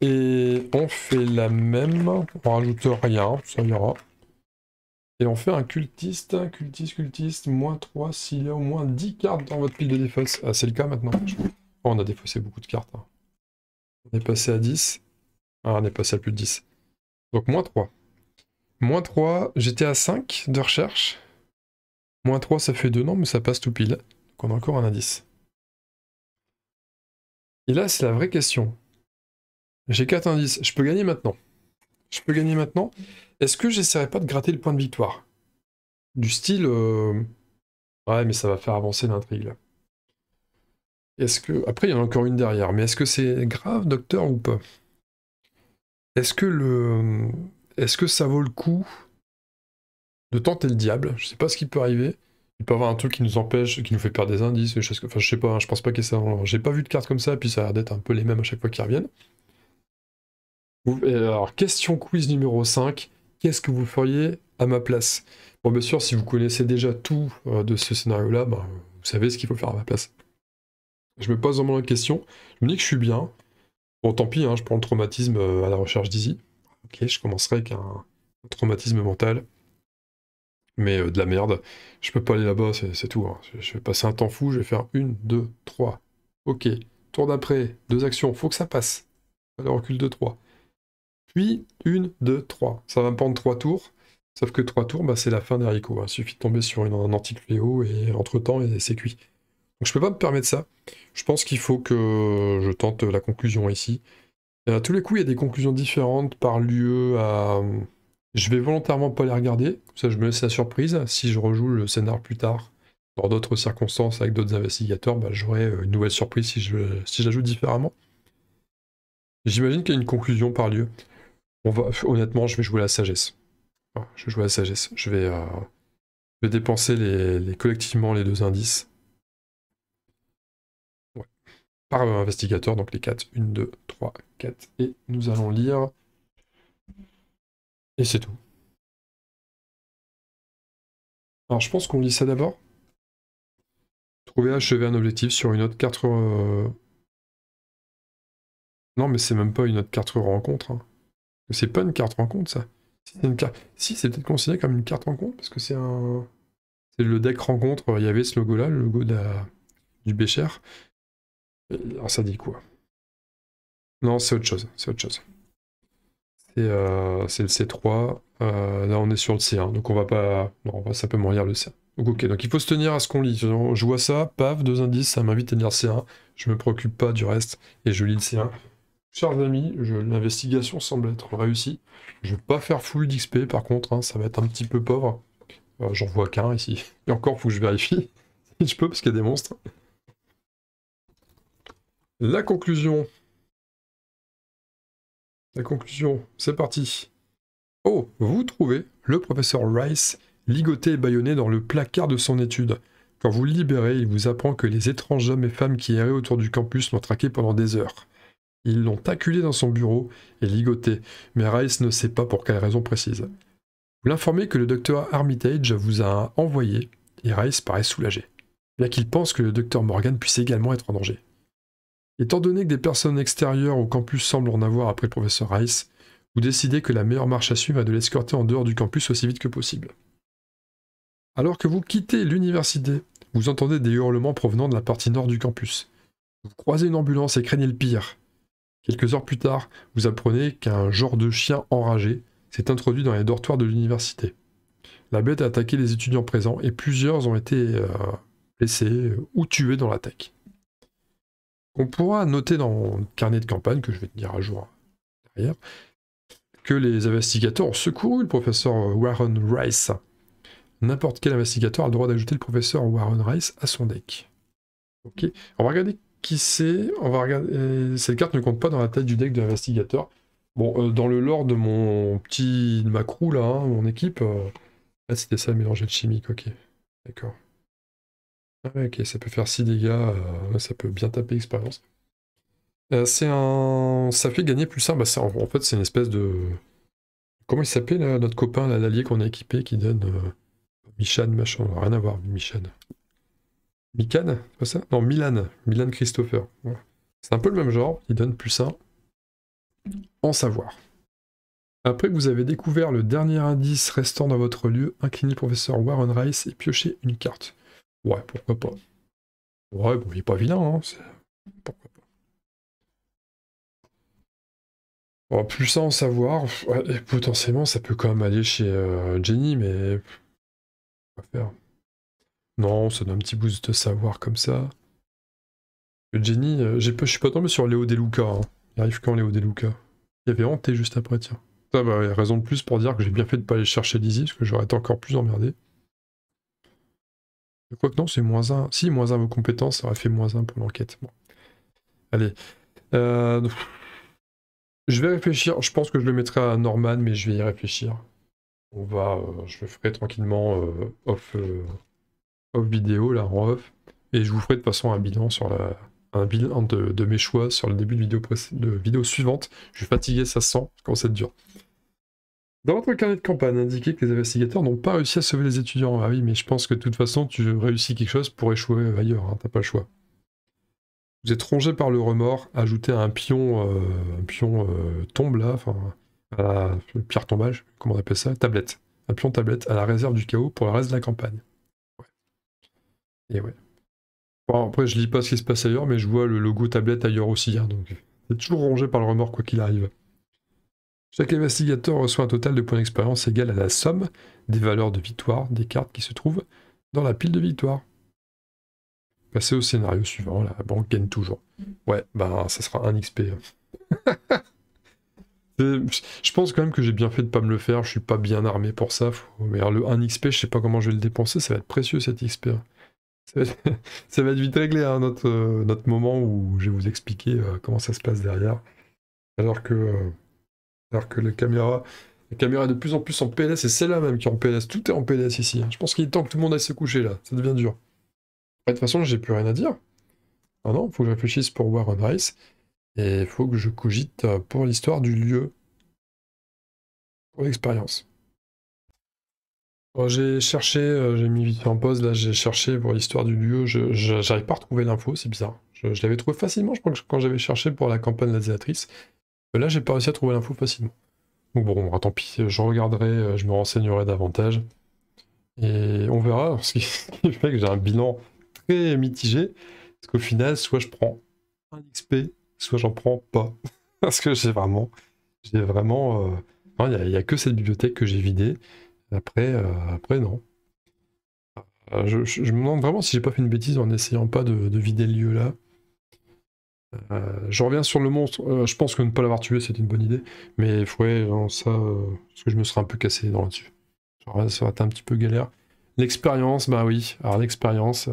[SPEAKER 1] Et on fait la même. On rajoute rien, ça ira. Et on fait un cultiste, cultiste, -3 s'il y a au moins 10 cartes dans votre pile de défausse. Ah, c'est le cas maintenant. Oh, on a défaussé beaucoup de cartes. Hein. On est passé à 10. Ah, on est passé à plus de 10. Donc -3. -3, j'étais à 5 de recherche. -3, ça fait 2, non, mais ça passe tout pile. Donc on a encore un indice. Et là, c'est la vraie question. J'ai 4 indices. Je peux gagner maintenant. Je peux gagner maintenant. Est-ce que j'essaierai pas de gratter le point de victoire? Du style... Ouais, mais ça va faire avancer l'intrigue, là. Est-ce que... Après, il y en a encore une derrière. Mais est-ce que c'est grave, docteur, ou pas? Est-ce que ça vaut le coup de tenter le diable? Je sais pas ce qui peut arriver. Il peut y avoir un truc qui nous empêche, qui nous fait perdre des indices, des choses... Enfin, je sais pas, hein, je pense pas qu'il y ait ça. J'ai pas vu de cartes comme ça, et puis ça a l'air d'être un peu les mêmes à chaque fois qu'ils reviennent. Alors, question quiz numéro 5. Qu'est-ce que vous feriez à ma place? Bon, bien sûr, si vous connaissez déjà tout de ce scénario-là, bah, vous savez ce qu'il faut faire à ma place. Je me pose vraiment la question. Je me dis que je suis bien. Bon, tant pis, hein, je prends le traumatisme à la recherche d'Easy. Ok, je commencerai avec un traumatisme mental. Mais de la merde. Je peux pas aller là-bas, c'est tout. Hein. Je vais passer un temps fou, je vais faire 1, 2, 3. Ok, tour d'après, 2 actions, faut que ça passe. Allez, recul de 3. Puis 1, 2, 3. Ça va me prendre 3 tours. Sauf que 3 tours, bah, c'est la fin des haricots. Hein. Il suffit de tomber sur un antique fléau et entre-temps, c'est cuit. Donc je peux pas me permettre ça. Je pense qu'il faut que je tente la conclusion ici. Et à tous les coups, il y a des conclusions différentes par lieu à... Je vais volontairement pas les regarder. Ça, je me laisse la surprise. Si je rejoue le scénar plus tard, dans d'autres circonstances, avec d'autres investigateurs, bah, j'aurai une nouvelle surprise si je la joue différemment. J'imagine qu'il y a une conclusion par lieu. Honnêtement, je vais jouer la sagesse. Je vais jouer la sagesse. Je vais dépenser collectivement les 2 indices. Ouais. Par investigateur, donc les 4. 1, 2, 3, 4. Et nous allons lire. Et c'est tout. Alors je pense qu'on lit ça d'abord. Trouver achever un objectif sur une autre 4... Non, mais c'est même pas une autre carte rencontre. Hein. C'est pas une carte rencontre, ça. Si, c'est peut-être considéré comme une carte rencontre, parce que c'est un... C'est le deck rencontre, il y avait ce logo-là, le logo du Bécher. Alors ça dit quoi? Non, c'est autre chose, c'est autre chose. C'est le C3. Là, on est sur le C1, donc on va pas... Non, on va simplement lire le C1. Donc ok, donc il faut se tenir à ce qu'on lit. Je vois ça, paf, 2 indices, ça m'invite à lire C1. Je me préoccupe pas du reste, et je lis le C1. Chers amis, l'investigation semble être réussie. Je vais pas faire full d'XP, par contre, hein, ça va être un petit peu pauvre. J'en vois qu'un ici. Et encore, faut que je vérifie si je peux, parce qu'il y a des monstres. La conclusion. La conclusion, c'est parti. Oh, vous trouvez le professeur Rice ligoté et bâillonné dans le placard de son étude. Quand vous le libérez, il vous apprend que les étranges hommes et femmes qui erraient autour du campus l'ont traqué pendant des heures. Ils l'ont acculé dans son bureau et ligoté, mais Rice ne sait pas pour quelle raison précise. Vous l'informez que le docteur Armitage vous a envoyé, et Rice paraît soulagé, bien qu'il pense que le docteur Morgan puisse également être en danger. Étant donné que des personnes extérieures au campus semblent en avoir après le professeur Rice, vous décidez que la meilleure marche à suivre est de l'escorter en dehors du campus aussi vite que possible. Alors que vous quittez l'université, vous entendez des hurlements provenant de la partie nord du campus. Vous croisez une ambulance et craignez le pire. Quelques heures plus tard, vous apprenez qu'un genre de chien enragé s'est introduit dans les dortoirs de l'université. La bête a attaqué les étudiants présents et plusieurs ont été blessés ou tués dans l'attaque. On pourra noter dans le carnet de campagne, que je vais tenir à jour derrière, que les investigateurs ont secouru le professeur Warren Rice. N'importe quel investigateur a le droit d'ajouter le professeur Warren Rice à son deck. Ok, on va regarder qui c'est. On va regarder. Cette carte ne compte pas dans la tête du deck de l'investigateur. Bon, dans le lore de de ma crew là, hein, mon équipe, là c'était ça, mélanger de chimique, ok. D'accord. Ah ouais, ok, ça peut faire 6 dégâts, ça peut bien taper expérience. Ça fait gagner plus 1, bah, en fait c'est une espèce de... Comment il s'appelle notre copain, l'allié qu'on a équipé, qui donne... Michan, machin, rien à voir, Michan. Mikan, c'est pas ça? Non, Milan Christopher. Voilà. C'est un peu le même genre, il donne plus 1 en savoir. Après que vous avez découvert le dernier indice restant dans votre lieu, inclinez le professeur Warren Rice et piochez une carte. Ouais, pourquoi pas. Ouais, bon, il est pas vilain, hein, pourquoi pas. Bon, plus 1 en savoir, ouais, et potentiellement ça peut quand même aller chez Jenny, mais... Quoi faire? Non, ça donne un petit boost de savoir comme ça. Jenny, je suis pas tombé sur Léo Deluca. Hein. Il arrive quand Léo Deluca? Il y avait Hanté juste après, tiens. Ça, bah, y a raison de plus pour dire que j'ai bien fait de pas aller chercher Lizzie, parce que j'aurais été encore plus emmerdé. Quoique non, c'est -1. Si, -1 vos compétences, ça aurait fait -1 pour l'enquête. Bon. Allez. Je vais réfléchir. Je pense que je le mettrai à Norman, mais je vais y réfléchir. Je le ferai tranquillement off vidéo, là, en off. Et je vous ferai de toute façon un bilan sur un bilan de mes choix sur le début de vidéo suivante. Je suis fatigué, ça se sent, quand c'est dur. Dans votre carnet de campagne, indiquez que les investigateurs n'ont pas réussi à sauver les étudiants. Ah oui, mais je pense que de toute façon, tu réussis quelque chose pour échouer ailleurs, hein, t'as pas le choix. Vous êtes rongé par le remords, ajoutez un pion tombe là, enfin, pierre tombage, comment on appelle ça? Tablette. Un pion tablette à la réserve du chaos pour le reste de la campagne. Ouais. Et ouais. Bon, après, je lis pas ce qui se passe ailleurs, mais je vois le logo tablette ailleurs aussi, hein, donc c'est toujours rongé par le remords quoi qu'il arrive. Chaque investigateur reçoit un total de points d'expérience égal à la somme des valeurs de victoire des cartes qui se trouvent dans la pile de victoire. Passez au scénario suivant, la banque gagne toujours. Ouais, ben ça sera un XP. Je pense quand même que j'ai bien fait de pas me le faire, je suis pas bien armé pour ça. Mais alors, le 1 XP, je sais pas comment je vais le dépenser, ça va être précieux cet XP. Ça va être vite réglé, hein, notre moment où je vais vous expliquer comment ça se passe derrière. Alors que la caméra est de plus en plus en PLS, et c'est là même qui est en PLS. Tout est en PLS ici. Je pense qu'il est temps que tout le monde aille se coucher là, ça devient dur. De toute façon, j'ai plus rien à dire. Ah non, faut que je réfléchisse pour Warren Rice, et il faut que je cogite pour l'histoire du lieu. Pour l'expérience. Bon, j'ai cherché, j'ai mis vite fait en pause, là j'ai cherché pour l'histoire du lieu, j'arrive pas à retrouver l'info, c'est bizarre. Je l'avais trouvé facilement, je crois que quand j'avais cherché pour la campagne Lazéatrice. Là j'ai pas réussi à trouver l'info facilement. Donc bon, tant pis, je regarderai, je me renseignerai davantage. Et on verra, ce qui fait que j'ai un bilan très mitigé. Parce qu'au final, soit je prends un XP, soit j'en prends pas. Parce que j'ai vraiment Non, il y a que cette bibliothèque que j'ai vidée. Après non. Je me demande vraiment si j'ai pas fait une bêtise en n'essayant pas de vider le lieu là. Je reviens sur le monstre. Je pense que ne pas l'avoir tué, c'était une bonne idée. Mais ouais, non, ça, parce que je me serais un peu cassé les dents là-dessus. Ça aurait été un petit peu galère. L'expérience, bah oui. Alors l'expérience,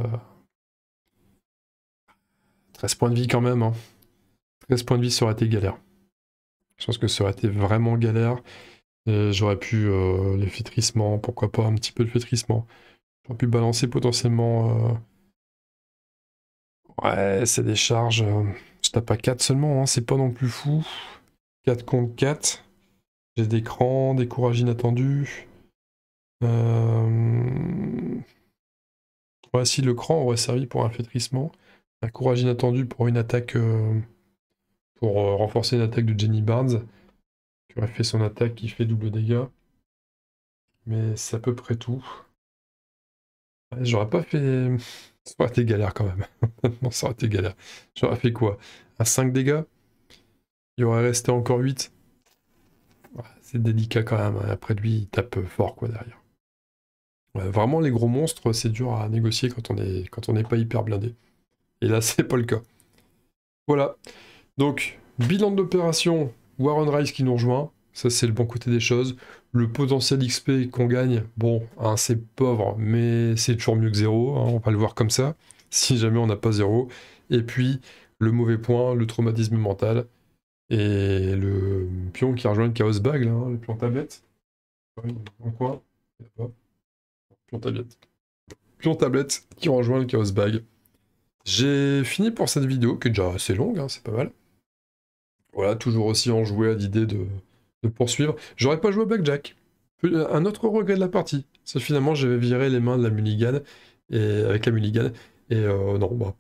[SPEAKER 1] 13 points de vie quand même. Hein. 13 points de vie, ça aurait été galère. Je pense que ça aurait été vraiment galère. J'aurais pu les flétrissements, pourquoi pas un petit peu de flétrissement. J'aurais pu balancer potentiellement... Ouais, c'est des charges. Je tape à 4 seulement, hein, c'est pas non plus fou. 4 contre 4. J'ai des crans, des courages inattendus. Ouais, si le cran aurait servi pour un flétrissement, un courage inattendu pour une attaque, pour renforcer une attaque de Jenny Barnes, qui aurait fait son attaque qui fait double dégâts. Mais c'est à peu près tout. Ouais, j'aurais pas fait... Ça aurait été galère quand même. Non, ça aurait été galère. J'aurais fait quoi? Un 5 dégâts? Il aurait resté encore 8. Ouais, c'est délicat quand même. Hein. Après lui, il tape fort quoi derrière. Ouais, vraiment, les gros monstres, c'est dur à négocier quand on n'est pas hyper blindé. Et là, c'est pas le cas. Voilà. Donc, bilan de l'opération, Warren Rice qui nous rejoint. Ça, c'est le bon côté des choses. Le potentiel XP qu'on gagne, bon, hein, c'est pauvre, mais c'est toujours mieux que 0. Hein, on va le voir comme ça, si jamais on n'a pas 0. Et puis, le mauvais point, le traumatisme mental. Et le pion qui rejoint le Chaos Bag, là, hein, le pion tablette. En quoi? Pion tablette. Pion tablette qui rejoint le Chaos Bag. J'ai fini pour cette vidéo, qui est déjà assez longue, hein, c'est pas mal. Voilà, toujours aussi enjoué à l'idée de poursuivre. J'aurais pas joué au Blackjack. Un autre regret de la partie. C'est finalement, j'avais viré les mains de la mulligan, avec la mulligan. Et non, bah,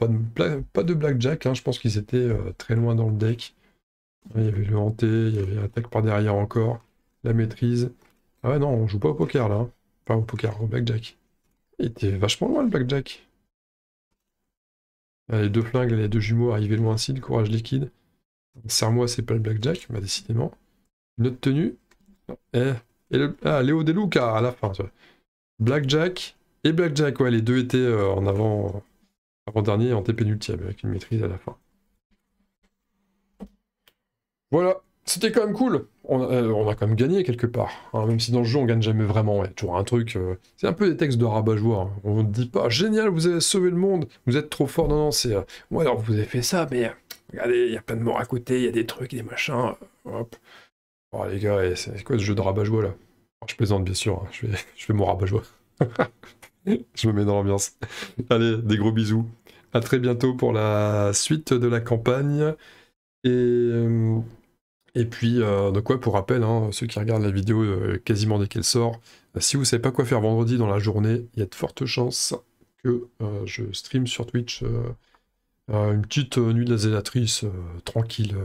[SPEAKER 1] pas de Blackjack, hein, je pense qu'ils étaient très loin dans le deck. Il y avait le hanté, il y avait l'attaque par derrière encore, la maîtrise. Ah ouais, non, on joue pas au poker là. Hein. Pas au poker, au Blackjack. Il était vachement loin le Blackjack. Les deux flingues, les deux jumeaux arrivaient loin aussi, le courage liquide. Serre-moi, c'est pas le Blackjack, bah décidément. Une autre tenue. Léo De Luca à la fin. Tu vois. Blackjack et Blackjack, ouais, les deux étaient en avant-dernier, en TP-ultime, avec une maîtrise à la fin. Voilà, c'était quand même cool. On a quand même gagné quelque part. Hein, même si dans le jeu on gagne jamais vraiment. Ouais, toujours un truc. C'est un peu des textes de rabat-joie. Hein. On ne dit pas génial, vous avez sauvé le monde, vous êtes trop fort. Non, non, c'est. Ouais, alors vous avez fait ça, mais regardez, il y a plein de morts à côté, il y a des trucs, des machins. Hop. Oh les gars, c'est quoi ce jeu de rabat-joie là? Alors, je plaisante bien sûr, hein. je fais mon rabat-joie. Je me mets dans l'ambiance. Allez, des gros bisous. À très bientôt pour la suite de la campagne. Et puis, donc ouais, pour rappel, hein, ceux qui regardent la vidéo quasiment dès qu'elle sort, si vous savez pas quoi faire vendredi dans la journée, il y a de fortes chances que je stream sur Twitch une petite nuit de la zélatrice, tranquille,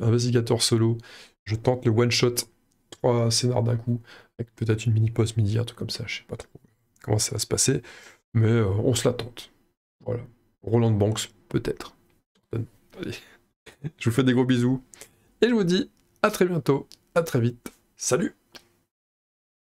[SPEAKER 1] investigateur solo. Je tente le one-shot, 3 scénars d'un coup, avec peut-être une mini-pause midi, un truc comme ça, je sais pas trop comment ça va se passer, mais on se la tente. Voilà. Roland Banks, peut-être. Allez, je vous fais des gros bisous. Et je vous dis à très bientôt, à très vite. Salut!